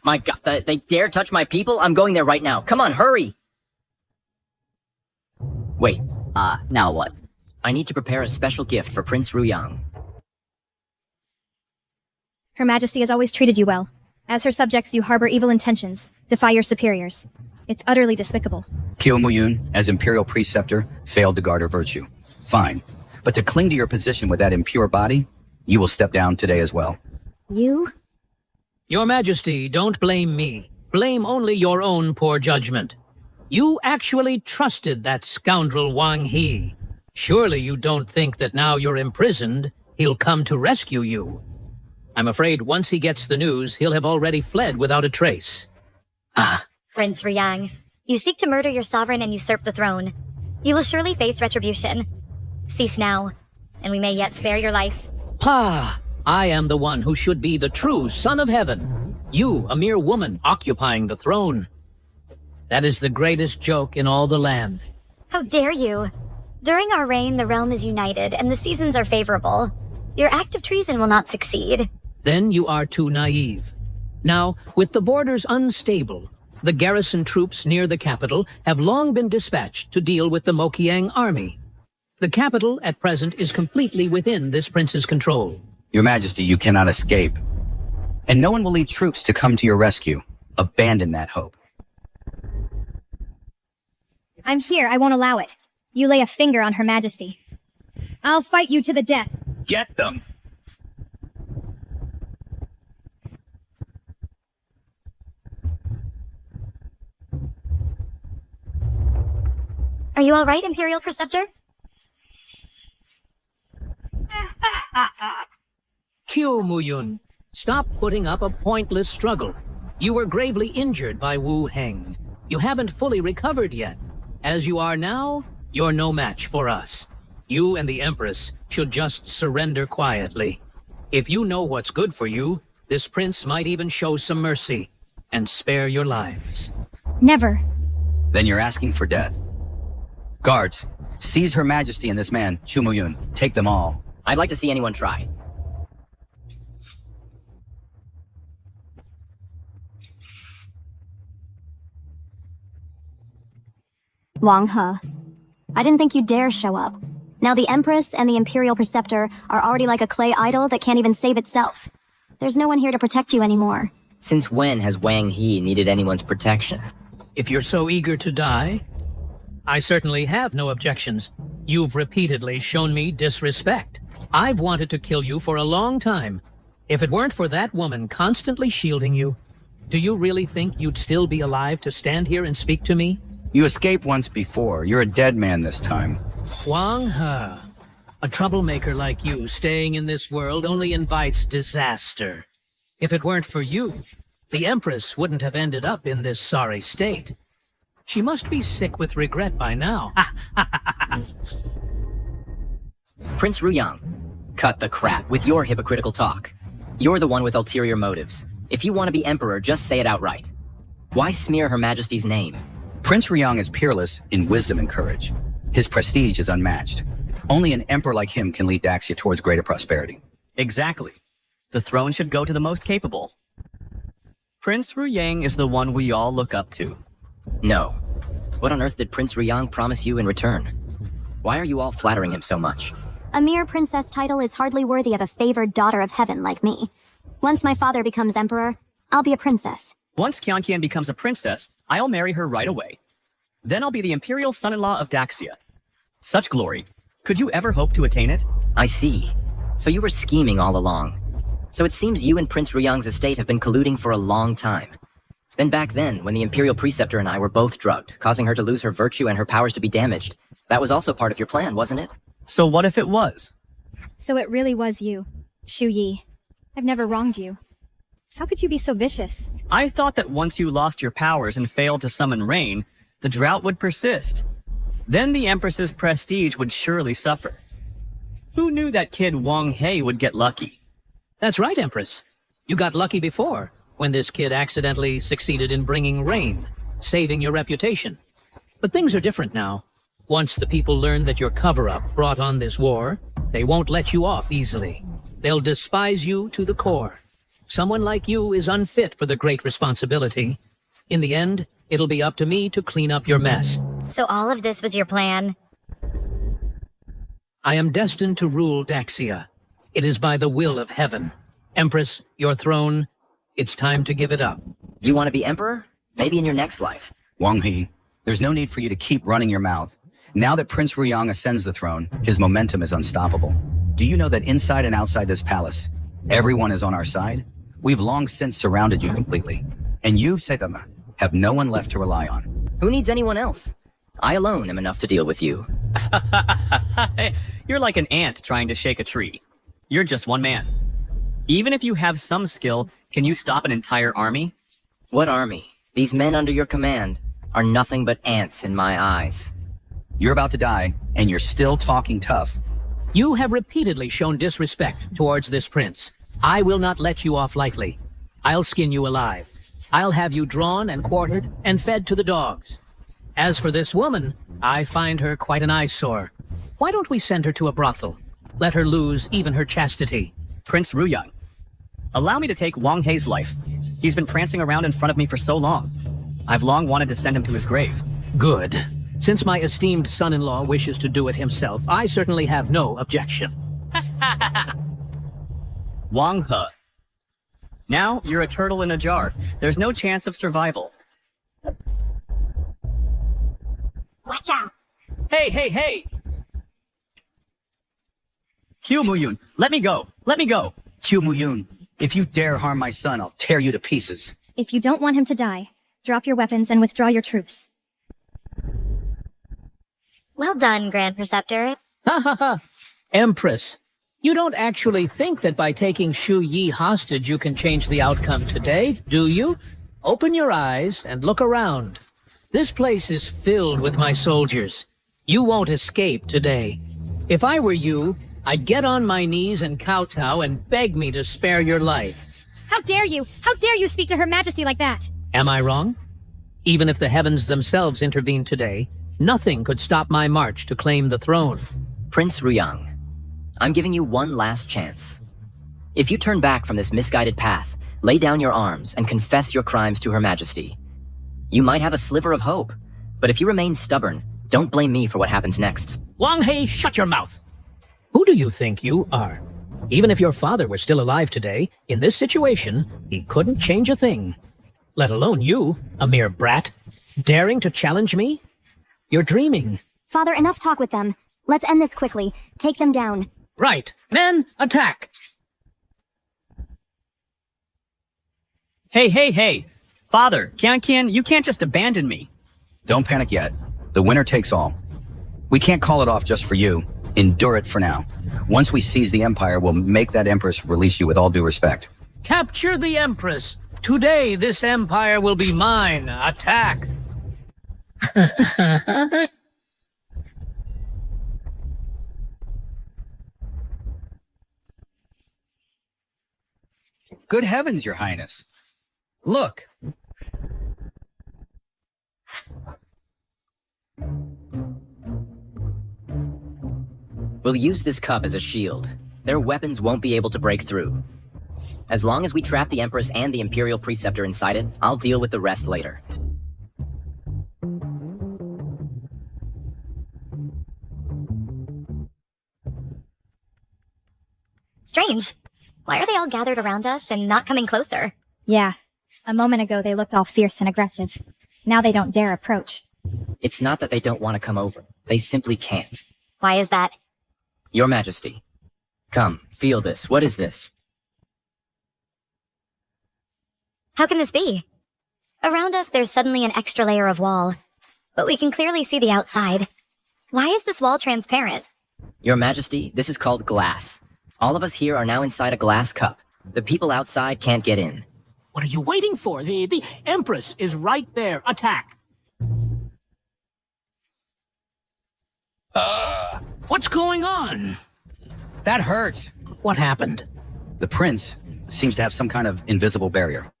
[SPEAKER 1] My God, they dare touch my people? I'm going there right now. Come on, hurry! Wait.
[SPEAKER 14] Now what?
[SPEAKER 1] I need to prepare a special gift for Prince Ruyang.
[SPEAKER 2] Her Majesty has always treated you well. As her subjects, you harbor evil intentions, defy your superiors. It's utterly despicable.
[SPEAKER 13] Kyo Muyun, as Imperial Preceptor, failed to guard her virtue. Fine. But to cling to your position with that impure body, you will step down today as well.
[SPEAKER 6] You?
[SPEAKER 7] Your Majesty, don't blame me. Blame only your own poor judgment. You actually trusted that scoundrel Wang He. Surely you don't think that now you're imprisoned, he'll come to rescue you. I'm afraid once he gets the news, he'll have already fled without a trace.
[SPEAKER 6] Prince Ruyang, you seek to murder your sovereign and usurp the throne. You will surely face retribution. Cease now, and we may yet spare your life.
[SPEAKER 7] I am the one who should be the true son of heaven. You, a mere woman, occupying the throne. That is the greatest joke in all the land.
[SPEAKER 6] How dare you? During our reign, the realm is united, and the seasons are favorable. Your act of treason will not succeed.
[SPEAKER 7] Then you are too naive. Now, with the borders unstable, The garrison troops near the capital have long been dispatched to deal with the Mokiang army. The capital, at present, is completely within this prince's control.
[SPEAKER 13] Your Majesty, you cannot escape. And no one will lead troops to come to your rescue. Abandon that hope.
[SPEAKER 2] I'm here. I won't allow it. You lay a finger on Her Majesty. I'll fight you to the death.
[SPEAKER 9] Get them!
[SPEAKER 6] Are you alright, Imperial Preceptor?
[SPEAKER 7] Q, Muyun. Stop putting up a pointless struggle. You were gravely injured by Wu Heng. You haven't fully recovered yet. As you are now, you're no match for us. You and the Empress should just surrender quietly. If you know what's good for you, this prince might even show some mercy and spare your lives.
[SPEAKER 2] Never.
[SPEAKER 13] Then you're asking for death. Guards, seize Her Majesty and this man, Chu Muyun. Take them all.
[SPEAKER 1] I'd like to see anyone try.
[SPEAKER 3] Wong Hu. I didn't think you'd dare show up. Now the Empress and the Imperial Preceptor are already like a clay idol that can't even save itself. There's no one here to protect you anymore.
[SPEAKER 1] Since when has Wang He needed anyone's protection?
[SPEAKER 7] If you're so eager to die, I certainly have no objections. You've repeatedly shown me disrespect. I've wanted to kill you for a long time. If it weren't for that woman constantly shielding you, do you really think you'd still be alive to stand here and speak to me?
[SPEAKER 13] You escaped once before. You're a dead man this time.
[SPEAKER 7] Wong Hu. A troublemaker like you staying in this world only invites disaster. If it weren't for you, the Empress wouldn't have ended up in this sorry state. She must be sick with regret by now.
[SPEAKER 1] Prince Ruyang, cut the crap with your hypocritical talk. You're the one with ulterior motives. If you want to be emperor, just say it outright. Why smear Her Majesty's name?
[SPEAKER 13] Prince Ruyang is peerless in wisdom and courage. His prestige is unmatched. Only an emperor like him can lead Daxia towards greater prosperity.
[SPEAKER 5] Exactly. The throne should go to the most capable. Prince Ruyang is the one we all look up to.
[SPEAKER 1] No. What on earth did Prince Ruyang promise you in return? Why are you all flattering him so much?
[SPEAKER 3] A mere princess title is hardly worthy of a favored daughter of heaven like me. Once my father becomes emperor, I'll be a princess.
[SPEAKER 5] Once Qianqian becomes a princess, I'll marry her right away. Then I'll be the imperial son-in-law of Daxia. Such glory. Could you ever hope to attain it?
[SPEAKER 1] I see. So you were scheming all along. So it seems you and Prince Ruyang's estate have been colluding for a long time. Then back then, when the Imperial Preceptor and I were both drugged, causing her to lose her virtue and her powers to be damaged, that was also part of your plan, wasn't it?
[SPEAKER 5] So what if it was?
[SPEAKER 2] So it really was you, Shu Yi. I've never wronged you. How could you be so vicious?
[SPEAKER 5] I thought that once you lost your powers and failed to summon rain, the drought would persist. Then the Empress's prestige would surely suffer. Who knew that kid Wong Hu would get lucky?
[SPEAKER 7] That's right, Empress. You got lucky before, when this kid accidentally succeeded in bringing rain, saving your reputation. But things are different now. Once the people learn that your cover-up brought on this war, they won't let you off easily. They'll despise you to the core. Someone like you is unfit for the great responsibility. In the end, it'll be up to me to clean up your mess.
[SPEAKER 6] So all of this was your plan?
[SPEAKER 7] I am destined to rule Daxia. It is by the will of heaven. Empress, your throne, it's time to give it up.
[SPEAKER 1] You want to be emperor? Maybe in your next life.
[SPEAKER 13] Wang He, there's no need for you to keep running your mouth. Now that Prince Ruyang ascends the throne, his momentum is unstoppable. Do you know that inside and outside this palace, everyone is on our side? We've long since surrounded you completely. And you, CDrama, have no one left to rely on.
[SPEAKER 1] Who needs anyone else? I alone am enough to deal with you.
[SPEAKER 5] You're like an ant trying to shake a tree. You're just one man. Even if you have some skill, can you stop an entire army?
[SPEAKER 1] What army? These men under your command are nothing but ants in my eyes.
[SPEAKER 13] You're about to die, and you're still talking tough.
[SPEAKER 7] You have repeatedly shown disrespect towards this prince. I will not let you off lightly. I'll skin you alive. I'll have you drawn and quartered and fed to the dogs. As for this woman, I find her quite an eyesore. Why don't we send her to a brothel? Let her lose even her chastity.
[SPEAKER 5] Prince Ruyang, allow me to take Wang He's life. He's been prancing around in front of me for so long. I've long wanted to send him to his grave.
[SPEAKER 7] Good. Since my esteemed son-in-law wishes to do it himself, I certainly have no objection.
[SPEAKER 5] Wong Hu. Now you're a turtle in a jar. There's no chance of survival.
[SPEAKER 6] Watch out!
[SPEAKER 5] Hey, hey, hey! Q Muyun, let me go! Let me go!
[SPEAKER 13] Q Muyun, if you dare harm my son, I'll tear you to pieces.
[SPEAKER 2] If you don't want him to die, drop your weapons and withdraw your troops.
[SPEAKER 6] Well done, Grand Preceptor.
[SPEAKER 7] Ha ha ha! Empress, you don't actually think that by taking Shu Yi hostage you can change the outcome today, do you? Open your eyes and look around. This place is filled with my soldiers. You won't escape today. If I were you, I'd get on my knees and kowtow and beg me to spare your life.
[SPEAKER 2] How dare you? How dare you speak to Her Majesty like that?
[SPEAKER 7] Am I wrong? Even if the heavens themselves intervened today, nothing could stop my march to claim the throne.
[SPEAKER 1] Prince Ruyang, I'm giving you one last chance. If you turn back from this misguided path, lay down your arms and confess your crimes to Her Majesty, you might have a sliver of hope. But if you remain stubborn, don't blame me for what happens next.
[SPEAKER 7] Wang He, shut your mouth! Who do you think you are? Even if your father were still alive today, in this situation, he couldn't change a thing. Let alone you, a mere brat, daring to challenge me? You're dreaming.
[SPEAKER 3] Father, enough talk with them. Let's end this quickly. Take them down.
[SPEAKER 7] Right. Men, attack!
[SPEAKER 5] Hey, hey, hey! Father, Qian, you can't just abandon me.
[SPEAKER 13] Don't panic yet. The winner takes all. We can't call it off just for you. Endure it for now. Once we seize the Empire, we'll make that Empress release you with all due respect.
[SPEAKER 7] Capture the Empress! Today this Empire will be mine. Attack!
[SPEAKER 13] Good heavens, Your Highness. Look!
[SPEAKER 1] We'll use this cup as a shield. Their weapons won't be able to break through. As long as we trap the Empress and the Imperial Preceptor inside it, I'll deal with the rest later.
[SPEAKER 6] Strange. Why are they all gathered around us and not coming closer?
[SPEAKER 2] Yeah. A moment ago they looked all fierce and aggressive. Now they don't dare approach.
[SPEAKER 1] It's not that they don't want to come over. They simply can't.
[SPEAKER 6] Why is that?
[SPEAKER 1] Your Majesty. Come, feel this. What is this?
[SPEAKER 6] How can this be? Around us there's suddenly an extra layer of wall, but we can clearly see the outside. Why is this wall transparent?
[SPEAKER 1] Your Majesty, this is called glass. All of us here are now inside a glass cup. The people outside can't get in.
[SPEAKER 16] What are you waiting for? The Empress is right there. Attack!
[SPEAKER 7] What's going on?
[SPEAKER 13] That hurts.
[SPEAKER 7] What happened?
[SPEAKER 13] The prince seems to have some kind of invisible barrier.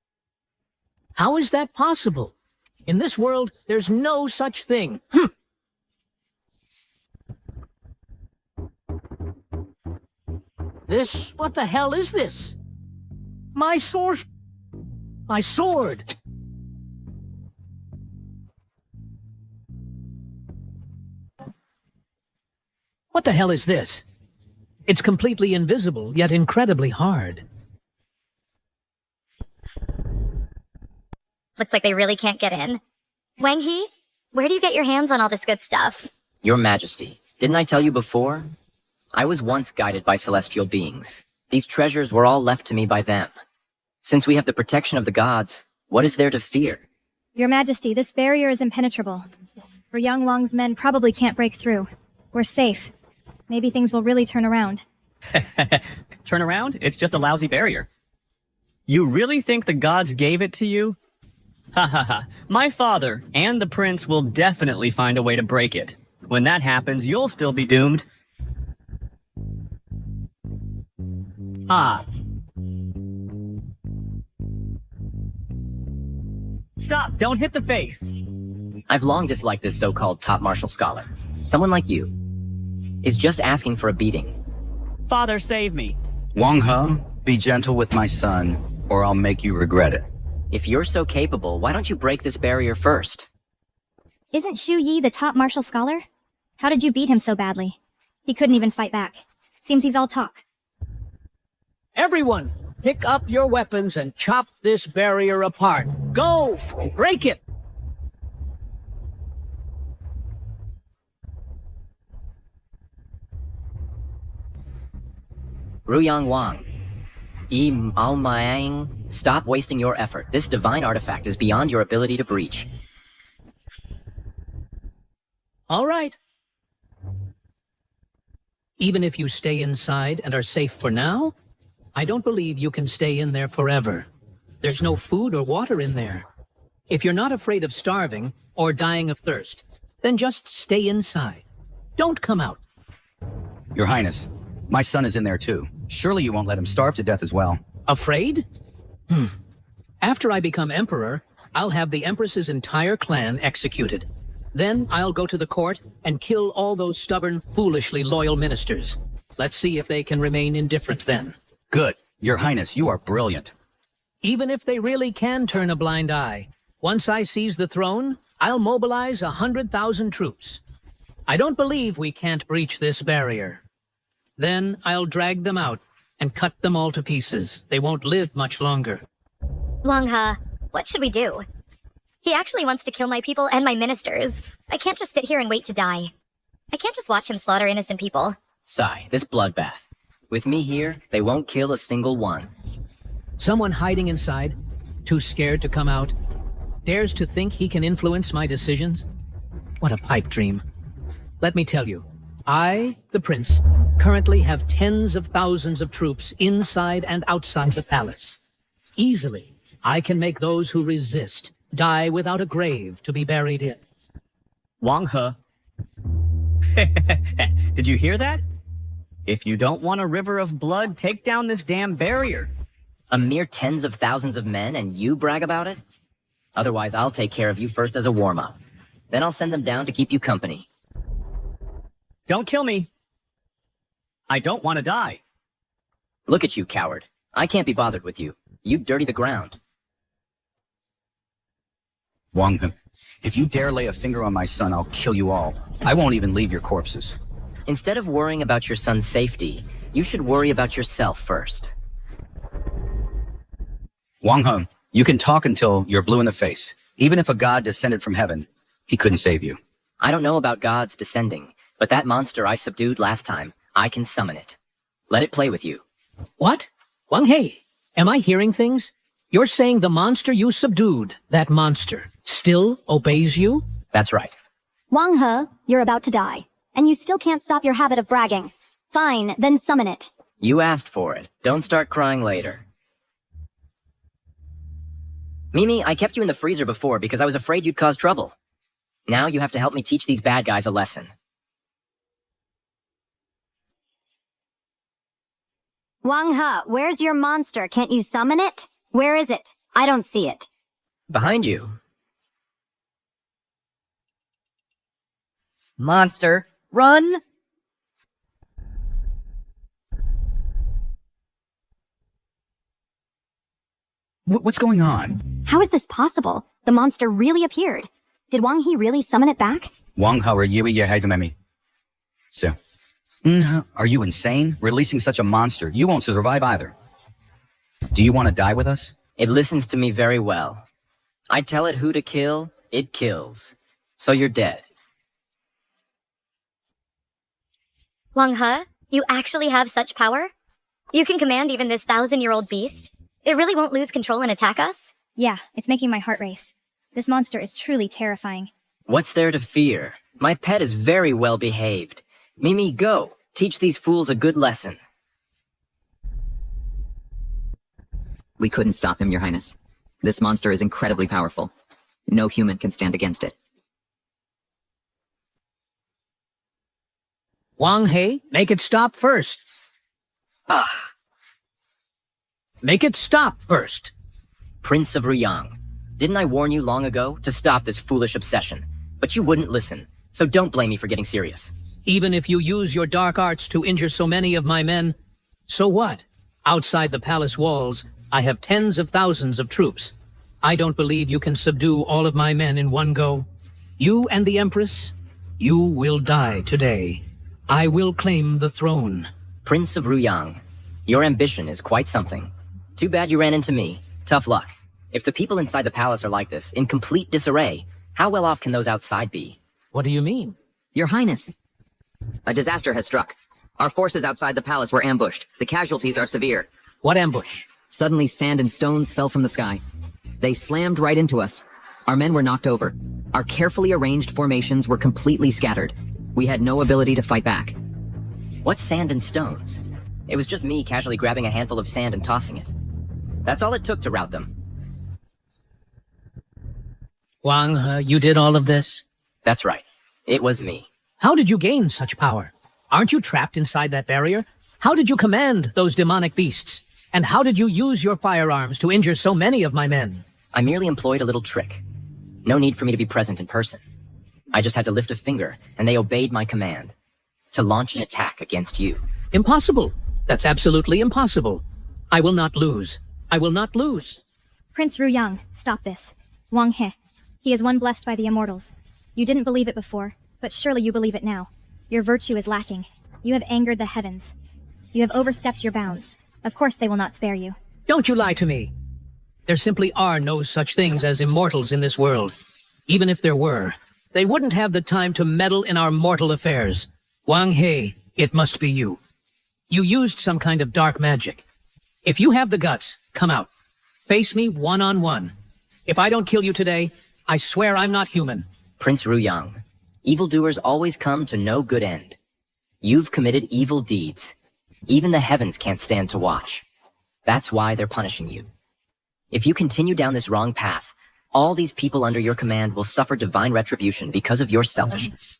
[SPEAKER 7] How is that possible? In this world, there's no such thing.
[SPEAKER 16] What the hell is this?
[SPEAKER 7] My sword! My sword! What the hell is this? It's completely invisible, yet incredibly hard.
[SPEAKER 6] Looks like they really can't get in. Wang He, where do you get your hands on all this good stuff?
[SPEAKER 1] Your Majesty, didn't I tell you before? I was once guided by celestial beings. These treasures were all left to me by them. Since we have the protection of the gods, what is there to fear?
[SPEAKER 2] Your Majesty, this barrier is impenetrable. Yang Wang's men probably can't break through. We're safe. Maybe things will really turn around.
[SPEAKER 5] Turn around? It's just a lousy barrier. You really think the gods gave it to you? Ha ha ha. My father and the prince will definitely find a way to break it. When that happens, you'll still be doomed. Ah. Stop! Don't hit the face!
[SPEAKER 1] I've long disliked this so-called top martial scholar. Someone like you is just asking for a beating.
[SPEAKER 5] Father, save me.
[SPEAKER 13] Wong Hu, be gentle with my son, or I'll make you regret it.
[SPEAKER 1] If you're so capable, why don't you break this barrier first?
[SPEAKER 2] Isn't Shu Yi the top martial scholar? How did you beat him so badly? He couldn't even fight back. Seems he's all talk.
[SPEAKER 7] Everyone, pick up your weapons and chop this barrier apart. Go! Break it!
[SPEAKER 1] Ruyang Wang. Maomayang, stop wasting your effort. This divine artifact is beyond your ability to breach.
[SPEAKER 7] All right. Even if you stay inside and are safe for now, I don't believe you can stay in there forever. There's no food or water in there. If you're not afraid of starving or dying of thirst, then just stay inside. Don't come out.
[SPEAKER 13] Your Highness, my son is in there too. Surely you won't let him starve to death as well.
[SPEAKER 7] Afraid? After I become emperor, I'll have the Empress's entire clan executed. Then I'll go to the court and kill all those stubborn, foolishly loyal ministers. Let's see if they can remain indifferent then.
[SPEAKER 13] Good. Your Highness, you are brilliant.
[SPEAKER 7] Even if they really can turn a blind eye, once I seize the throne, I'll mobilize 100,000 troops. I don't believe we can't breach this barrier. Then I'll drag them out and cut them all to pieces. They won't live much longer.
[SPEAKER 6] Wong Hu, what should we do? He actually wants to kill my people and my ministers. I can't just sit here and wait to die. I can't just watch him slaughter innocent people.
[SPEAKER 1] Sigh, this bloodbath. With me here, they won't kill a single one.
[SPEAKER 7] Someone hiding inside, too scared to come out, dares to think he can influence my decisions? What a pipe dream. Let me tell you, I, the prince, currently have tens of thousands of troops inside and outside the palace. Easily, I can make those who resist die without a grave to be buried in.
[SPEAKER 5] Wong Hu. Did you hear that? If you don't want a river of blood, take down this damn barrier.
[SPEAKER 1] A mere tens of thousands of men and you brag about it? Otherwise, I'll take care of you first as a warm-up. Then I'll send them down to keep you company.
[SPEAKER 5] Don't kill me. I don't want to die.
[SPEAKER 1] Look at you, coward. I can't be bothered with you. You dirty the ground.
[SPEAKER 13] Wong Hu, if you dare lay a finger on my son, I'll kill you all. I won't even leave your corpses.
[SPEAKER 1] Instead of worrying about your son's safety, you should worry about yourself first.
[SPEAKER 13] Wong Hu, you can talk until you're blue in the face. Even if a god descended from heaven, he couldn't save you.
[SPEAKER 1] I don't know about gods descending, but that monster I subdued last time, I can summon it. Let it play with you.
[SPEAKER 7] What? Wang He, am I hearing things? You're saying the monster you subdued, that monster, still obeys you?
[SPEAKER 1] That's right.
[SPEAKER 3] Wong Hu, you're about to die, and you still can't stop your habit of bragging. Fine, then summon it.
[SPEAKER 1] You asked for it. Don't start crying later. Mimi, I kept you in the freezer before because I was afraid you'd cause trouble. Now you have to help me teach these bad guys a lesson.
[SPEAKER 3] Wong Hu, where's your monster? Can't you summon it? Where is it? I don't see it.
[SPEAKER 1] Behind you.
[SPEAKER 14] Monster, run!
[SPEAKER 13] What's going on?
[SPEAKER 3] How is this possible? The monster really appeared. Did Wang He really summon it back?
[SPEAKER 13] Wong Hu, So, are you insane? Releasing such a monster, you won't survive either. Do you want to die with us?
[SPEAKER 1] It listens to me very well. I tell it who to kill, it kills. So you're dead.
[SPEAKER 6] Wong Hu, you actually have such power? You can command even this 1,000-year-old beast? It really won't lose control and attack us?
[SPEAKER 2] Yeah, it's making my heart race. This monster is truly terrifying.
[SPEAKER 1] What's there to fear? My pet is very well behaved. Mimi, go. Teach these fools a good lesson.
[SPEAKER 18] We couldn't stop him, Your Highness. This monster is incredibly powerful. No human can stand against it.
[SPEAKER 7] Wang He, make it stop first. Make it stop first.
[SPEAKER 1] Prince of Ruyang, didn't I warn you long ago to stop this foolish obsession? But you wouldn't listen, so don't blame me for getting serious.
[SPEAKER 7] Even if you use your dark arts to injure so many of my men, so what? Outside the palace walls, I have tens of thousands of troops. I don't believe you can subdue all of my men in one go. You and the Empress, you will die today. I will claim the throne.
[SPEAKER 1] Prince of Ruyang, your ambition is quite something. Too bad you ran into me. Tough luck. If the people inside the palace are like this, in complete disarray, how well off can those outside be?
[SPEAKER 7] What do you mean?
[SPEAKER 18] Your Highness, a disaster has struck. Our forces outside the palace were ambushed. The casualties are severe.
[SPEAKER 7] What ambush?
[SPEAKER 18] Suddenly, sand and stones fell from the sky. They slammed right into us. Our men were knocked over. Our carefully arranged formations were completely scattered. We had no ability to fight back.
[SPEAKER 1] What sand and stones? It was just me casually grabbing a handful of sand and tossing it. That's all it took to rout them.
[SPEAKER 7] Wang, you did all of this?
[SPEAKER 1] That's right. It was me.
[SPEAKER 7] How did you gain such power? Aren't you trapped inside that barrier? How did you command those demonic beasts? And how did you use your firearms to injure so many of my men?
[SPEAKER 1] I merely employed a little trick. No need for me to be present in person. I just had to lift a finger, and they obeyed my command. To launch an attack against you.
[SPEAKER 7] Impossible. That's absolutely impossible. I will not lose. I will not lose.
[SPEAKER 2] Prince Ruyang, stop this. Wong He. He is one blessed by the immortals. You didn't believe it before, but surely you believe it now. Your virtue is lacking. You have angered the heavens. You have overstepped your bounds. Of course they will not spare you.
[SPEAKER 7] Don't you lie to me. There simply are no such things as immortals in this world. Even if there were, they wouldn't have the time to meddle in our mortal affairs. Wang He, it must be you. You used some kind of dark magic. If you have the guts, come out. Face me one-on-one. If I don't kill you today, I swear I'm not human.
[SPEAKER 1] Prince Ruyang, evildoers always come to no good end. You've committed evil deeds. Even the heavens can't stand to watch. That's why they're punishing you. If you continue down this wrong path, all these people under your command will suffer divine retribution because of your selfishness.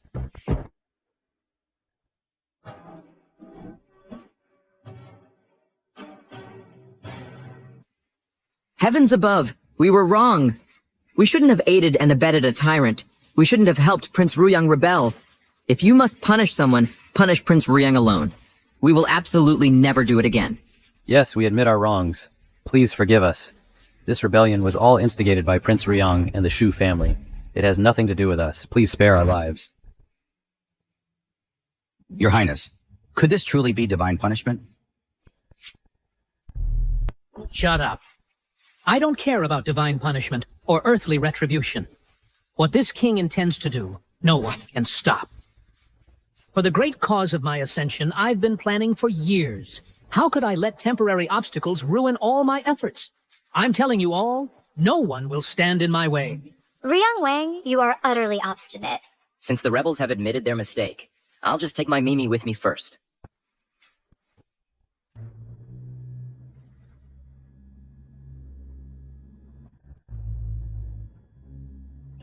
[SPEAKER 18] Heavens above, we were wrong. We shouldn't have aided and abetted a tyrant. We shouldn't have helped Prince Ruyang rebel. If you must punish someone, punish Prince Ruyang alone. We will absolutely never do it again.
[SPEAKER 11] Yes, we admit our wrongs. Please forgive us. This rebellion was all instigated by Prince Ruyang and the Shu family. It has nothing to do with us. Please spare our lives.
[SPEAKER 13] Your Highness, could this truly be divine punishment?
[SPEAKER 7] Shut up. I don't care about divine punishment or earthly retribution. What this king intends to do, no one can stop. For the great cause of my ascension, I've been planning for years. How could I let temporary obstacles ruin all my efforts? I'm telling you all, no one will stand in my way.
[SPEAKER 6] Ruyang Wang, you are utterly obstinate.
[SPEAKER 1] Since the rebels have admitted their mistake, I'll just take my Mimi with me first.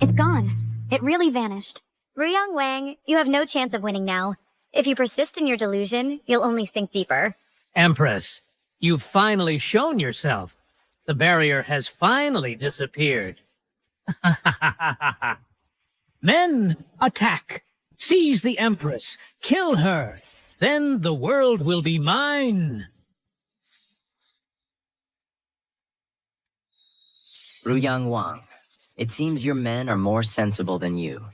[SPEAKER 3] It's gone. It really vanished.
[SPEAKER 6] Ruyang Wang, you have no chance of winning now. If you persist in your delusion, you'll only sink deeper.
[SPEAKER 7] Empress, you've finally shown yourself. The barrier has finally disappeared. Men, attack! Seize the Empress! Kill her! Then the world will be mine!
[SPEAKER 1] Ruyang Wang, it seems your men are more sensible than you.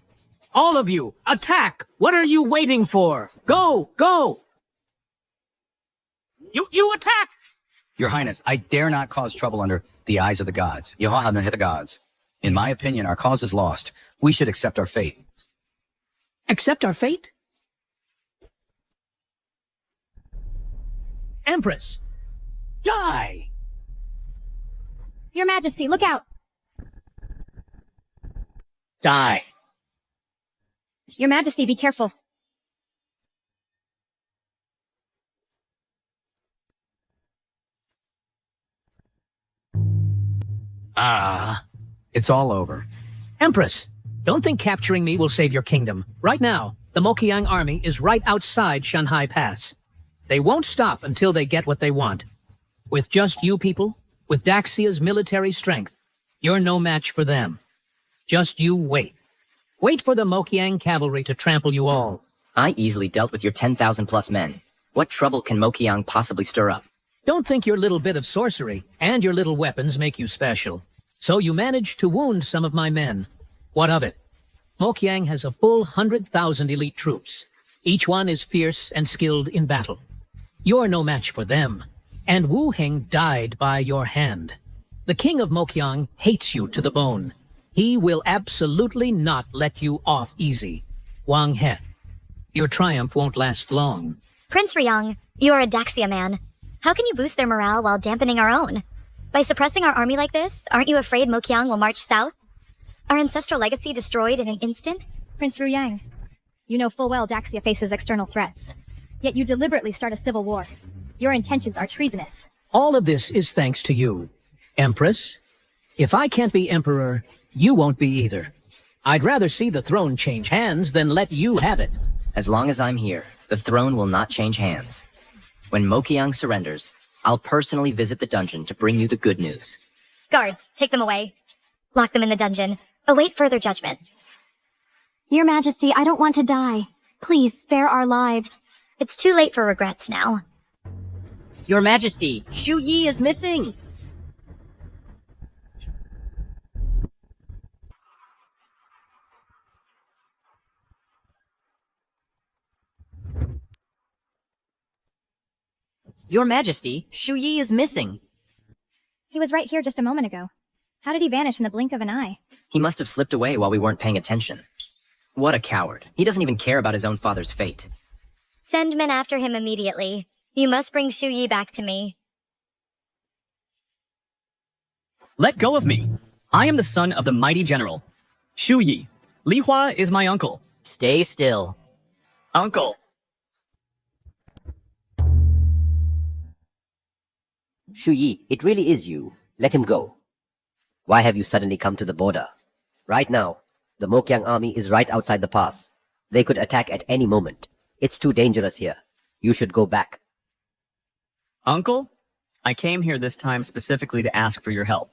[SPEAKER 7] All of you, attack! What are you waiting for? Go! Go! You attack!
[SPEAKER 13] Your Highness, I dare not cause trouble under the eyes of the gods. Yohanan hit the gods. In my opinion, our cause is lost. We should accept our fate.
[SPEAKER 7] Accept our fate? Empress, die!
[SPEAKER 2] Your Majesty, look out!
[SPEAKER 7] Die.
[SPEAKER 2] Your Majesty, be careful.
[SPEAKER 13] It's all over.
[SPEAKER 7] Empress, don't think capturing me will save your kingdom. Right now, the Mokiang army is right outside Shanhai Pass. They won't stop until they get what they want. With just you people, with Daxia's military strength, you're no match for them. Just you wait. Wait for the Mokiang cavalry to trample you all.
[SPEAKER 1] I easily dealt with your 10,000 plus men. What trouble can Mokiang possibly stir up?
[SPEAKER 7] Don't think your little bit of sorcery and your little weapons make you special. So you managed to wound some of my men. What of it? Mokiang has a full 100,000 elite troops. Each one is fierce and skilled in battle. You're no match for them. And Wu Heng died by your hand. The king of Mokiang hates you to the bone. He will absolutely not let you off easy. Wang He, your triumph won't last long.
[SPEAKER 6] Prince Ruyang, you are a Daxia man. How can you boost their morale while dampening our own? By suppressing our army like this, aren't you afraid Mokiang will march south? Our ancestral legacy destroyed in an instant?
[SPEAKER 2] Prince Ruyang, you know full well Daxia faces external threats. Yet you deliberately start a civil war. Your intentions are treasonous.
[SPEAKER 7] All of this is thanks to you, Empress. If I can't be emperor, you won't be either. I'd rather see the throne change hands than let you have it.
[SPEAKER 1] As long as I'm here, the throne will not change hands. When Mokiang surrenders, I'll personally visit the dungeon to bring you the good news.
[SPEAKER 6] Guards, take them away. Lock them in the dungeon. Await further judgment.
[SPEAKER 3] Your Majesty, I don't want to die. Please spare our lives.
[SPEAKER 6] It's too late for regrets now.
[SPEAKER 12] Your Majesty, Shu Yi is missing! Your Majesty, Shu Yi is missing.
[SPEAKER 2] He was right here just a moment ago. How did he vanish in the blink of an eye?
[SPEAKER 1] He must have slipped away while we weren't paying attention. What a coward. He doesn't even care about his own father's fate.
[SPEAKER 6] Send men after him immediately. You must bring Shu Yi back to me.
[SPEAKER 5] Let go of me. I am the son of the mighty general. Shu Yi. Li Hua is my uncle.
[SPEAKER 12] Stay still.
[SPEAKER 5] Uncle.
[SPEAKER 19] Shu Yi, it really is you. Let him go. Why have you suddenly come to the border? Right now, the Mokiang army is right outside the pass. They could attack at any moment. It's too dangerous here. You should go back.
[SPEAKER 5] Uncle, I came here this time specifically to ask for your help.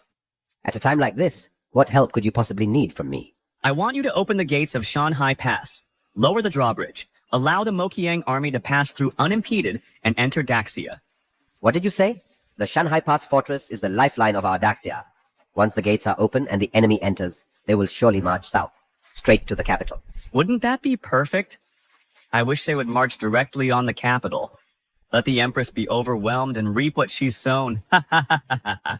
[SPEAKER 19] At a time like this, what help could you possibly need from me?
[SPEAKER 5] I want you to open the gates of Shanhai Pass, lower the drawbridge, allow the Mokiang army to pass through unimpeded, and enter Daxia.
[SPEAKER 19] What did you say? The Shanhai Pass fortress is the lifeline of our Daxia. Once the gates are open and the enemy enters, they will surely march south, straight to the capital.
[SPEAKER 5] Wouldn't that be perfect? I wish they would march directly on the capital. Let the Empress be overwhelmed and reap what she's sown. Ha ha ha ha ha.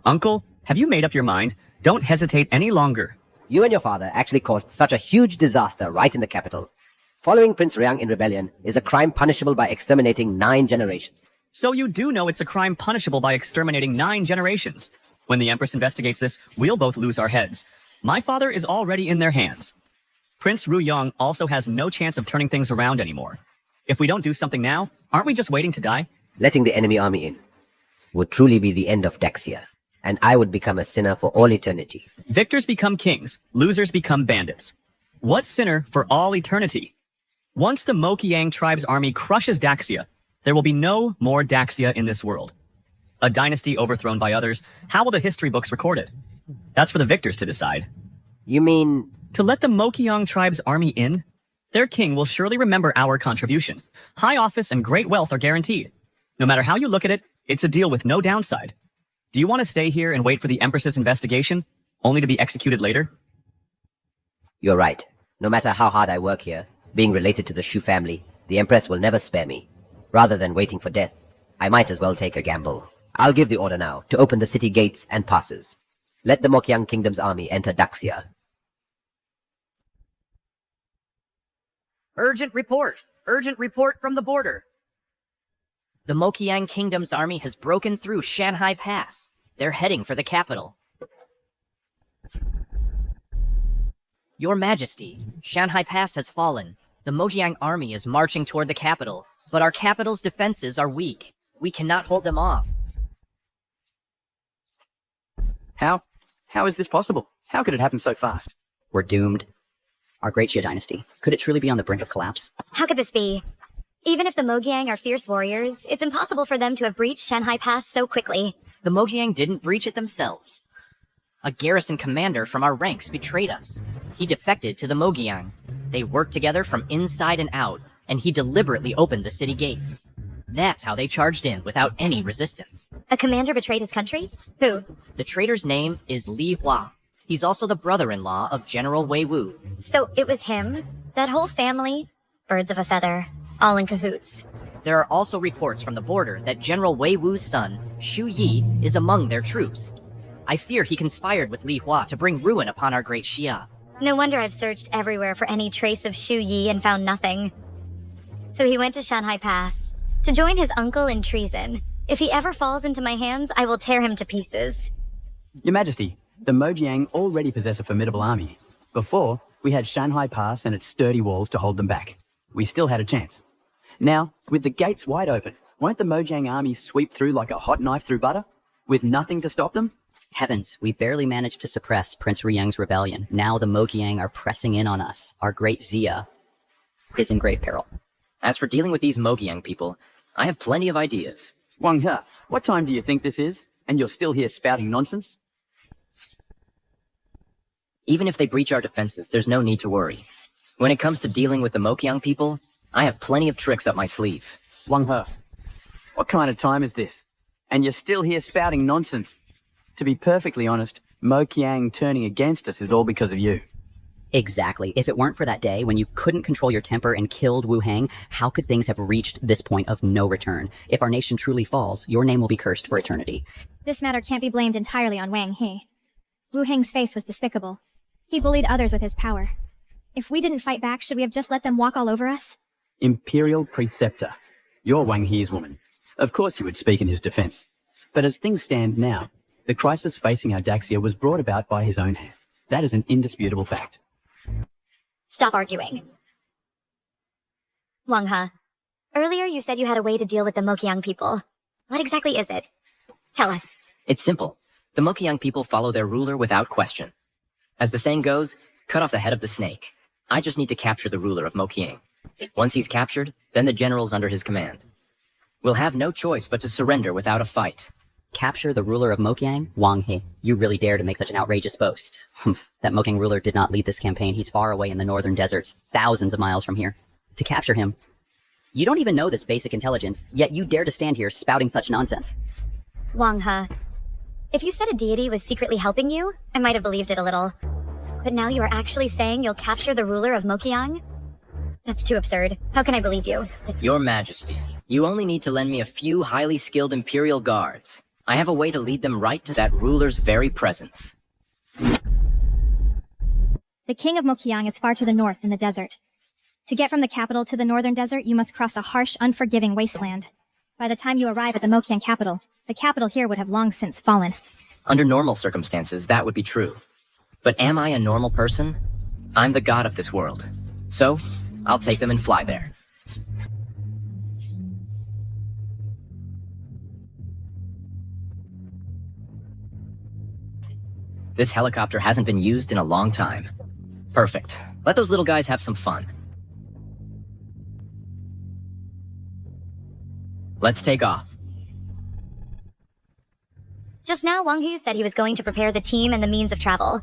[SPEAKER 5] Uncle, have you made up your mind? Don't hesitate any longer.
[SPEAKER 19] You and your father actually caused such a huge disaster right in the capital. Following Prince Ruyang in rebellion is a crime punishable by exterminating 9 generations.
[SPEAKER 5] So you do know it's a crime punishable by exterminating 9 generations. When the Empress investigates this, we'll both lose our heads. My father is already in their hands. Prince Ruyang also has no chance of turning things around anymore. If we don't do something now, aren't we just waiting to die?
[SPEAKER 19] Letting the enemy army in would truly be the end of Daxia, and I would become a sinner for all eternity.
[SPEAKER 5] Victors become kings, losers become bandits. What sinner for all eternity? Once the Mokiang tribe's army crushes Daxia, there will be no more Daxia in this world. A dynasty overthrown by others, how will the history books record it? That's for the victors to decide.
[SPEAKER 19] You mean...
[SPEAKER 5] To let the Mokiang tribe's army in? Their king will surely remember our contribution. High office and great wealth are guaranteed. No matter how you look at it, it's a deal with no downside. Do you want to stay here and wait for the Empress's investigation, only to be executed later?
[SPEAKER 19] You're right. No matter how hard I work here, being related to the Shu family, the Empress will never spare me. Rather than waiting for death, I might as well take a gamble. I'll give the order now to open the city gates and passes. Let the Mokiang Kingdom's army enter Daxia.
[SPEAKER 12] Urgent report! Urgent report from the border! The Mokiang Kingdom's army has broken through Shanhai Pass. They're heading for the capital. Your Majesty, Shanhai Pass has fallen. The Mokiang army is marching toward the capital, but our capital's defenses are weak. We cannot hold them off.
[SPEAKER 9] How? How is this possible? How could it happen so fast?
[SPEAKER 14] We're doomed. Our great Xia dynasty. Could it truly be on the brink of collapse?
[SPEAKER 6] How could this be? Even if the Mokiang are fierce warriors, it's impossible for them to have breached Shanhai Pass so quickly.
[SPEAKER 12] The Mokiang didn't breach it themselves. A garrison commander from our ranks betrayed us. He defected to the Mokiang. They worked together from inside and out, and he deliberately opened the city gates. That's how they charged in without any resistance.
[SPEAKER 6] A commander betrayed his country? Who?
[SPEAKER 12] The traitor's name is Li Hua. He's also the brother-in-law of General Wei Wu.
[SPEAKER 6] So it was him? That whole family? Birds of a feather. All in cahoots.
[SPEAKER 12] There are also reports from the border that General Wei Wu's son, Shu Yi, is among their troops. I fear he conspired with Li Hua to bring ruin upon our great Xia.
[SPEAKER 6] No wonder I've searched everywhere for any trace of Shu Yi and found nothing. So he went to Shanhai Pass to join his uncle in treason. If he ever falls into my hands, I will tear him to pieces.
[SPEAKER 9] Your Majesty, the Mokiang already possess a formidable army. Before, we had Shanhai Pass and its sturdy walls to hold them back. We still had a chance. Now, with the gates wide open, won't the Mojang army sweep through like a hot knife through butter? With nothing to stop them?
[SPEAKER 14] Heavens, we barely managed to suppress Prince Ruyang's rebellion. Now the Mokiang are pressing in on us. Our great Xia is in grave peril.
[SPEAKER 1] As for dealing with these Mokiang people, I have plenty of ideas.
[SPEAKER 9] Wong Hu, what time do you think this is? And you're still here spouting nonsense?
[SPEAKER 1] Even if they breach our defenses, there's no need to worry. When it comes to dealing with the Mokiang people, I have plenty of tricks up my sleeve.
[SPEAKER 9] Wong Hu, what kind of time is this? And you're still here spouting nonsense? To be perfectly honest, Mokiang turning against us is all because of you.
[SPEAKER 14] Exactly. If it weren't for that day when you couldn't control your temper and killed Wu Heng, how could things have reached this point of no return? If our nation truly falls, your name will be cursed for eternity.
[SPEAKER 2] This matter can't be blamed entirely on Wang He. Wu Heng's face was despicable. He bullied others with his power. If we didn't fight back, should we have just let them walk all over us?
[SPEAKER 9] Imperial Preceptor. You're Wang He's woman. Of course you would speak in his defense. But as things stand now, the crisis facing our Daxia was brought about by his own hand. That is an indisputable fact.
[SPEAKER 6] Stop arguing. Wong Hu, earlier you said you had a way to deal with the Mokiang people. What exactly is it? Tell us.
[SPEAKER 1] It's simple. The Mokiang people follow their ruler without question. As the saying goes, cut off the head of the snake. I just need to capture the ruler of Mokiang. Once he's captured, then the general's under his command. We'll have no choice but to surrender without a fight.
[SPEAKER 14] Capture the ruler of Mokiang? Wang He, you really dare to make such an outrageous boast. That Mokiang ruler did not lead this campaign. He's far away in the northern deserts, thousands of miles from here. To capture him, you don't even know this basic intelligence, yet you dare to stand here spouting such nonsense.
[SPEAKER 6] Wong Hu, if you said a deity was secretly helping you, I might have believed it a little. But now you are actually saying you'll capture the ruler of Mokiang? That's too absurd. How can I believe you?
[SPEAKER 1] Your Majesty, you only need to lend me a few highly skilled Imperial guards. I have a way to lead them right to that ruler's very presence.
[SPEAKER 2] The king of Mokiang is far to the north in the desert. To get from the capital to the northern desert, you must cross a harsh, unforgiving wasteland. By the time you arrive at the Mokiang capital, the capital here would have long since fallen.
[SPEAKER 1] Under normal circumstances, that would be true. But am I a normal person? I'm the god of this world. So, I'll take them and fly there. This helicopter hasn't been used in a long time. Perfect. Let those little guys have some fun. Let's take off.
[SPEAKER 6] Just now, Wang Hu said he was going to prepare the team and the means of travel.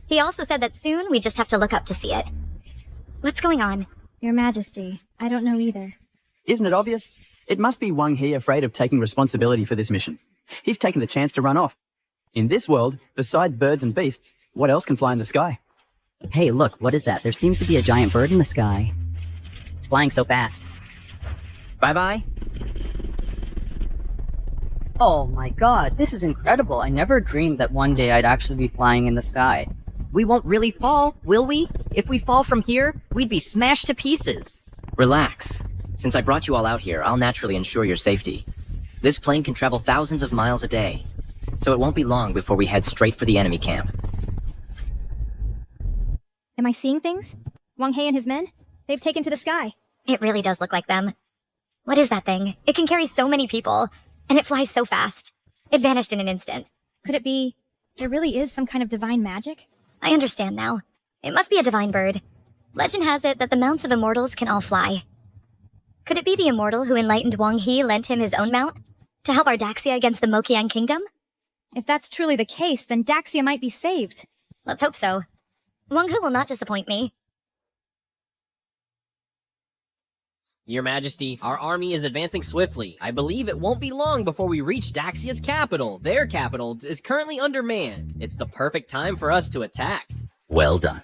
[SPEAKER 6] He also said that soon we just have to look up to see it. What's going on?
[SPEAKER 2] Your Majesty, I don't know either.
[SPEAKER 9] Isn't it obvious? It must be Wang He afraid of taking responsibility for this mission. He's taken the chance to run off. In this world, besides birds and beasts, what else can fly in the sky?
[SPEAKER 14] Hey, look, what is that? There seems to be a giant bird in the sky. It's flying so fast.
[SPEAKER 1] Bye-bye.
[SPEAKER 14] Oh my god, this is incredible. I never dreamed that one day I'd actually be flying in the sky.
[SPEAKER 12] We won't really fall, will we? If we fall from here, we'd be smashed to pieces.
[SPEAKER 1] Relax. Since I brought you all out here, I'll naturally ensure your safety. This plane can travel thousands of miles a day, so it won't be long before we head straight for the enemy camp.
[SPEAKER 2] Am I seeing things? Wang He and his men? They've taken to the sky.
[SPEAKER 6] It really does look like them. What is that thing? It can carry so many people, and it flies so fast. It vanished in an instant.
[SPEAKER 2] Could it be there really is some kind of divine magic?
[SPEAKER 6] I understand now. It must be a divine bird. Legend has it that the mounts of immortals can all fly. Could it be the immortal who enlightened Wang He lent him his own mount? To help our Daxia against the Mokiang kingdom?
[SPEAKER 2] If that's truly the case, then Daxia might be saved.
[SPEAKER 6] Let's hope so. Wong Hu will not disappoint me.
[SPEAKER 12] Your Majesty, our army is advancing swiftly. I believe it won't be long before we reach Daxia's capital. Their capital is currently undermanned. It's the perfect time for us to attack.
[SPEAKER 20] Well done.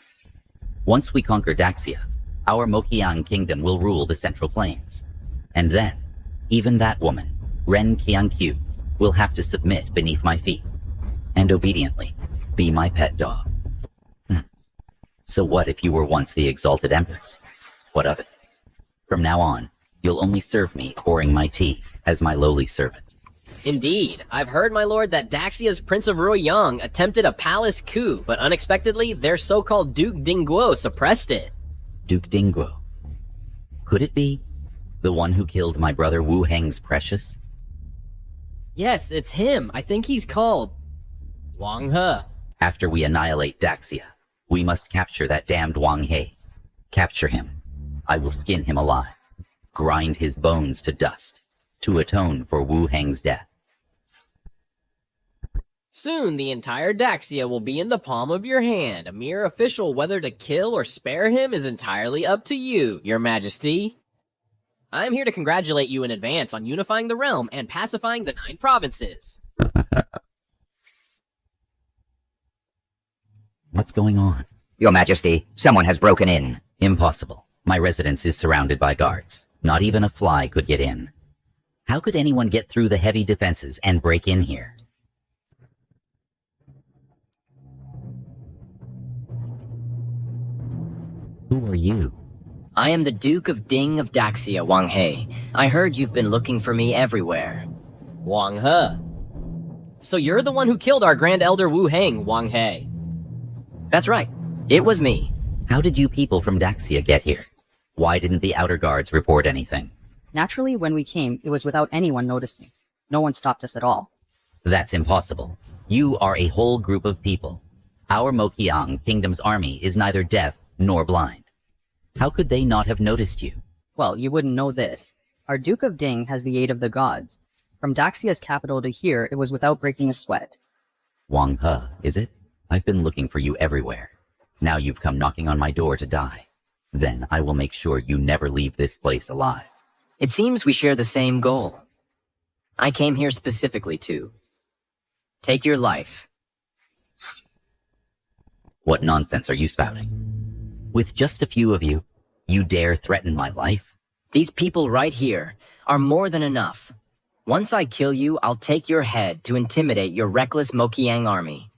[SPEAKER 20] Once we conquer Daxia, our Mokiang kingdom will rule the Central Plains. And then, even that woman, Ren Qiangqiu, will have to submit beneath my feet. And obediently, be my pet dog. So what if you were once the exalted empress? What of it? From now on, you'll only serve me pouring my tea as my lowly servant.
[SPEAKER 12] Indeed, I've heard, my lord, that Daxia's Prince of Ruoyang attempted a palace coup, but unexpectedly, their so-called Duke Dingguo suppressed it.
[SPEAKER 20] Duke Dingguo. Could it be the one who killed my brother Wu Heng's precious?
[SPEAKER 12] Yes, it's him. I think he's called Wong Hu.
[SPEAKER 20] After we annihilate Daxia, we must capture that damned Wang He. Capture him. I will skin him alive, grind his bones to dust, to atone for Wu Heng's death.
[SPEAKER 12] Soon, the entire Daxia will be in the palm of your hand. A mere official whether to kill or spare him is entirely up to you, Your Majesty. I am here to congratulate you in advance on unifying the realm and pacifying the 9 provinces.
[SPEAKER 20] What's going on?
[SPEAKER 4] Your Majesty, someone has broken in.
[SPEAKER 20] Impossible. My residence is surrounded by guards. Not even a fly could get in. How could anyone get through the heavy defenses and break in here? Who are you?
[SPEAKER 1] I am the Duke of Ding of Daxia, Wang He. I heard you've been looking for me everywhere.
[SPEAKER 12] Wang He. So you're the one who killed our Grand Elder Wu Heng, Wang He.
[SPEAKER 1] That's right. It was me.
[SPEAKER 20] How did you people from Daxia get here? Why didn't the outer guards report anything?
[SPEAKER 14] Naturally, when we came, it was without anyone noticing. No one stopped us at all.
[SPEAKER 20] That's impossible. You are a whole group of people. Our Mokiang kingdom's army is neither deaf nor blind. How could they not have noticed you?
[SPEAKER 14] Well, you wouldn't know this. Our Duke of Ding has the aid of the gods. From Daxia's capital to here, it was without breaking a sweat.
[SPEAKER 20] Wong Hu, is it? I've been looking for you everywhere. Now you've come knocking on my door to die. Then I will make sure you never leave this place alive.
[SPEAKER 1] It seems we share the same goal. I came here specifically to take your life.
[SPEAKER 20] What nonsense are you spouting? With just a few of you, you dare threaten my life?
[SPEAKER 1] These people right here are more than enough. Once I kill you, I'll take your head to intimidate your reckless Mokiang army.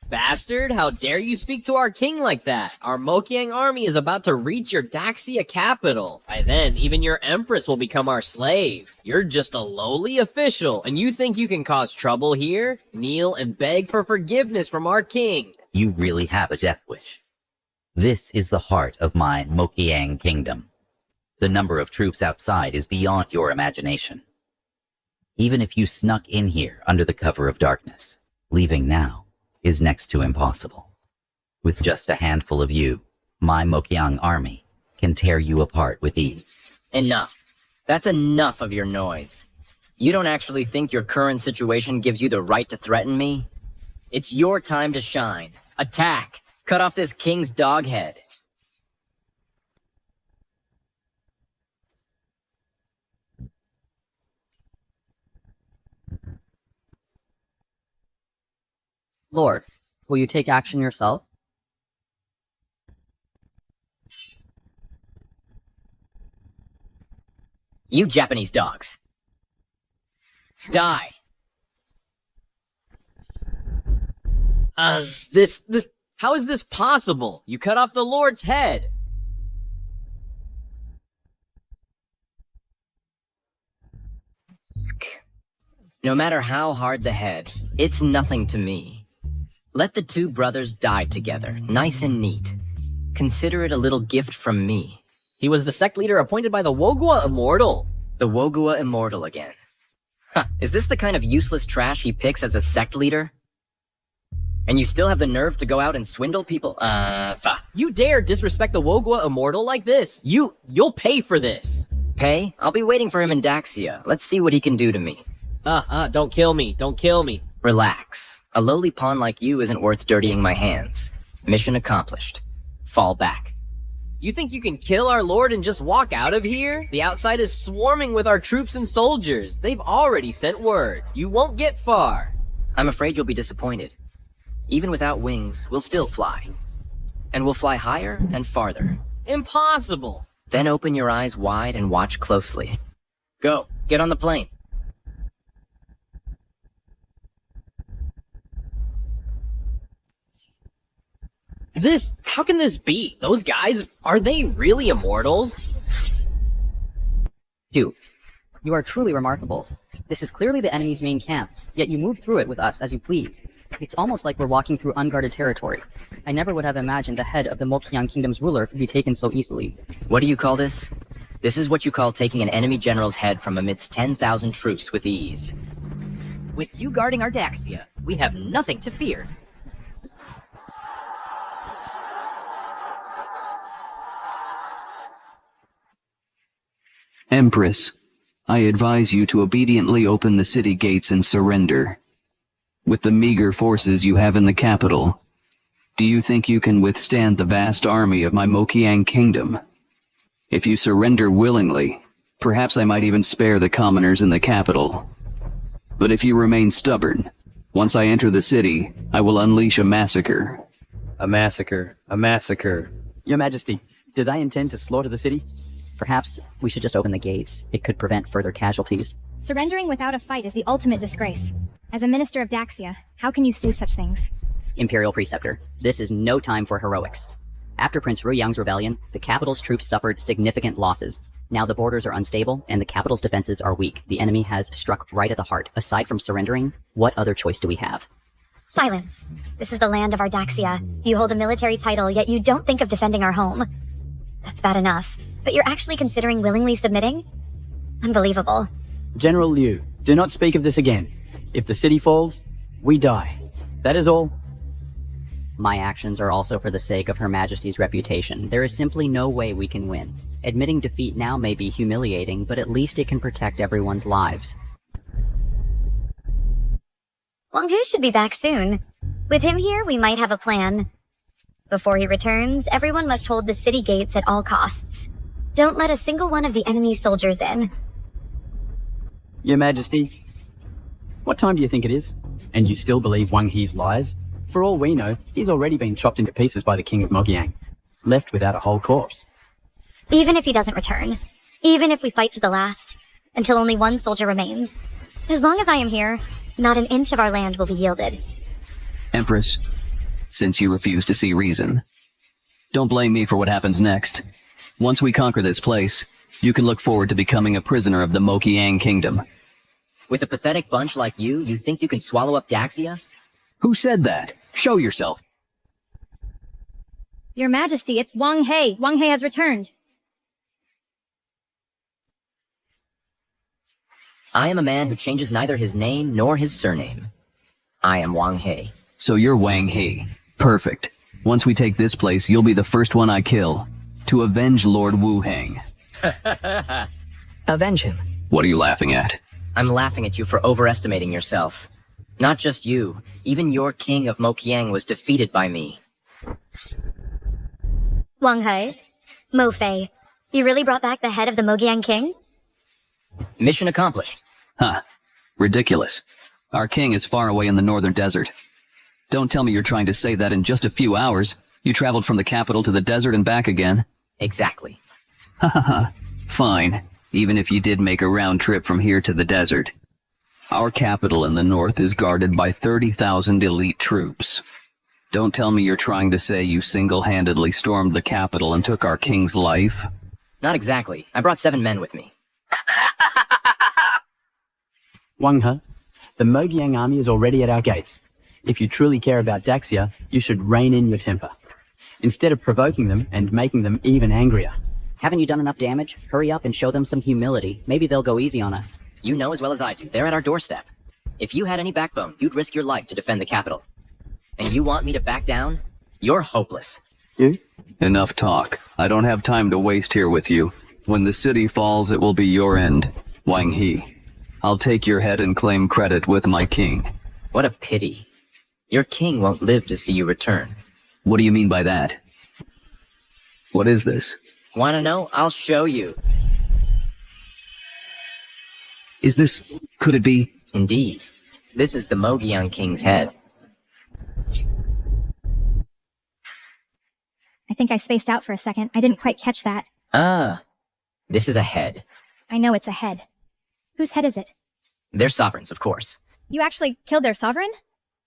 [SPEAKER 12] Bastard, how dare you speak to our king like that? Our Mokiang army is about to reach your Daxia capital. By then, even your empress will become our slave. You're just a lowly official, and you think you can cause trouble here? Kneel and beg for forgiveness from our king.
[SPEAKER 20] You really have a death wish. This is the heart of my Mokiang kingdom. The number of troops outside is beyond your imagination. Even if you snuck in here under the cover of darkness, leaving now is next to impossible. With just a handful of you, my Mokiang army can tear you apart with ease.
[SPEAKER 1] Enough. That's enough of your noise. You don't actually think your current situation gives you the right to threaten me? It's your time to shine. Attack! Cut off this king's dog head.
[SPEAKER 14] Lord, will you take action yourself?
[SPEAKER 1] You Japanese dogs. Die!
[SPEAKER 12] How is this possible? You cut off the Lord's head.
[SPEAKER 1] No matter how hard the head, it's nothing to me. Let the 2 brothers die together, nice and neat. Consider it a little gift from me.
[SPEAKER 12] He was the sect leader appointed by the Wogua Immortal.
[SPEAKER 1] The Wogua Immortal again. Huh, is this the kind of useless trash he picks as a sect leader? And you still have the nerve to go out and swindle people?
[SPEAKER 12] You dare disrespect the Wogua Immortal like this? You'll pay for this.
[SPEAKER 1] Pay? I'll be waiting for him in Daxia. Let's see what he can do to me.
[SPEAKER 12] Don't kill me. Don't kill me.
[SPEAKER 1] Relax. A lowly pawn like you isn't worth dirtying my hands. Mission accomplished. Fall back.
[SPEAKER 21] You think you can kill our lord and just walk out of here? The outside is swarming with our troops and soldiers. They've already sent word. You won't get far.
[SPEAKER 1] I'm afraid you'll be disappointed. Even without wings, we'll still fly. And we'll fly higher and farther.
[SPEAKER 21] Impossible.
[SPEAKER 1] Then open your eyes wide and watch closely. Go, get on the plane.
[SPEAKER 21] How can this be? Those guys, are they really immortals?
[SPEAKER 14] Dude, you are truly remarkable. This is clearly the enemy's main camp, yet you move through it with us as you please. It's almost like we're walking through unguarded territory. I never would have imagined the head of the Mokiang Kingdom's ruler could be taken so easily.
[SPEAKER 1] What do you call this? This is what you call taking an enemy general's head from amidst 10,000 troops with ease.
[SPEAKER 12] With you guarding our Daxia, we have nothing to fear.
[SPEAKER 22] Empress, I advise you to obediently open the city gates and surrender. With the meager forces you have in the capital, do you think you can withstand the vast army of my Mokiang kingdom? If you surrender willingly, perhaps I might even spare the commoners in the capital. But if you remain stubborn, once I enter the city, I will unleash a massacre.
[SPEAKER 11] A massacre. A massacre.
[SPEAKER 9] Your Majesty, do they intend to slaughter the city?
[SPEAKER 14] Perhaps we should just open the gates. It could prevent further casualties.
[SPEAKER 2] Surrendering without a fight is the ultimate disgrace. As a minister of Daxia, how can you say such things?
[SPEAKER 14] Imperial Preceptor, this is no time for heroics. After Prince Ruyang's rebellion, the capital's troops suffered significant losses. Now the borders are unstable, and the capital's defenses are weak. The enemy has struck right at the heart. Aside from surrendering, what other choice do we have?
[SPEAKER 6] Silence. This is the land of our Daxia. You hold a military title, yet you don't think of defending our home. That's bad enough. But you're actually considering willingly submitting? Unbelievable.
[SPEAKER 9] General Liu, do not speak of this again. If the city falls, we die. That is all.
[SPEAKER 14] My actions are also for the sake of Her Majesty's reputation. There is simply no way we can win. Admitting defeat now may be humiliating, but at least it can protect everyone's lives.
[SPEAKER 6] Wong Hu should be back soon. With him here, we might have a plan. Before he returns, everyone must hold the city gates at all costs. Don't let a single one of the enemy's soldiers in.
[SPEAKER 9] Your Majesty, what time do you think it is? And you still believe Wang He's lies? For all we know, he's already been chopped into pieces by the King of Mokiang, left without a whole corpse.
[SPEAKER 6] Even if he doesn't return, even if we fight to the last, until only one soldier remains, as long as I am here, not an inch of our land will be yielded.
[SPEAKER 22] Empress, since you refuse to see reason, don't blame me for what happens next. Once we conquer this place, you can look forward to becoming a prisoner of the Mokiang Kingdom.
[SPEAKER 1] With a pathetic bunch like you think you can swallow up Daxia?
[SPEAKER 22] Who said that? Show yourself.
[SPEAKER 2] Your Majesty, it's Wong Hu. Wong Hu has returned.
[SPEAKER 1] I am a man who changes neither his name nor his surname. I am Wong Hu.
[SPEAKER 22] So you're Wang He. Perfect. Once we take this place, you'll be the first one I kill. To avenge Lord Wu Heng.
[SPEAKER 1] Avenge him.
[SPEAKER 22] What are you laughing at?
[SPEAKER 1] I'm laughing at you for overestimating yourself. Not just you, even your king of Mokiang was defeated by me.
[SPEAKER 6] Wang Hu, Mo Fei, you really brought back the head of the Mokiang king?
[SPEAKER 1] Mission accomplished.
[SPEAKER 22] Huh. Ridiculous. Our king is far away in the northern desert. Don't tell me you're trying to say that in just a few hours, you traveled from the capital to the desert and back again.
[SPEAKER 1] Exactly.
[SPEAKER 22] Ha ha ha. Fine. Even if you did make a round trip from here to the desert. Our capital in the north is guarded by 30,000 elite troops. Don't tell me you're trying to say you single-handedly stormed the capital and took our king's life.
[SPEAKER 1] Not exactly. I brought 7 men with me.
[SPEAKER 9] Wang He, the Mokiang army is already at our gates. If you truly care about Daxia, you should rein in your temper, instead of provoking them and making them even angrier.
[SPEAKER 14] Haven't you done enough damage? Hurry up and show them some humility. Maybe they'll go easy on us.
[SPEAKER 1] You know as well as I do, they're at our doorstep. If you had any backbone, you'd risk your life to defend the capital. And you want me to back down? You're hopeless.
[SPEAKER 9] You?
[SPEAKER 22] Enough talk. I don't have time to waste here with you. When the city falls, it will be your end, Wang He. I'll take your head and claim credit with my king.
[SPEAKER 1] What a pity. Your king won't live to see you return.
[SPEAKER 22] What do you mean by that? What is this?
[SPEAKER 1] Wanna know? I'll show you.
[SPEAKER 22] Is this... could it be...
[SPEAKER 1] Indeed. This is the Mokiang King's head.
[SPEAKER 2] I think I spaced out for a second. I didn't quite catch that.
[SPEAKER 1] Ah. This is a head.
[SPEAKER 2] I know it's a head. Whose head is it?
[SPEAKER 1] They're sovereigns, of course.
[SPEAKER 2] You actually killed their sovereign?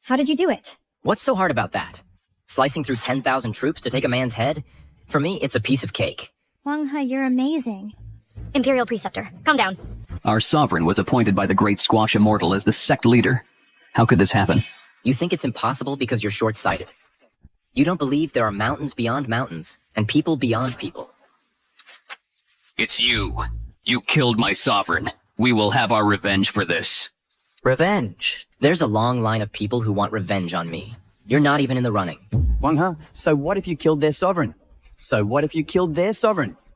[SPEAKER 2] How did you do it?
[SPEAKER 1] What's so hard about that? Slicing through 10,000 troops to take a man's head? For me, it's a piece of cake.
[SPEAKER 2] Wong Hu, you're amazing.
[SPEAKER 6] Imperial Preceptor, calm down.
[SPEAKER 22] Our sovereign was appointed by the Great Squash Immortal as the sect leader. How could this happen?
[SPEAKER 1] You think it's impossible because you're short-sighted. You don't believe there are mountains beyond mountains, and people beyond people.
[SPEAKER 22] It's you. You killed my sovereign. We will have our revenge for this.
[SPEAKER 1] Revenge? There's a long line of people who want revenge on me. You're not even in the running.
[SPEAKER 9] Wong Hu, so what if you killed their sovereign?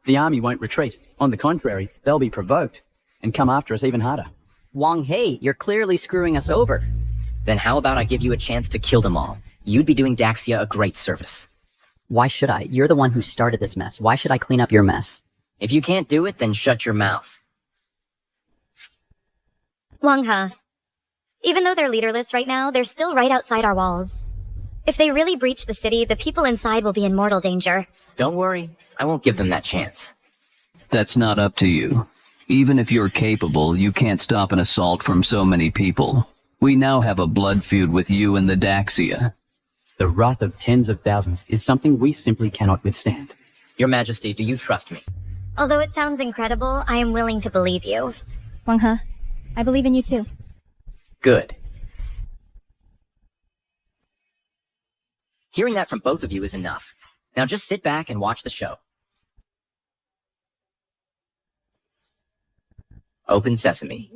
[SPEAKER 9] The army won't retreat. On the contrary, they'll be provoked and come after us even harder.
[SPEAKER 12] Wong Hu, you're clearly screwing us over.
[SPEAKER 1] Then how about I give you a chance to kill them all? You'd be doing Daxia a great service.
[SPEAKER 12] Why should I? You're the one who started this mess. Why should I clean up your mess?
[SPEAKER 1] If you can't do it, then shut your mouth.
[SPEAKER 6] Wong Hu, even though they're leaderless right now, they're still right outside our walls. If they really breach the city, the people inside will be in mortal danger.
[SPEAKER 1] Don't worry, I won't give them that chance.
[SPEAKER 22] That's not up to you. Even if you're capable, you can't stop an assault from so many people. We now have a blood feud with you and the Daxia.
[SPEAKER 9] The wrath of tens of thousands is something we simply cannot withstand.
[SPEAKER 1] Your Majesty, do you trust me?
[SPEAKER 6] Although it sounds incredible, I am willing to believe you.
[SPEAKER 2] Wong Hu, I believe in you too.
[SPEAKER 1] Good. Hearing that from both of you is enough. Now just sit back and watch the show. Open sesame.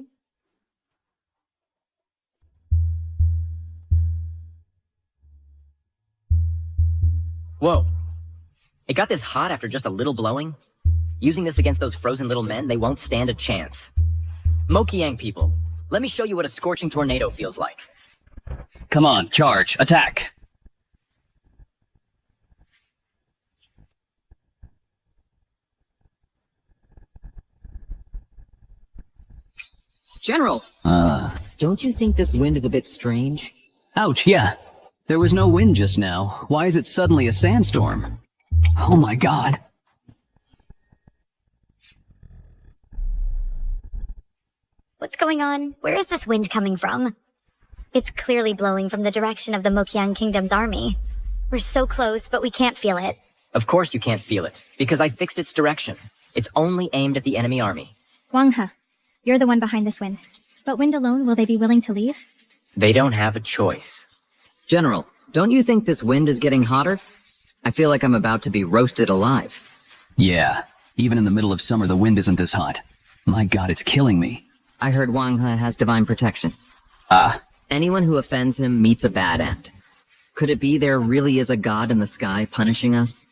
[SPEAKER 1] Whoa. It got this hot after just a little blowing? Using this against those frozen little men, they won't stand a chance. Mokiang people, let me show you what a scorching tornado feels like.
[SPEAKER 22] Come on, charge, attack!
[SPEAKER 18] General! Don't you think this wind is a bit strange?
[SPEAKER 22] Ouch, yeah. There was no wind just now. Why is it suddenly a sandstorm? Oh my god.
[SPEAKER 6] What's going on? Where is this wind coming from? It's clearly blowing from the direction of the Mokiang Kingdom's army. We're so close, but we can't feel it.
[SPEAKER 1] Of course you can't feel it, because I fixed its direction. It's only aimed at the enemy army.
[SPEAKER 2] Wong Hu, you're the one behind this wind. But wind alone, will they be willing to leave?
[SPEAKER 1] They don't have a choice.
[SPEAKER 18] General, don't you think this wind is getting hotter? I feel like I'm about to be roasted alive.
[SPEAKER 22] Yeah, even in the middle of summer the wind isn't this hot. My god, it's killing me.
[SPEAKER 18] I heard Wong Hu has divine protection. Anyone who offends him meets a bad end. Could it be there really is a god in the sky punishing us?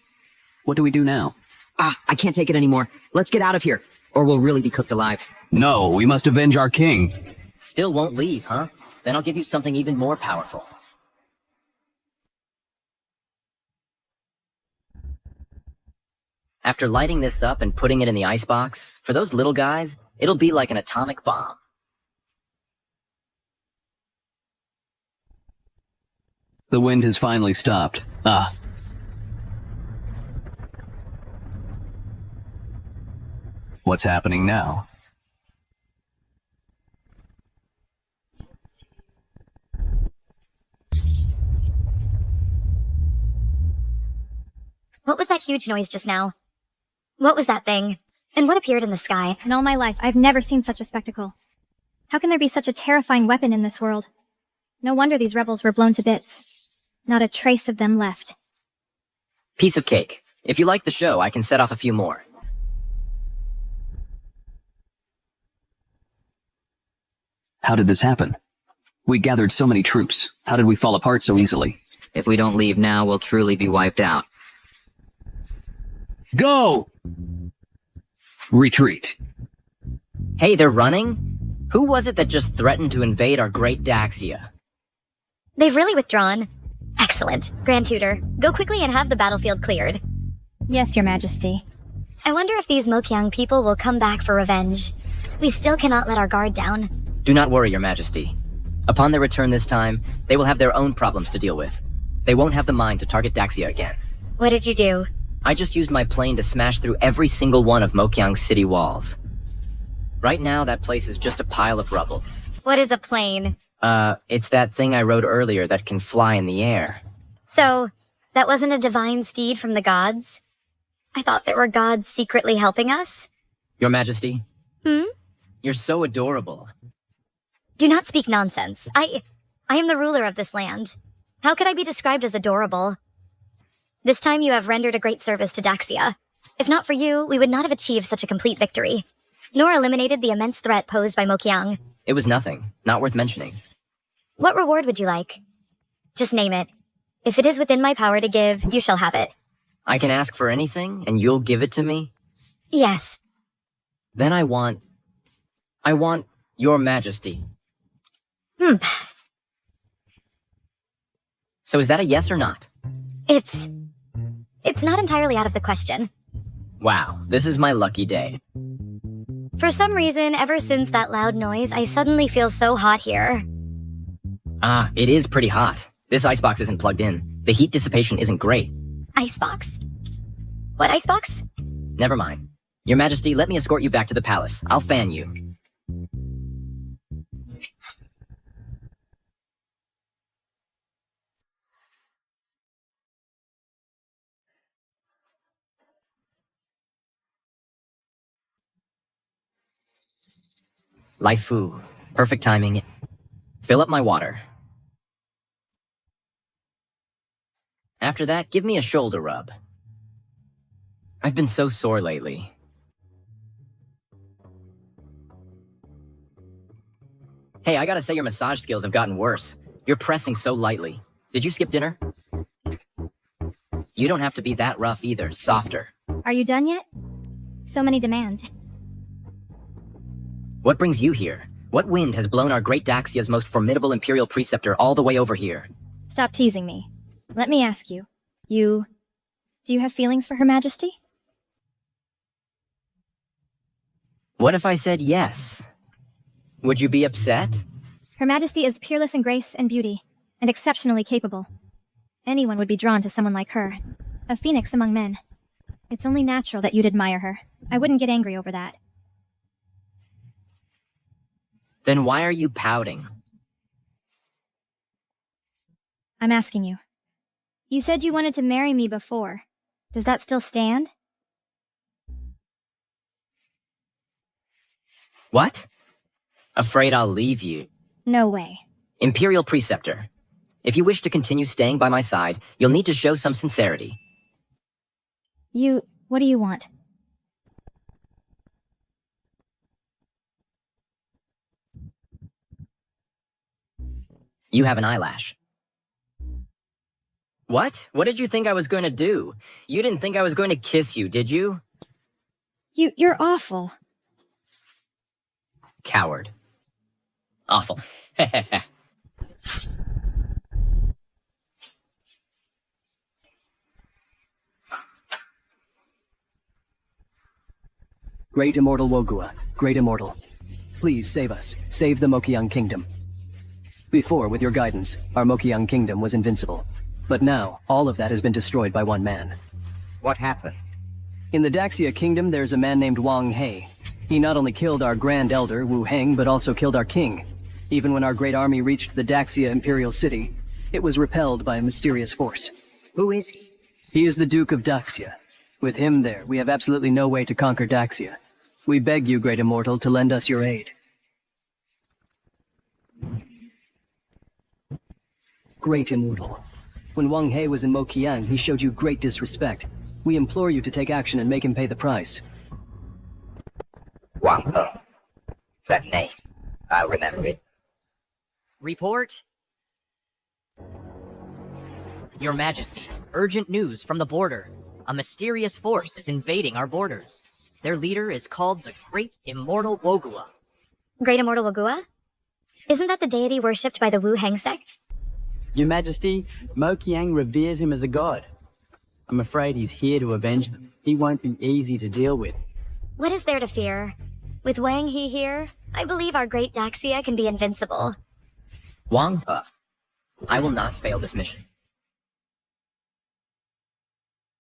[SPEAKER 22] What do we do now?
[SPEAKER 18] I can't take it anymore. Let's get out of here, or we'll really be cooked alive.
[SPEAKER 22] No, we must avenge our king.
[SPEAKER 1] Still won't leave, huh? Then I'll give you something even more powerful. After lighting this up and putting it in the icebox, for those little guys, it'll be like an atomic bomb.
[SPEAKER 22] The wind has finally stopped. What's happening now?
[SPEAKER 6] What was that huge noise just now? What was that thing? And what appeared in the sky?
[SPEAKER 2] In all my life, I've never seen such a spectacle. How can there be such a terrifying weapon in this world? No wonder these rebels were blown to bits. Not a trace of them left.
[SPEAKER 1] Piece of cake. If you like the show, I can set off a few more.
[SPEAKER 22] How did this happen? We gathered so many troops. How did we fall apart so easily?
[SPEAKER 18] If we don't leave now, we'll truly be wiped out.
[SPEAKER 22] Go! Retreat.
[SPEAKER 1] Hey, they're running? Who was it that just threatened to invade our great Daxia?
[SPEAKER 6] They've really withdrawn. Excellent. Grand Tutor, go quickly and have the battlefield cleared.
[SPEAKER 2] Yes, Your Majesty.
[SPEAKER 6] I wonder if these Mokiang people will come back for revenge. We still cannot let our guard down.
[SPEAKER 1] Do not worry, Your Majesty. Upon their return this time, they will have their own problems to deal with. They won't have the mind to target Daxia again.
[SPEAKER 6] What did you do?
[SPEAKER 1] I just used my plane to smash through every single one of Mokiang's city walls. Right now, that place is just a pile of rubble.
[SPEAKER 6] What is a plane?
[SPEAKER 1] It's that thing I rode earlier that can fly in the air.
[SPEAKER 6] So, that wasn't a divine steed from the gods? I thought there were gods secretly helping us?
[SPEAKER 1] Your Majesty?
[SPEAKER 6] Hmm?
[SPEAKER 1] You're so adorable.
[SPEAKER 6] Do not speak nonsense. I am the ruler of this land. How could I be described as adorable? This time you have rendered a great service to Daxia. If not for you, we would not have achieved such a complete victory, nor eliminated the immense threat posed by Mokiang.
[SPEAKER 1] It was nothing. Not worth mentioning.
[SPEAKER 6] What reward would you like? Just name it. If it is within my power to give, you shall have it.
[SPEAKER 1] I can ask for anything, and you'll give it to me?
[SPEAKER 6] Yes.
[SPEAKER 1] Then I want Your Majesty. So is that a yes or not?
[SPEAKER 6] It's not entirely out of the question.
[SPEAKER 1] Wow, this is my lucky day.
[SPEAKER 6] For some reason, ever since that loud noise, I suddenly feel so hot here.
[SPEAKER 1] Ah, it is pretty hot. This icebox isn't plugged in. The heat dissipation isn't great.
[SPEAKER 6] Icebox? What icebox?
[SPEAKER 1] Never mind. Your Majesty, let me escort you back to the palace. I'll fan you. Life Fu. Perfect timing. Fill up my water. After that, give me a shoulder rub. I've been so sore lately. Hey, I gotta say your massage skills have gotten worse. You're pressing so lightly. Did you skip dinner? You don't have to be that rough either. Softer.
[SPEAKER 2] Are you done yet? So many demands.
[SPEAKER 1] What brings you here? What wind has blown our great Daxia's most formidable Imperial Preceptor all the way over here?
[SPEAKER 2] Stop teasing me. Let me ask you. Do you have feelings for Her Majesty?
[SPEAKER 1] What if I said yes? Would you be upset?
[SPEAKER 2] Her Majesty is peerless in grace and beauty, and exceptionally capable. Anyone would be drawn to someone like her. A phoenix among men. It's only natural that you'd admire her. I wouldn't get angry over that.
[SPEAKER 1] Then why are you pouting?
[SPEAKER 2] I'm asking you. You said you wanted to marry me before. Does that still stand?
[SPEAKER 1] What? Afraid I'll leave you.
[SPEAKER 2] No way.
[SPEAKER 1] Imperial Preceptor. If you wish to continue staying by my side, you'll need to show some sincerity.
[SPEAKER 2] What do you want?
[SPEAKER 1] You have an eyelash. What? What did you think I was going to do? You didn't think I was going to kiss you, did you?
[SPEAKER 2] You're awful.
[SPEAKER 1] Coward. Awful.
[SPEAKER 8] Great Immortal Wogua, Great Immortal. Please save us. Save the Mokiang Kingdom. Before, with your guidance, our Mokiang Kingdom was invincible. But now, all of that has been destroyed by one man.
[SPEAKER 4] What happened?
[SPEAKER 8] In the Daxia Kingdom, there's a man named Wong Hu. He not only killed our Grand Elder, Wu Heng, but also killed our king. Even when our great army reached the Daxia Imperial City, it was repelled by a mysterious force.
[SPEAKER 4] Who is he?
[SPEAKER 8] He is the Duke of Daxia. With him there, we have absolutely no way to conquer Daxia. We beg you, Great Immortal, to lend us your aid. Great Immortal. When Wong Hu was in Mokiang, he showed you great disrespect. We implore you to take action and make him pay the price.
[SPEAKER 4] Wong Hu. That name. I'll remember it.
[SPEAKER 12] Report? Your Majesty, urgent news from the border. A mysterious force is invading our borders. Their leader is called the Great Immortal Wogua.
[SPEAKER 6] Great Immortal Wogua? Isn't that the deity worshipped by the Wu Heng sect?
[SPEAKER 9] Your Majesty, Mokiang reveres him as a god. I'm afraid he's here to avenge them. He won't be easy to deal with.
[SPEAKER 6] What is there to fear? With Wang He here, I believe our great Daxia can be invincible.
[SPEAKER 1] Wong Hu, I will not fail this mission.